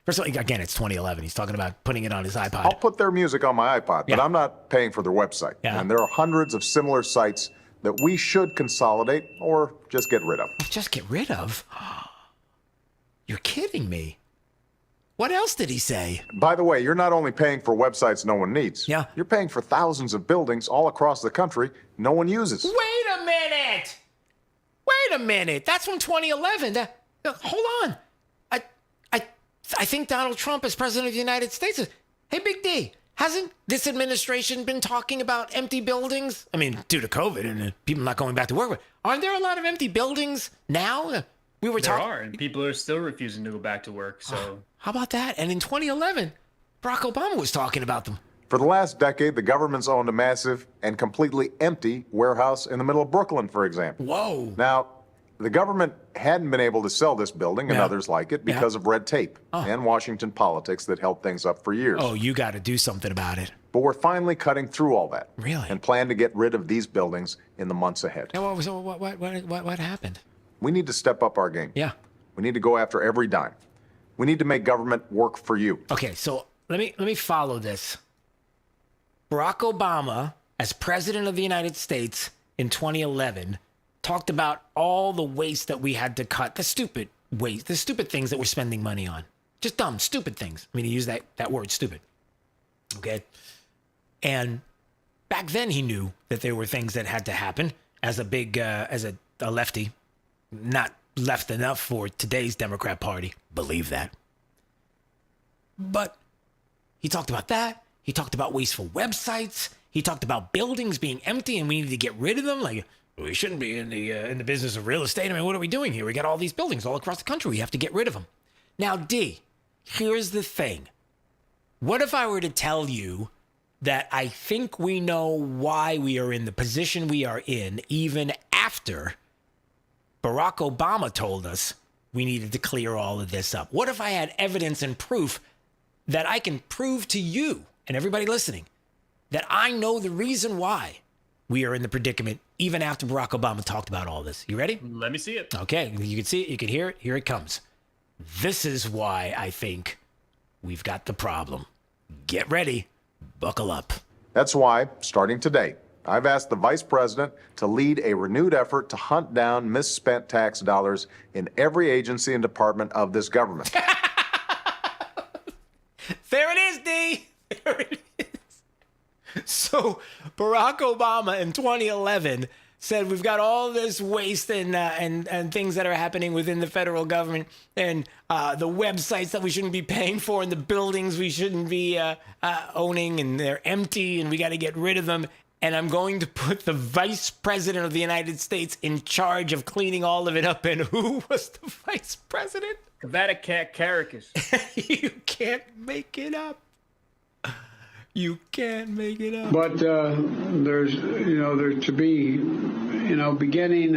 First of all, again, it's 2011. He's talking about putting it on his iPod. I'll put their music on my iPod, but I'm not paying for their website. Yeah. And there are hundreds of similar sites that we should consolidate or just get rid of. Just get rid of? You're kidding me. What else did he say? By the way, you're not only paying for websites no one needs. Yeah. You're paying for thousands of buildings all across the country no one uses. Wait a minute. That's from 2011. Hold on. I think Donald Trump, as president of the United States, hey, Big D, hasn't this administration been talking about empty buildings? I mean, due to COVID and people not going back to work, but aren't there a lot of empty buildings now? There are, and people are still refusing to go back to work. So how about that? And in 2011, Barack Obama was talking about them. For the last decade, the government's owned a massive and completely empty warehouse in the middle of Brooklyn, for example. Whoa. Now, the government hadn't been able to sell this building and others like it because of red tape and Washington politics that held things up for years. Oh, you got to do something about it. But we're finally cutting through all that. Really? And plan to get rid of these buildings in the months ahead. Yeah, what happened? We need to step up our game. Yeah. We need to go after every dime. We need to make government work for you. Okay, so let me follow this. Barack Obama, as president of the United States in 2011, talked about all the waste that we had to cut, the stupid waste, the stupid things that we're spending money on. Just dumb, stupid things. I mean, he used that word, stupid. Okay? And back then he knew that there were things that had to happen as a big, as a lefty, not left enough for today's Democrat Party. Believe that. But he talked about that. He talked about wasteful websites. He talked about buildings being empty and we needed to get rid of them. Like, we shouldn't be in the business of real estate. I mean, what are we doing here? We got all these buildings all across the country. We have to get rid of them. Now, D, here's the thing. What if I were to tell you that I think we know why we are in the position we are in, even after Barack Obama told us we needed to clear all of this up? What if I had evidence and proof that I can prove to you and everybody listening that I know the reason why we are in the predicament even after Barack Obama talked about all this? You ready? Let me see it. Okay, you can see it, you can hear it. Here it comes. This is why I think we've got the problem. Get ready. Buckle up. That's why, starting today, I've asked the Vice President to lead a renewed effort to hunt down misspent tax dollars in every agency and department of this government. There it is, D. There it is. So Barack Obama in 2011 said we've got all this waste and things that are happening within the federal government and the websites that we shouldn't be paying for and the buildings we shouldn't be owning and they're empty and we got to get rid of them. And I'm going to put the Vice President of the United States in charge of cleaning all of it up. And who was the Vice President? Caracas. You can't make it up. You can't make it up. But there's to be, beginning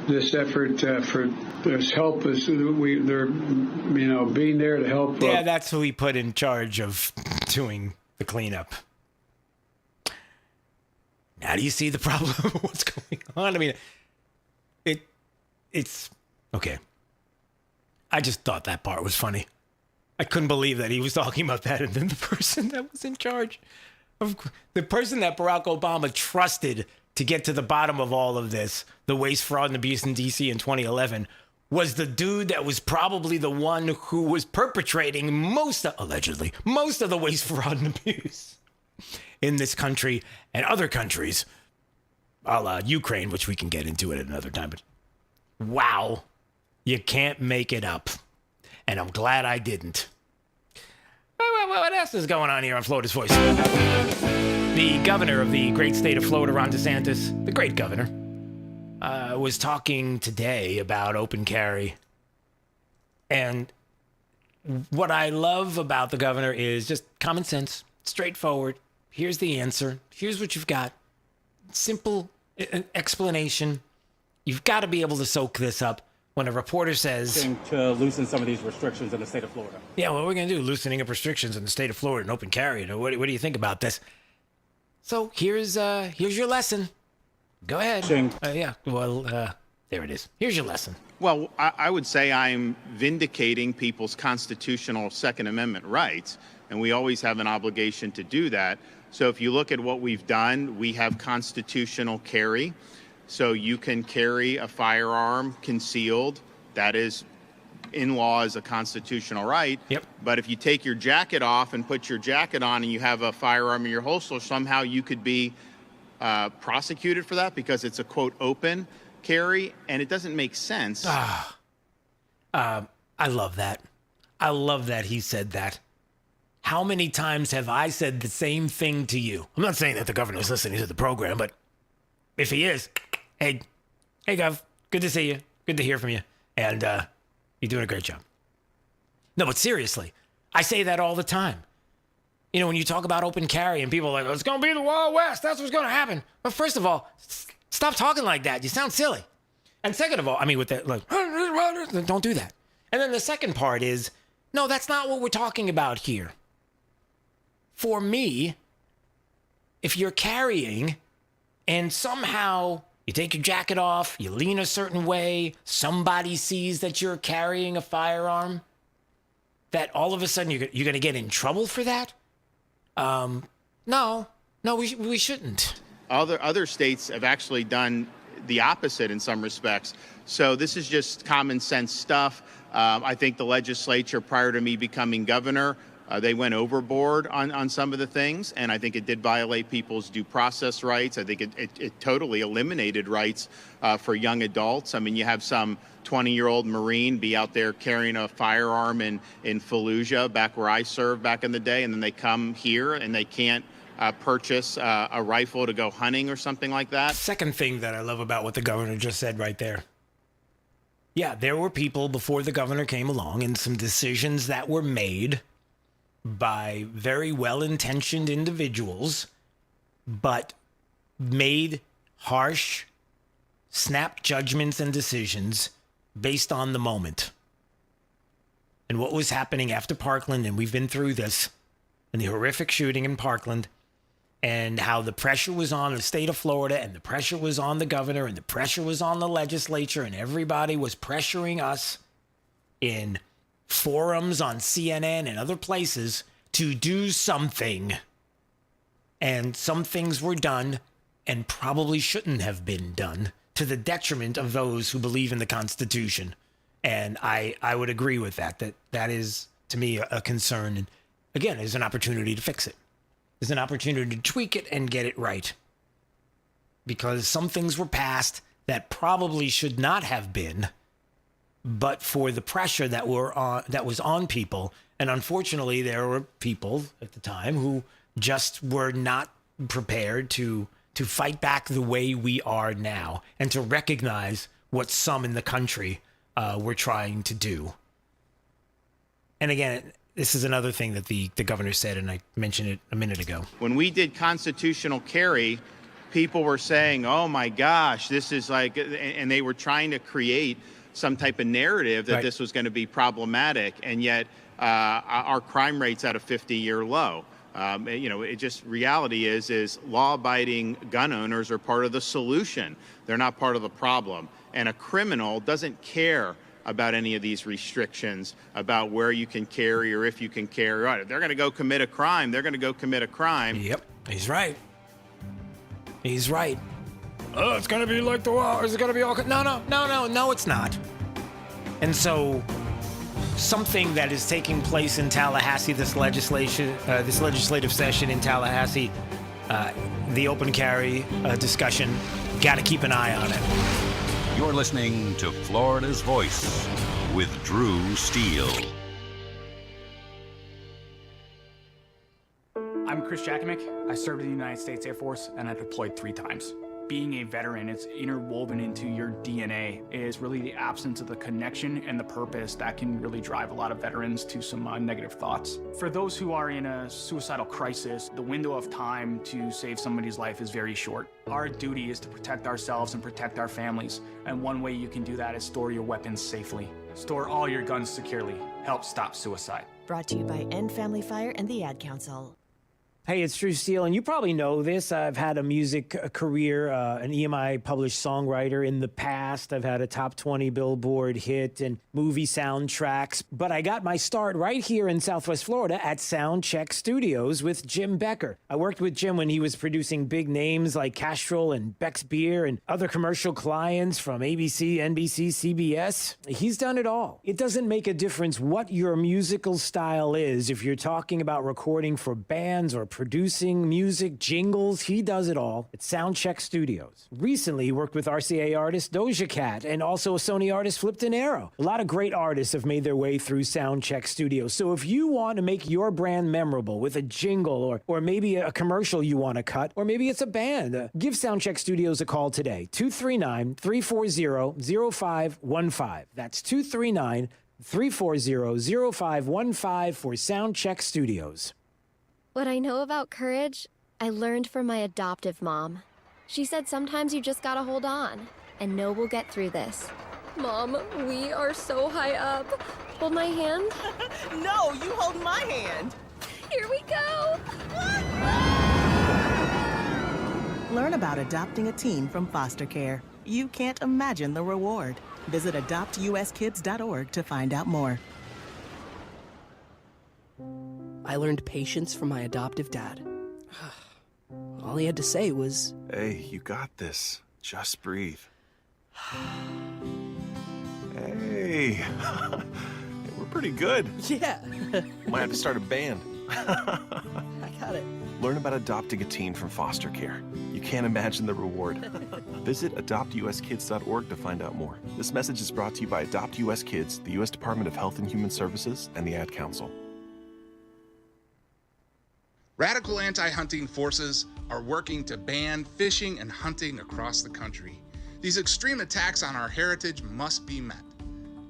this effort for this help is they're being there to help. Yeah, that's who we put in charge of doing the cleanup. Now do you see the problem of what's going on? I mean, it's okay. I just thought that part was funny. I couldn't believe that he was talking about that. And then the person that was in charge of the person that Barack Obama trusted to get to the bottom of all of this, the waste, fraud, and abuse in D.C. in 2011, was the dude that was probably the one who was perpetrating allegedly, most of the waste, fraud, and abuse in this country and other countries, a la Ukraine, which we can get into at another time. But wow, you can't make it up. And I'm glad I didn't. What else is going on here on Florida's Voice? The governor of the great state of Florida, Ron DeSantis, the great governor, was talking today about open carry. And what I love about the governor is just common sense, straightforward. Here's the answer. Here's what you've got. Simple explanation. You've got to be able to soak this up. When a reporter says to loosen some of these restrictions in the state of Florida. Yeah, what we're going to do, loosening up restrictions in the state of Florida and open carry. What do you think about this? So here's your lesson. Go ahead. There it is. Here's your lesson. Well, I would say I'm vindicating people's constitutional Second Amendment rights, and we always have an obligation to do that. So if you look at what we've done, we have constitutional carry. So you can carry a firearm concealed. That is, in law, is a constitutional right. Yep. But if you take your jacket off and put your jacket on and you have a firearm in your holster, somehow you could be prosecuted for that because it's a, quote, open carry, and it doesn't make sense. I love that. I love that he said that. How many times have I said the same thing to you? I'm not saying that the governor is listening to the program, but if he is, hey, Gov, good to see you. Good to hear from you. And you're doing a great job. No, but seriously, I say that all the time. You know, when you talk about open carry and people are like, it's going to be the Wild West. That's what's going to happen. But first of all, stop talking like that. You sound silly. And second of all, I mean, with that, like, don't do that. And then the second part is, no, that's not what we're talking about here. For me, if you're carrying and somehow you take your jacket off, you lean a certain way, somebody sees that you're carrying a firearm, that all of a sudden you're going to get in trouble for that? No, we shouldn't. Other states have actually done the opposite in some respects. So this is just common sense stuff. I think the legislature, prior to me becoming governor, they went overboard on some of the things, and I think it did violate people's due process rights. I think it totally eliminated rights for young adults. I mean, you have some 20-year-old Marine be out there carrying a firearm in Fallujah, back where I served back in the day, and then they come here and they can't purchase a rifle to go hunting or something like that. Second thing that I love about what the governor just said right there. Yeah, there were people before the governor came along and some decisions that were made by very well-intentioned individuals, but made harsh, snap judgments and decisions based on the moment. And what was happening after Parkland, and we've been through this, and the horrific shooting in Parkland, and how the pressure was on the state of Florida, and the pressure was on the governor, and the pressure was on the legislature, and everybody was pressuring us in forums on CNN and other places to do something. And some things were done and probably shouldn't have been done to the detriment of those who believe in the Constitution. And I would agree with that is, to me, a concern. And again, there's an opportunity to fix it. There's an opportunity to tweak it and get it right. Because some things were passed that probably should not have been, but for the pressure that was on people. And unfortunately, there were people at the time who just were not prepared to fight back the way we are now and to recognize what some in the country were trying to do. And again, this is another thing that the governor said, and I mentioned it a minute ago. When we did constitutional carry, people were saying, oh my gosh, this is like, and they were trying to create some type of narrative that this was going to be problematic, and yet our crime rate's at a 50-year low. It just, reality is law-abiding gun owners are part of the solution. They're not part of the problem. And a criminal doesn't care about any of these restrictions about where you can carry or if you can carry. Right, if they're going to go commit a crime, they're going to go commit a crime. Yep, he's right. He's right. Oh, it's going to be like the war. Is it going to be all? No, it's not. And so something that is taking place in Tallahassee, this legislative session in Tallahassee, the open carry discussion, got to keep an eye on it. You're listening to Florida's Voice with Drew Steele. I'm Chris Jakimick. I served in the United States Air Force, and I deployed 3 times. Being a veteran, it's interwoven into your DNA, is really the absence of the connection and the purpose that can really drive a lot of veterans to some negative thoughts. For those who are in a suicidal crisis, the window of time to save somebody's life is very short. Our duty is to protect ourselves and protect our families, and one way you can do that is store your weapons safely. Store all your guns securely. Help stop suicide. Brought to you by End Family Fire and the Ad Council. Hey, it's Drew Steele, and you probably know this. I've had a music career, an EMI published songwriter in the past. I've had a top 20 Billboard hit and movie soundtracks. But I got my start right here in Southwest Florida at Soundcheck Studios with Jim Becker. I worked with Jim when he was producing big names like Castrol and Beck's Beer and other commercial clients from ABC, NBC, CBS. He's done it all. It doesn't make a difference what your musical style is. If you're talking about recording for bands or producing music, jingles, he does it all at Soundcheck Studios. Recently, he worked with RCA artist Doja Cat and also a Sony artist Flipped Arrow. A lot of great artists have made their way through Soundcheck Studios. So if you want to make your brand memorable with a jingle or maybe a commercial you want to cut, or maybe it's a band, give Soundcheck Studios a call today. 239-340-0515. That's 239-340-0515 for Soundcheck Studios. What I know about courage, I learned from my adoptive mom. She said sometimes you just gotta hold on and know we'll get through this. Mom, we are so high up. Hold my hand. No, you hold my hand. Here we go. Learn about adopting a teen from foster care. You can't imagine the reward. Visit adoptuskids.org to find out more. I learned patience from my adoptive dad. All he had to say was, Hey, you got this. Just breathe. Hey, we're pretty good. yeah. Might have to start a band. I got it. Learn about adopting a teen from foster care. You can't imagine the reward. Visit adoptuskids.org to find out more. This message is brought to you by Adopt US Kids, the U.S. Department of Health and Human Services, and the Ad Council. Radical anti-hunting forces are working to ban fishing and hunting across the country. These extreme attacks on our heritage must be met.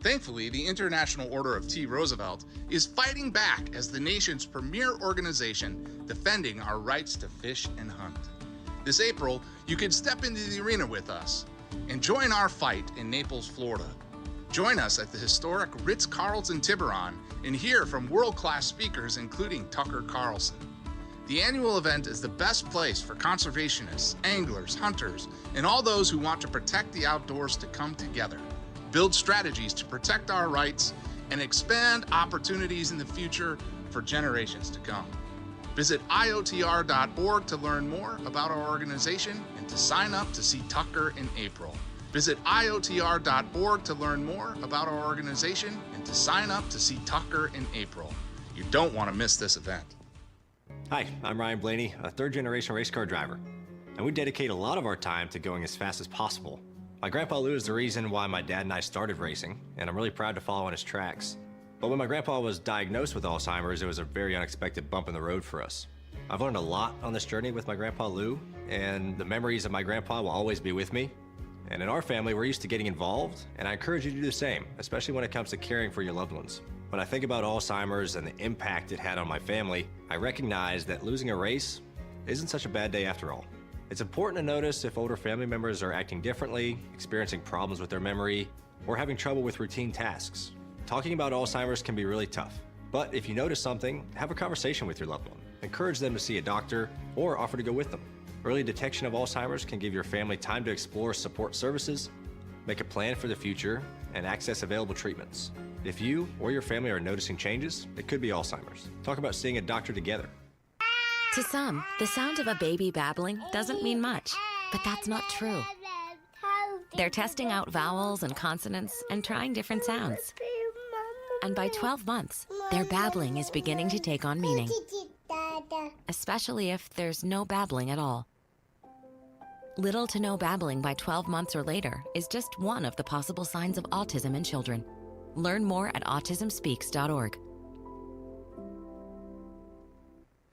Thankfully, the International Order of T. Roosevelt is fighting back as the nation's premier organization defending our rights to fish and hunt. This April, you can step into the arena with us and join our fight in Naples, Florida. Join us at the historic Ritz-Carlton Tiburon and hear from world-class speakers including Tucker Carlson. The annual event is the best place for conservationists, anglers, hunters, and all those who want to protect the outdoors to come together, build strategies to protect our rights, and expand opportunities in the future for generations to come. Visit IOTR.org to learn more about our organization and to sign up to see Tucker in April. Visit IOTR.org to learn more about our organization and to sign up to see Tucker in April. You don't want to miss this event. Hi, I'm Ryan Blaney, a third-generation race car driver, and we dedicate a lot of our time to going as fast as possible. My grandpa Lou is the reason why my dad and I started racing, and I'm really proud to follow in his tracks. But when my grandpa was diagnosed with Alzheimer's, it was a very unexpected bump in the road for us. I've learned a lot on this journey with my grandpa Lou, and the memories of my grandpa will always be with me. And in our family, we're used to getting involved, and I encourage you to do the same, especially when it comes to caring for your loved ones. When I think about Alzheimer's and the impact it had on my family, I recognize that losing a race isn't such a bad day after all. It's important to notice if older family members are acting differently, experiencing problems with their memory, or having trouble with routine tasks. Talking about Alzheimer's can be really tough, but if you notice something, have a conversation with your loved one. Encourage them to see a doctor or offer to go with them. Early detection of Alzheimer's can give your family time to explore support services, make a plan for the future, and access available treatments. If you or your family are noticing changes, it could be Alzheimer's. Talk about seeing a doctor together. To some, the sound of a baby babbling doesn't mean much, but that's not true. They're testing out vowels and consonants and trying different sounds. And by 12 months, their babbling is beginning to take on meaning, especially if there's no babbling at all. Little to no babbling by 12 months or later is just one of the possible signs of autism in children. Learn more at autismspeaks.org.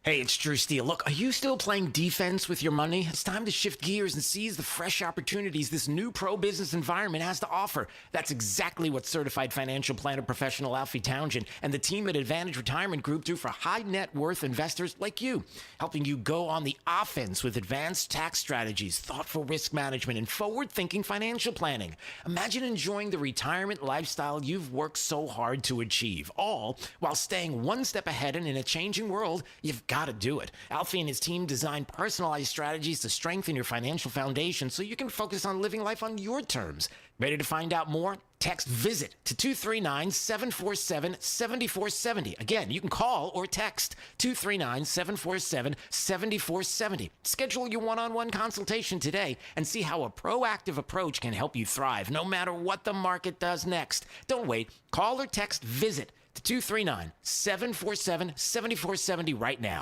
Hey, it's Drew Steele. Look, are you still playing defense with your money? It's time to shift gears and seize the fresh opportunities this new pro-business environment has to offer. That's exactly what certified financial planner professional Alfie Townsend and the team at Advantage Retirement Group do for high net worth investors like you, helping you go on the offense with advanced tax strategies, thoughtful risk management, and forward-thinking financial planning. Imagine enjoying the retirement lifestyle you've worked so hard to achieve, all while staying one step ahead, and in a changing world, you've got to do it. Alfie and his team design personalized strategies to strengthen your financial foundation so you can focus on living life on your terms. Ready to find out more? Text VISIT to 239-747-7470. Again, you can call or text 239-747-7470. Schedule your one-on-one consultation today and see how a proactive approach can help you thrive no matter what the market does next. Don't wait. Call or text VISIT to 239-747-7470 right now.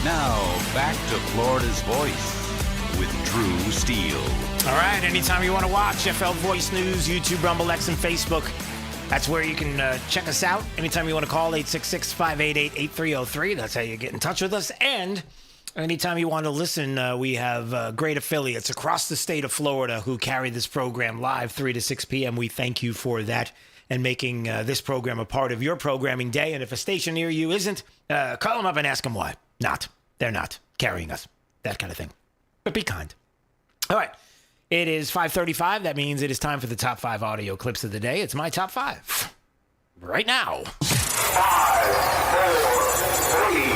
Now, back to Florida's Voice with Drew Steele. All right, anytime you want to watch FL Voice News, YouTube, Rumble, X, and Facebook, that's where you can check us out. Anytime you want to call, 866-588-8303. That's how you get in touch with us. And anytime you want to listen, we have great affiliates across the state of Florida who carry this program live 3 to 6 p.m. We thank you for that. and making this program a part of your programming day. And if a station near you isn't, call them up and ask them why. They're not carrying us. That kind of thing. But be kind. All right. It is 5:35. That means it is time for the top 5 audio clips of the day. It's my top 5 right now. 5, 4, 3, 2,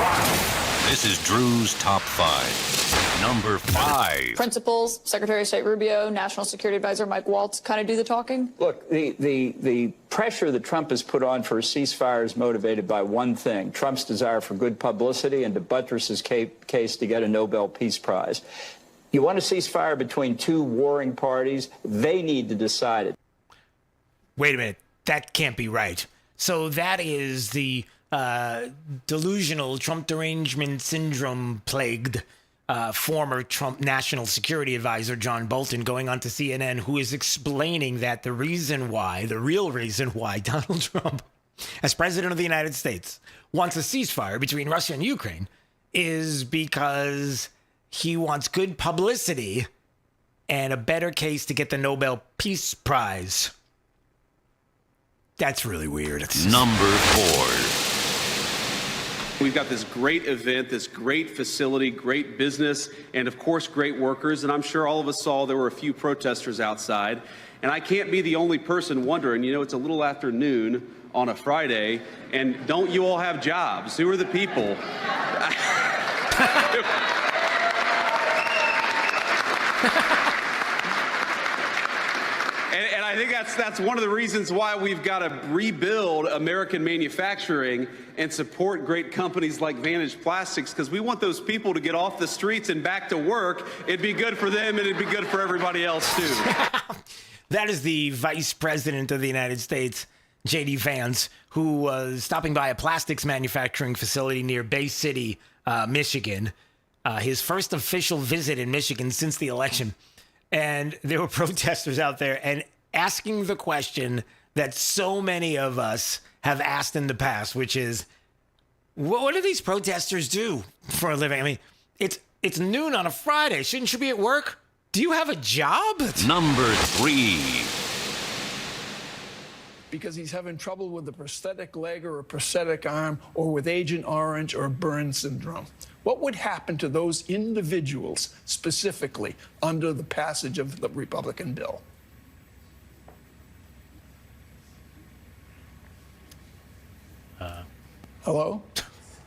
1. This is Drew's top 5. Number 5. Principals, Secretary of State Rubio, National Security Advisor Mike Waltz kind of do the talking? Look, the pressure that Trump has put on for a ceasefire is motivated by one thing, Trump's desire for good publicity and to buttress his case to get a Nobel Peace Prize. You want a ceasefire between 2 warring parties, they need to decide it. Wait a minute. That can't be right. So that is the delusional Trump derangement syndrome plagued former Trump National Security Advisor John Bolton going on to CNN, who is explaining that the real reason why Donald Trump, as president of the United States, wants a ceasefire between Russia and Ukraine is because he wants good publicity and a better case to get the Nobel Peace Prize. That's really weird. Number 4. We've got this great event, this great facility, great business, and of course, great workers. And I'm sure all of us saw there were a few protesters outside. And I can't be the only person wondering, it's a little after noon on a Friday, and don't you all have jobs? Who are the people? And I think that's one of the reasons why we've got to rebuild American manufacturing and support great companies like Vantage Plastics, because we want those people to get off the streets and back to work. It'd be good for them, and it'd be good for everybody else, too. That is the Vice President of the United States, J.D. Vance, who was stopping by a plastics manufacturing facility near Bay City, Michigan. His first official visit in Michigan since the election. And there were protesters out there and asking the question that so many of us have asked in the past, which is, what do these protesters do for a living? I mean, it's noon on a Friday. Shouldn't you be at work? Do you have a job? Number 3. Because he's having trouble with a prosthetic leg or a prosthetic arm or with Agent Orange or Burn syndrome. What would happen to those individuals specifically under the passage of the Republican bill? Hello?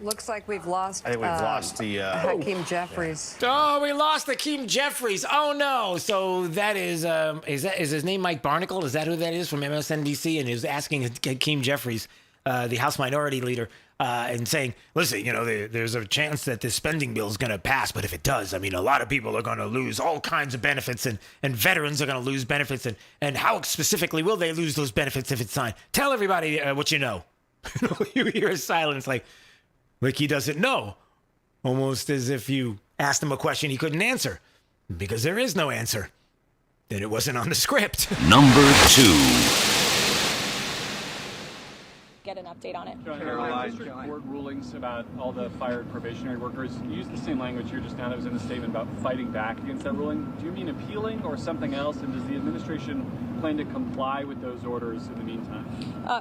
Looks like we've lost. I think we've lost the Hakeem Jeffries. Oh, we lost Hakeem Jeffries. Oh no! So that is his name Mike Barnacle? Is that who that is from MSNBC? And he was asking Hakeem Jeffries, the House Minority Leader, and saying, "Listen, there's a chance that this spending bill is going to pass, but if it does, I mean, a lot of people are going to lose all kinds of benefits, and veterans are going to lose benefits, and how specifically will they lose those benefits if it's signed? Tell everybody what you know." You hear a silence like he doesn't know, almost as if you asked him a question he couldn't answer, because there is no answer. Then it wasn't on the script. Number 2. Get an update on it. Caroline, district court rulings about all the fired probationary workers. You used the same language here just now that was in the statement about fighting back against that ruling. Do you mean appealing or something else? And does the administration plan to comply with those orders in the meantime?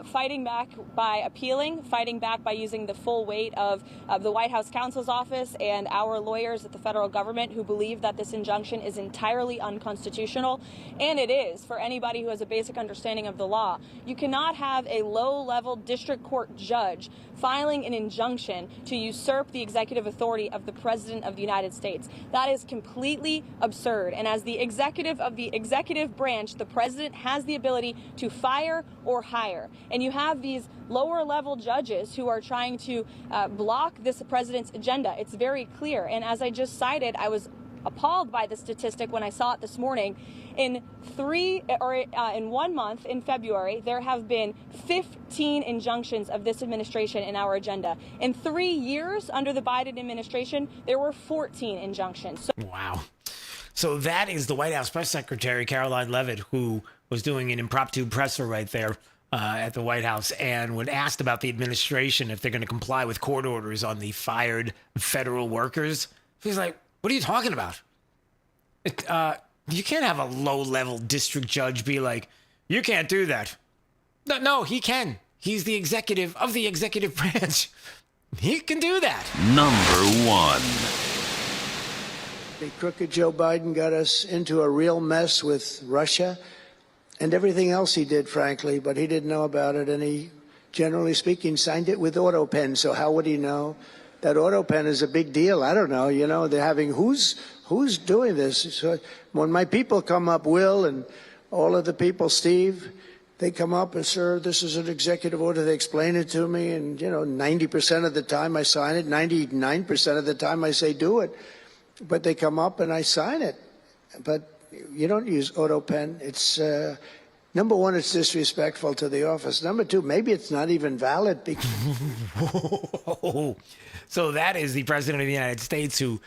Fighting back by appealing, fighting back by using the full weight of the White House counsel's office and our lawyers at the federal government who believe that this injunction is entirely unconstitutional. And it is, for anybody who has a basic understanding of the law. You cannot have a low-level district court judge filing an injunction to usurp the executive authority of the President of the United States. That is completely absurd. And as the executive of the executive branch, the President has the ability to fire or hire. And you have these lower level judges who are trying to block this president's agenda. It's very clear. And as I just cited, I was appalled by the statistic when I saw it this morning. In 1 month, in February, there have been 15 injunctions of this administration in our agenda. In 3 years under the Biden administration, there were 14 injunctions. Wow. So that is the White House press secretary, Caroline Leavitt, who was doing an impromptu presser right there at the White House. And when asked about the administration, if they're going to comply with court orders on the fired federal workers, she's like, what are you talking about? You can't have a low-level district judge be like, You can't do that. No, he can. He's the executive of the executive branch. He can do that. Number 1. The crooked Joe Biden got us into a real mess with Russia and everything else he did, frankly, but he didn't know about it, and he, generally speaking, signed it with auto pen. So how would he know? That auto pen is a big deal. I don't know. You know, they're having who's doing this? So when my people come up, Will and all of the people, Steve, they come up and, sir, this is an executive order. They explain it to me, and 90% of the time I sign it. 99% of the time I say do it. But they come up and I sign it. But you don't use auto pen. It's number one, it's disrespectful to the office. Number two, maybe it's not even valid. So that is the president of the United States who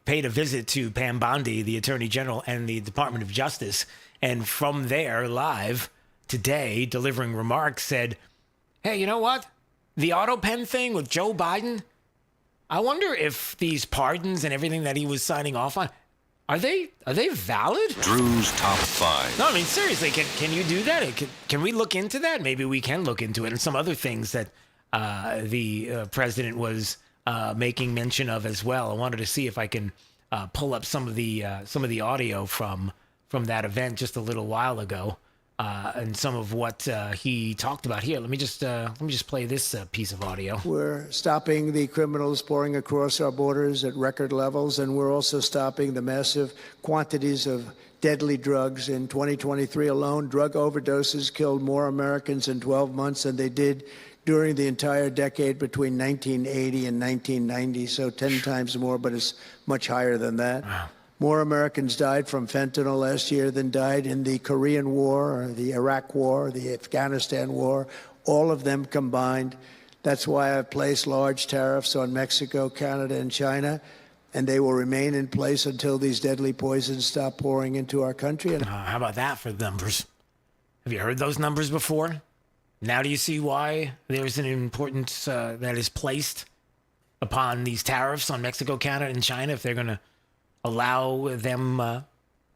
paid a visit to Pam Bondi, the Attorney General, and the Department of Justice. And from there, live today, delivering remarks, said, hey, you know what? The auto pen thing with Joe Biden, I wonder if these pardons and everything that he was signing off on, are they valid? Drew's Top 5. No, I mean, seriously, can you do that? Can we look into that? Maybe we can look into it. And some other things that the president was making mention of as well. I wanted to see if I can pull up some of the audio from that event just a little while ago. And some of what he talked about here. Let me just play this piece of audio. We're stopping the criminals pouring across our borders at record levels, and we're also stopping the massive quantities of deadly drugs. In 2023 alone, drug overdoses killed more Americans in 12 months than they did during the entire decade between 1980 and 1990. So 10 times more, but it's much higher than that. Wow. More Americans died from fentanyl last year than died in the Korean War, or the Iraq War, the Afghanistan War, all of them combined. That's why I've placed large tariffs on Mexico, Canada, and China, and they will remain in place until these deadly poisons stop pouring into our country. How about that for numbers? Have you heard those numbers before? Now do you see why there's an importance that is placed upon these tariffs on Mexico, Canada, and China if they're going to allow them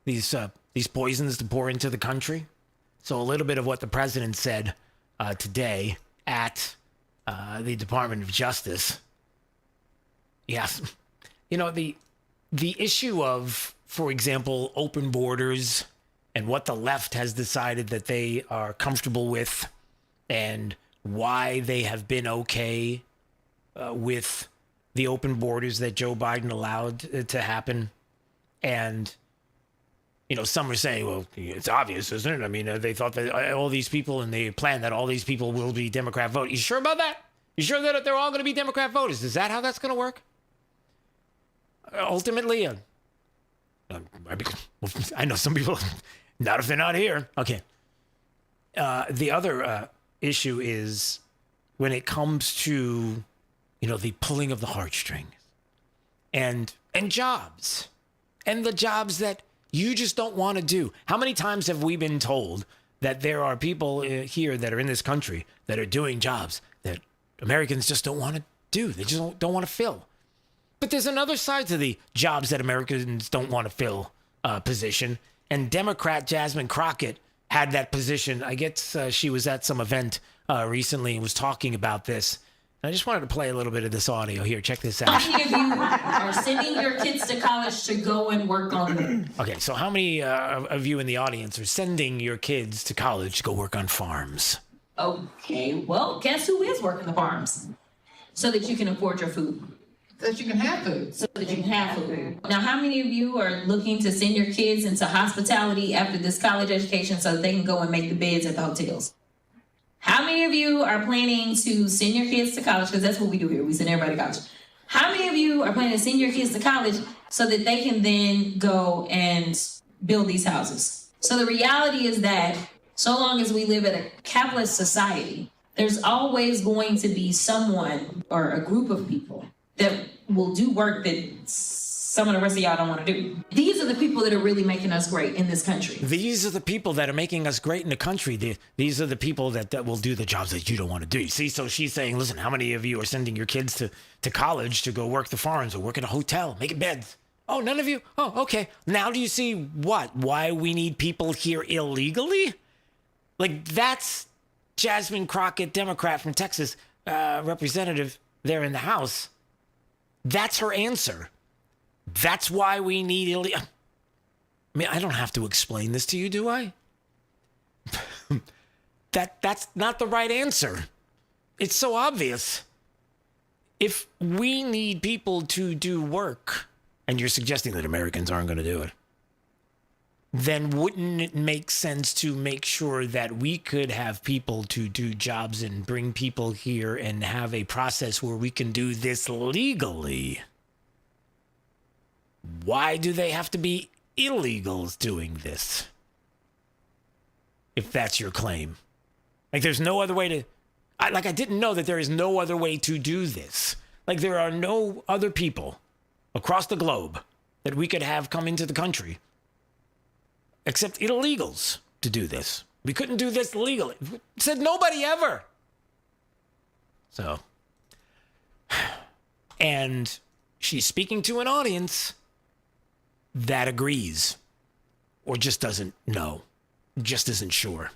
these poisons to pour into the country? So a little bit of what the president said today at the Department of Justice. Yes, the issue of, for example, open borders and what the left has decided that they are comfortable with, and why they have been okay with the open borders that Joe Biden allowed to happen. And, some are saying, well, it's obvious, isn't it? I mean, they thought that all these people, and they plan that all these people will be Democrat voters. You sure about that? You sure that they're all going to be Democrat voters? Is that how that's going to work? Ultimately, I know some people, not if they're not here. Okay. The other issue is when it comes to, the pulling of the heartstrings and jobs. And the jobs that you just don't want to do. How many times have we been told that there are people here that are in this country that are doing jobs that Americans just don't want to do? They just don't want to fill. But there's another side to the jobs that Americans don't want to fill position. And Democrat Jasmine Crockett had that position. I guess she was at some event recently and was talking about this. I just wanted to play a little bit of this audio here. Check this out. How many of you are sending your kids to college to go and work on them? Okay, so how many of you in the audience are sending your kids to college to go work on farms? Okay, well, guess who is working the farms? So that you can afford your food. So that you can have food. So that you can have food. Now, how many of you are looking to send your kids into hospitality after this college education so that they can go and make the beds at the hotels? How many of you are planning to send your kids to college? Because that's what we do here. We send everybody to college. How many of you are planning to send your kids to college so that they can then go and build these houses? So the reality is that so long as we live in a capitalist society, there's always going to be someone or a group of people that will do work that some of the rest of y'all don't want to do. These are the people that are really making us great in this country. These are the people that are making us great in the country. These are the people that will do the jobs that you don't want to do. See, so she's saying, listen, how many of you are sending your kids to college to go work the farms or work at a hotel, making beds? Oh, none of you? Oh, okay. Now do you see why we need people here illegally? Like, that's Jasmine Crockett, Democrat from Texas, representative there in the House. That's her answer. That's why we need illegal. I mean, I don't have to explain this to you, do I? That's not the right answer. It's so obvious. If we need people to do work, and you're suggesting that Americans aren't going to do it, then wouldn't it make sense to make sure that we could have people to do jobs and bring people here and have a process where we can do this legally? Why do they have to be illegals doing this? If that's your claim. Like, there's no other way to... I didn't know that there is no other way to do this. Like, there are no other people across the globe that we could have come into the country except illegals to do this. We couldn't do this legally. Said nobody ever. So, and she's speaking to an audience that agrees or just doesn't know, just isn't sure.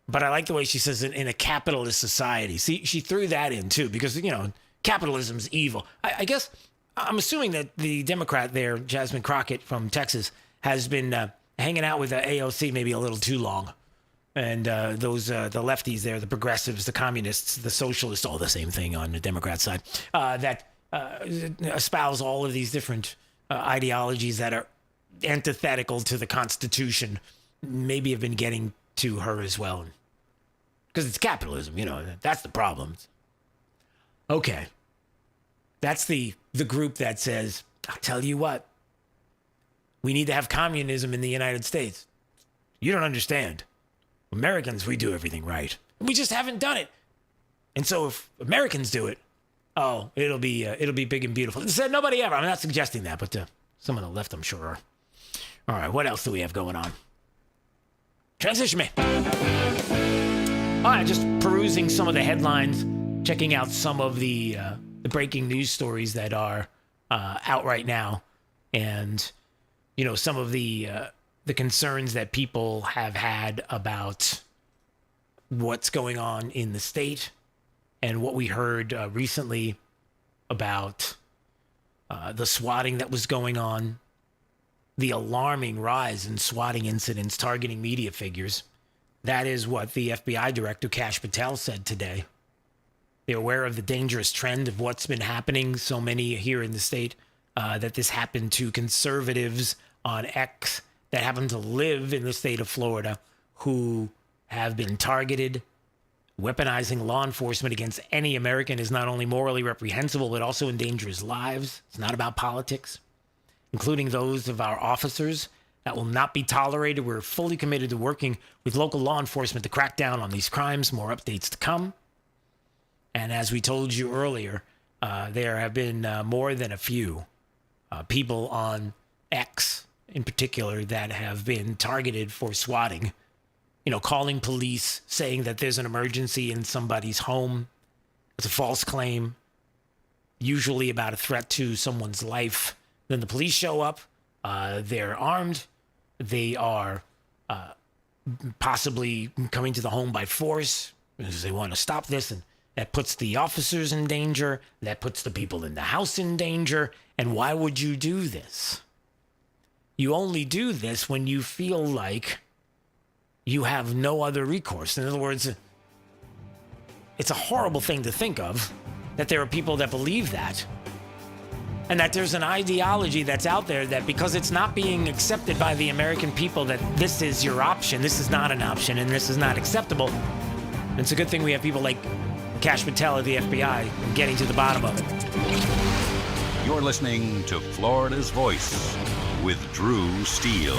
But I like the way she says it, in a capitalist society. See, she threw that in too, because, you know, capitalism's evil. I guess I'm assuming that the Democrat there, Jasmine Crockett from Texas, has been hanging out with the AOC maybe a little too long. And the lefties there, the progressives, the communists, the socialists, all the same thing on the Democrat side, that espouse all of these different ideologies that are antithetical to the Constitution, maybe have been getting to her as well. Because it's capitalism, you know, that's the problem. Okay. That's the group that says, I'll tell you what, we need to have communism in the United States. You don't understand. Americans, we do everything right. We just haven't done it. And so if Americans do it, oh, it'll be big and beautiful. It said nobody ever. I'm not suggesting that, but some on the left, I'm sure are. All right, what else do we have going on? Transition me. All right, just perusing some of the headlines, checking out some of the breaking news stories that are out right now, and you know, some of the concerns that people have had about what's going on in the state, and what we heard recently about the swatting that was going on, the alarming rise in swatting incidents targeting media figures. That is what the FBI director, Kash Patel, said today. They're aware of the dangerous trend of what's been happening, so many here in the state, that this happened to conservatives on X that happen to live in the state of Florida who have been targeted. Weaponizing law enforcement against any American is not only morally reprehensible, but also endangers lives. It's not about politics, including those of our officers. That will not be tolerated. We're fully committed to working with local law enforcement to crack down on these crimes. More updates to come. And as we told you earlier, there have been more than a few people on X in particular that have been targeted for swatting. You know, calling police, saying that there's an emergency in somebody's home. It's a false claim, usually about a threat to someone's life. Then the police show up. They're armed. They are possibly coming to the home by force because they want to stop this. And that puts the officers in danger. That puts the people in the house in danger. And why would you do this? You only do this when you feel like you have no other recourse. In other words, it's a horrible thing to think of, that there are people that believe that, and that there's an ideology that's out there that because it's not being accepted by the American people, that this is your option, this is not an option, and this is not acceptable. And it's a good thing we have people like Kash Patel of the FBI getting to the bottom of it. You're listening to Florida's Voice with Drew Steele.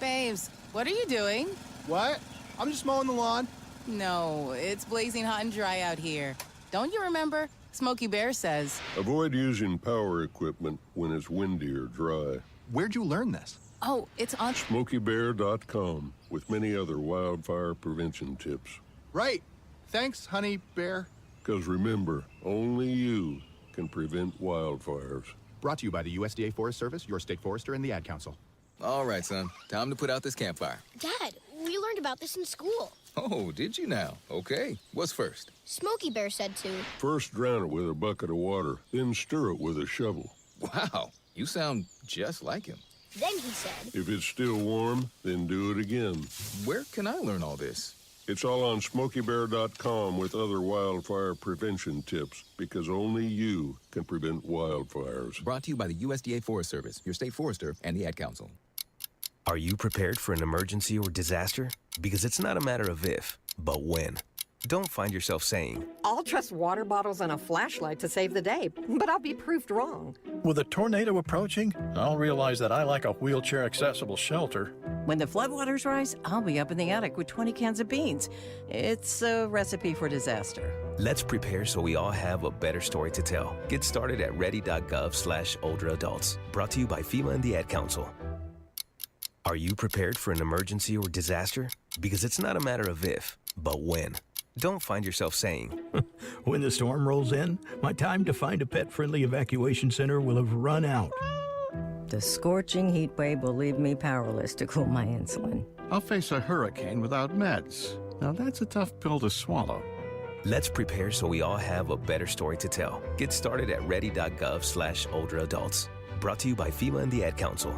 Babes, what are you doing? What? I'm just mowing the lawn. No, it's blazing hot and dry out here. Don't you remember? Smokey Bear says. Avoid using power equipment when it's windy or dry. Where'd you learn this? Oh, it's on SmokeyBear.com with many other wildfire prevention tips. Right. Thanks, honey bear. Because remember, only you can prevent wildfires. Brought to you by the USDA Forest Service, your state forester, and the Ad Council. All right, son. Time to put out this campfire. Dad, we learned about this in school. Oh, did you now? Okay. What's first? Smokey Bear said to. First drown it with a bucket of water, then stir it with a shovel. Wow, you sound just like him. Then he said. If it's still warm, then do it again. Where can I learn all this? It's all on SmokeyBear.com with other wildfire prevention tips, because only you can prevent wildfires. Brought to you by the USDA Forest Service, your state forester, and the Ad Council. Are you prepared for an emergency or disaster? Because it's not a matter of if, but when. Don't find yourself saying, I'll trust water bottles and a flashlight to save the day, but I'll be proved wrong. With a tornado approaching, I'll realize that I like a wheelchair-accessible shelter. When the floodwaters rise, I'll be up in the attic with 20 cans of beans. It's a recipe for disaster. let's prepare so we all have a better story to tell. Get started at ready.gov/older adults. Brought to you by FEMA and the Ad Council. Are you prepared for an emergency or disaster? Because it's not a matter of if, but when. Don't find yourself saying, when the storm rolls in, my time to find a pet-friendly evacuation center will have run out. The scorching heat wave will leave me powerless to cool my insulin. I'll face a hurricane without meds. Now that's a tough pill to swallow. Let's prepare so we all have a better story to tell. Get started at ready.gov/older adults. Brought to you by FEMA and the Ad Council.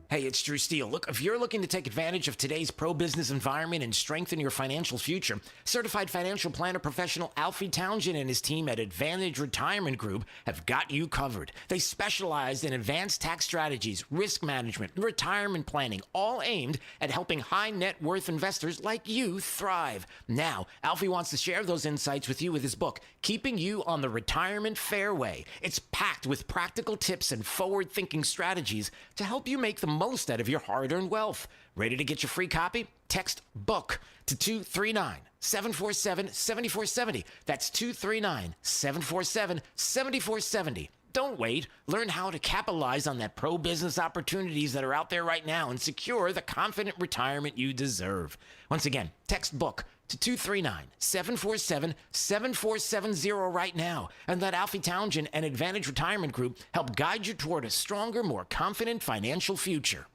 Hey, it's Drew Steele. Look, if you're looking to take advantage of today's pro-business environment and strengthen your financial future, certified financial planner professional Alfie Townsend and his team at Advantage Retirement Group have got you covered. They specialize in advanced tax strategies, risk management, and retirement planning, all aimed at helping high net worth investors like you thrive. Now, Alfie wants to share those insights with you with his book, Keeping You on the Retirement Fairway. It's packed with practical tips and forward-thinking strategies to help you make the most out of your hard-earned wealth. Ready to get your free copy? Text BOOK to 239-747-7470. That's 239-747-7470. Don't wait. Learn how to capitalize on that pro-business opportunities that are out there right now and secure the confident retirement you deserve. Once again, text BOOK to 239-747-7470 right now, and let Alfie Townsend and Advantage Retirement Group help guide you toward a stronger, more confident financial future.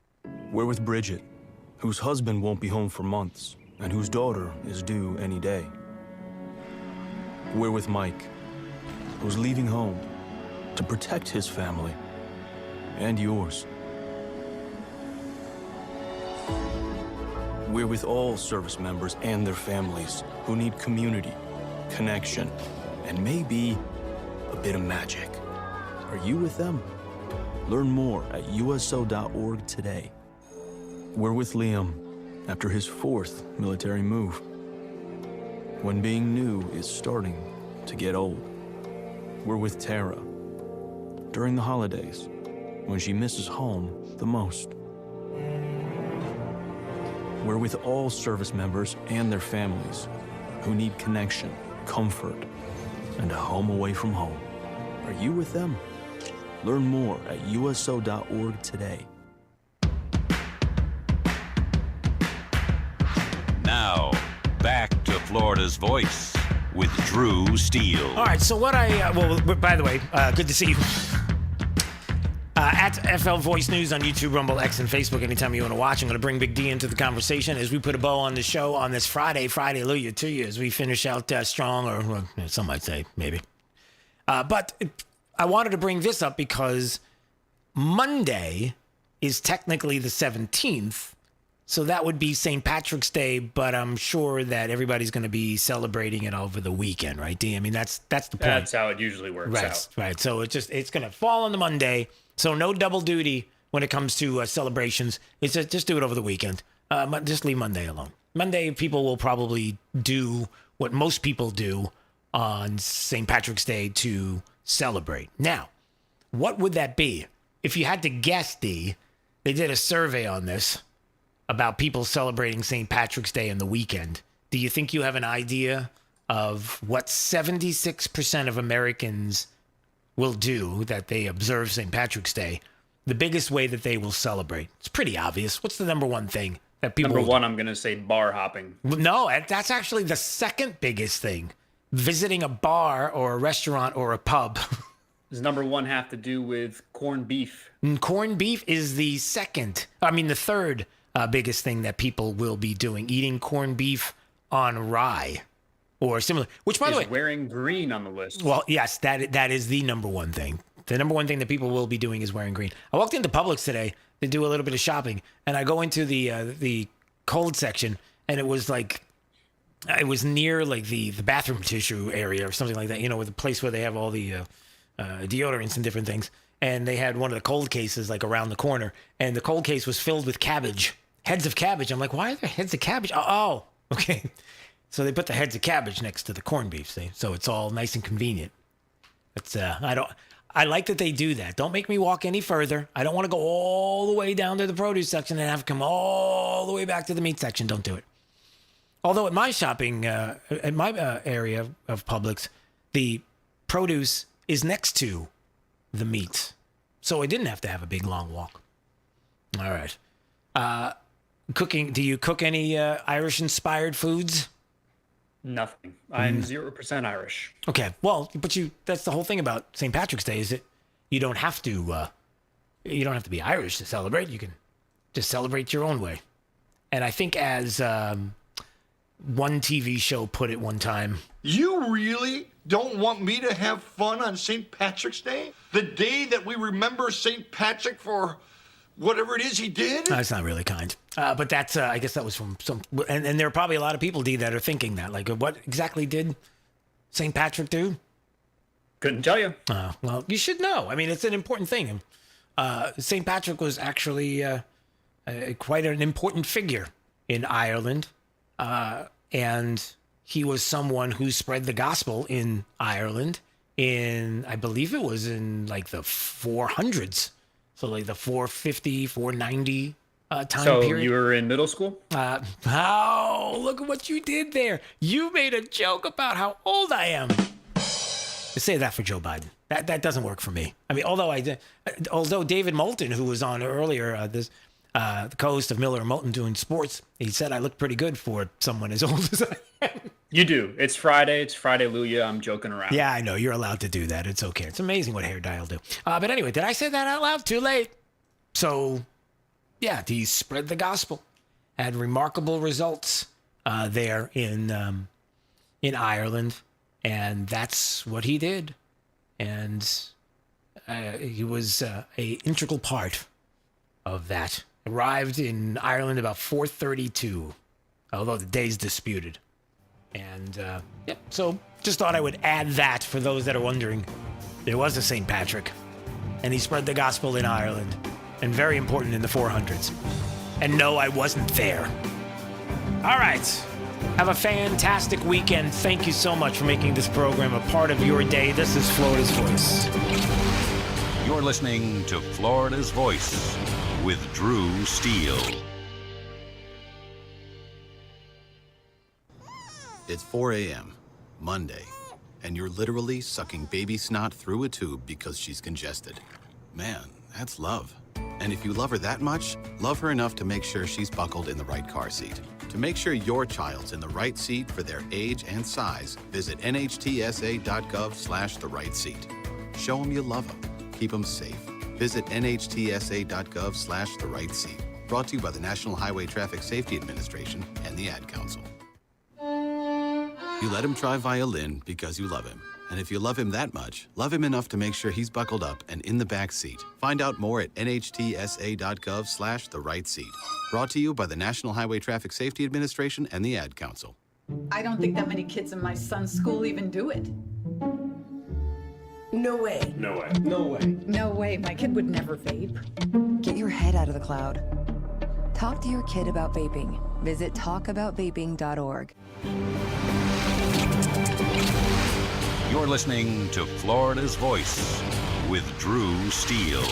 We're with Bridget, whose husband won't be home for months, and whose daughter is due any day. We're with Mike, who's leaving home to protect his family and yours. We're with all service members and their families who need community, connection, and maybe a bit of magic. Are you with them? Learn more at uso.org today. We're with Liam after his 4th military move, when being new is starting to get old. We're with Tara during the holidays, when she misses home the most. We're with all service members and their families who need connection, comfort, and a home away from home. Are you with them? Learn more at uso.org today. Now, back to Florida's Voice with Drew Steele. All right, so what by the way, good to see you. At FL Voice News on YouTube, Rumble, X, and Facebook. Anytime you want to watch, I'm going to bring Big D into the conversation as we put a bow on the show on this Friday hallelujah to you, as we finish out strong, or well, some might say maybe. But I wanted to bring this up because Monday is technically the 17th, so that would be St. Patrick's Day, but I'm sure that everybody's going to be celebrating it over the weekend, right, D? I mean, that's the point. That's how it usually works out. Right. So it's going to fall on the Monday. So no double duty when it comes to celebrations. It's just do it over the weekend. Just leave Monday alone. Monday, people will probably do what most people do on St. Patrick's Day to celebrate. Now, what would that be? If you had to guess, D, they did a survey on this about people celebrating St. Patrick's Day on the weekend. Do you think you have an idea of what 76% of Americans will do that they observe St. Patrick's Day, the biggest way that they will celebrate? It's pretty obvious. What's the number one thing that people Number one, I'm going to say bar hopping. No, that's actually the second biggest thing. Visiting a bar or a restaurant or a pub. Does number one have to do with corned beef? Corned beef is the third biggest thing that people will be doing, eating corned beef on rye or similar, which, by the way, wearing green on the list. Well, yes, that is the number one thing. The number one thing that people will be doing is wearing green. I walked into Publix today to do a little bit of shopping, and I go into the cold section, and it was near like the bathroom tissue area or something like that, with the place where they have all the deodorants and different things. And they had one of the cold cases like around the corner, and the cold case was filled with cabbage, heads of cabbage. I'm like, why are there heads of cabbage? Oh, okay. So they put the heads of cabbage next to the corned beef, see? So it's all nice and convenient. It's I like that they do that. Don't make me walk any further. I don't want to go all the way down to the produce section and have to come all the way back to the meat section. Don't do it. Although at my shopping, at my area of Publix, the produce is next to the meat. So I didn't have to have a big, long walk. All right. Cooking. Do you cook any Irish-inspired foods? Nothing. I'm 0% Irish. Okay. Well, but that's the whole thing about St. Patrick's Day is that you don't have to be Irish to celebrate. You can just celebrate your own way. And I think as one TV show put it one time, you really don't want me to have fun on St. Patrick's Day? The day that we remember St. Patrick for whatever it is he did? That's not really kind. But that's, I guess that was from some, and there are probably a lot of people, D, that are thinking that. Like, what exactly did St. Patrick do? Couldn't tell you. Well, you should know. I mean, it's an important thing. St. Patrick was actually quite an important figure in Ireland. And he was someone who spread the gospel in Ireland in, I believe it was in like the 400s. So like the 450, 490 time period. So you were in middle school? Look at what you did there. You made a joke about how old I am. Say that for Joe Biden. That doesn't work for me. I mean, although David Moulton, who was on earlier, the co-host of Miller and Moulton doing sports, he said I look pretty good for someone as old as I am. You do. It's Friday. It's Friday-luia. I'm joking around. Yeah, I know. You're allowed to do that. It's okay. It's amazing what hair dye will do. But anyway, did I say that out loud? Too late. So, yeah, he spread the gospel. Had remarkable results there in Ireland. And that's what he did. And he was an integral part of that. Arrived in Ireland about 432, although the day's disputed. And, so just thought I would add that for those that are wondering. There was a St. Patrick, and he spread the gospel in Ireland, and very important in the 400s. And no, I wasn't there. All right. Have a fantastic weekend. Thank you so much for making this program a part of your day. This is Florida's Voice. You're listening to Florida's Voice with Drew Steele. It's 4 a.m., Monday, and you're literally sucking baby snot through a tube because she's congested. Man, that's love. And if you love her that much, love her enough to make sure she's buckled in the right car seat. To make sure your child's in the right seat for their age and size, visit nhtsa.gov/the right seat. Show them you love them. Keep them safe. Visit nhtsa.gov/the right seat. Brought to you by the National Highway Traffic Safety Administration and the Ad Council. You let him try violin because you love him. And if you love him that much, love him enough to make sure he's buckled up and in the back seat. Find out more at nhtsa.gov/the right seat. Brought to you by the National Highway Traffic Safety Administration and the Ad Council. I don't think that many kids in my son's school even do it. No way. No way. No way. No way. My kid would never vape. Get your head out of the cloud. Talk to your kid about vaping. Visit talkaboutvaping.org. You're listening to Florida's Voice with Drew Steele.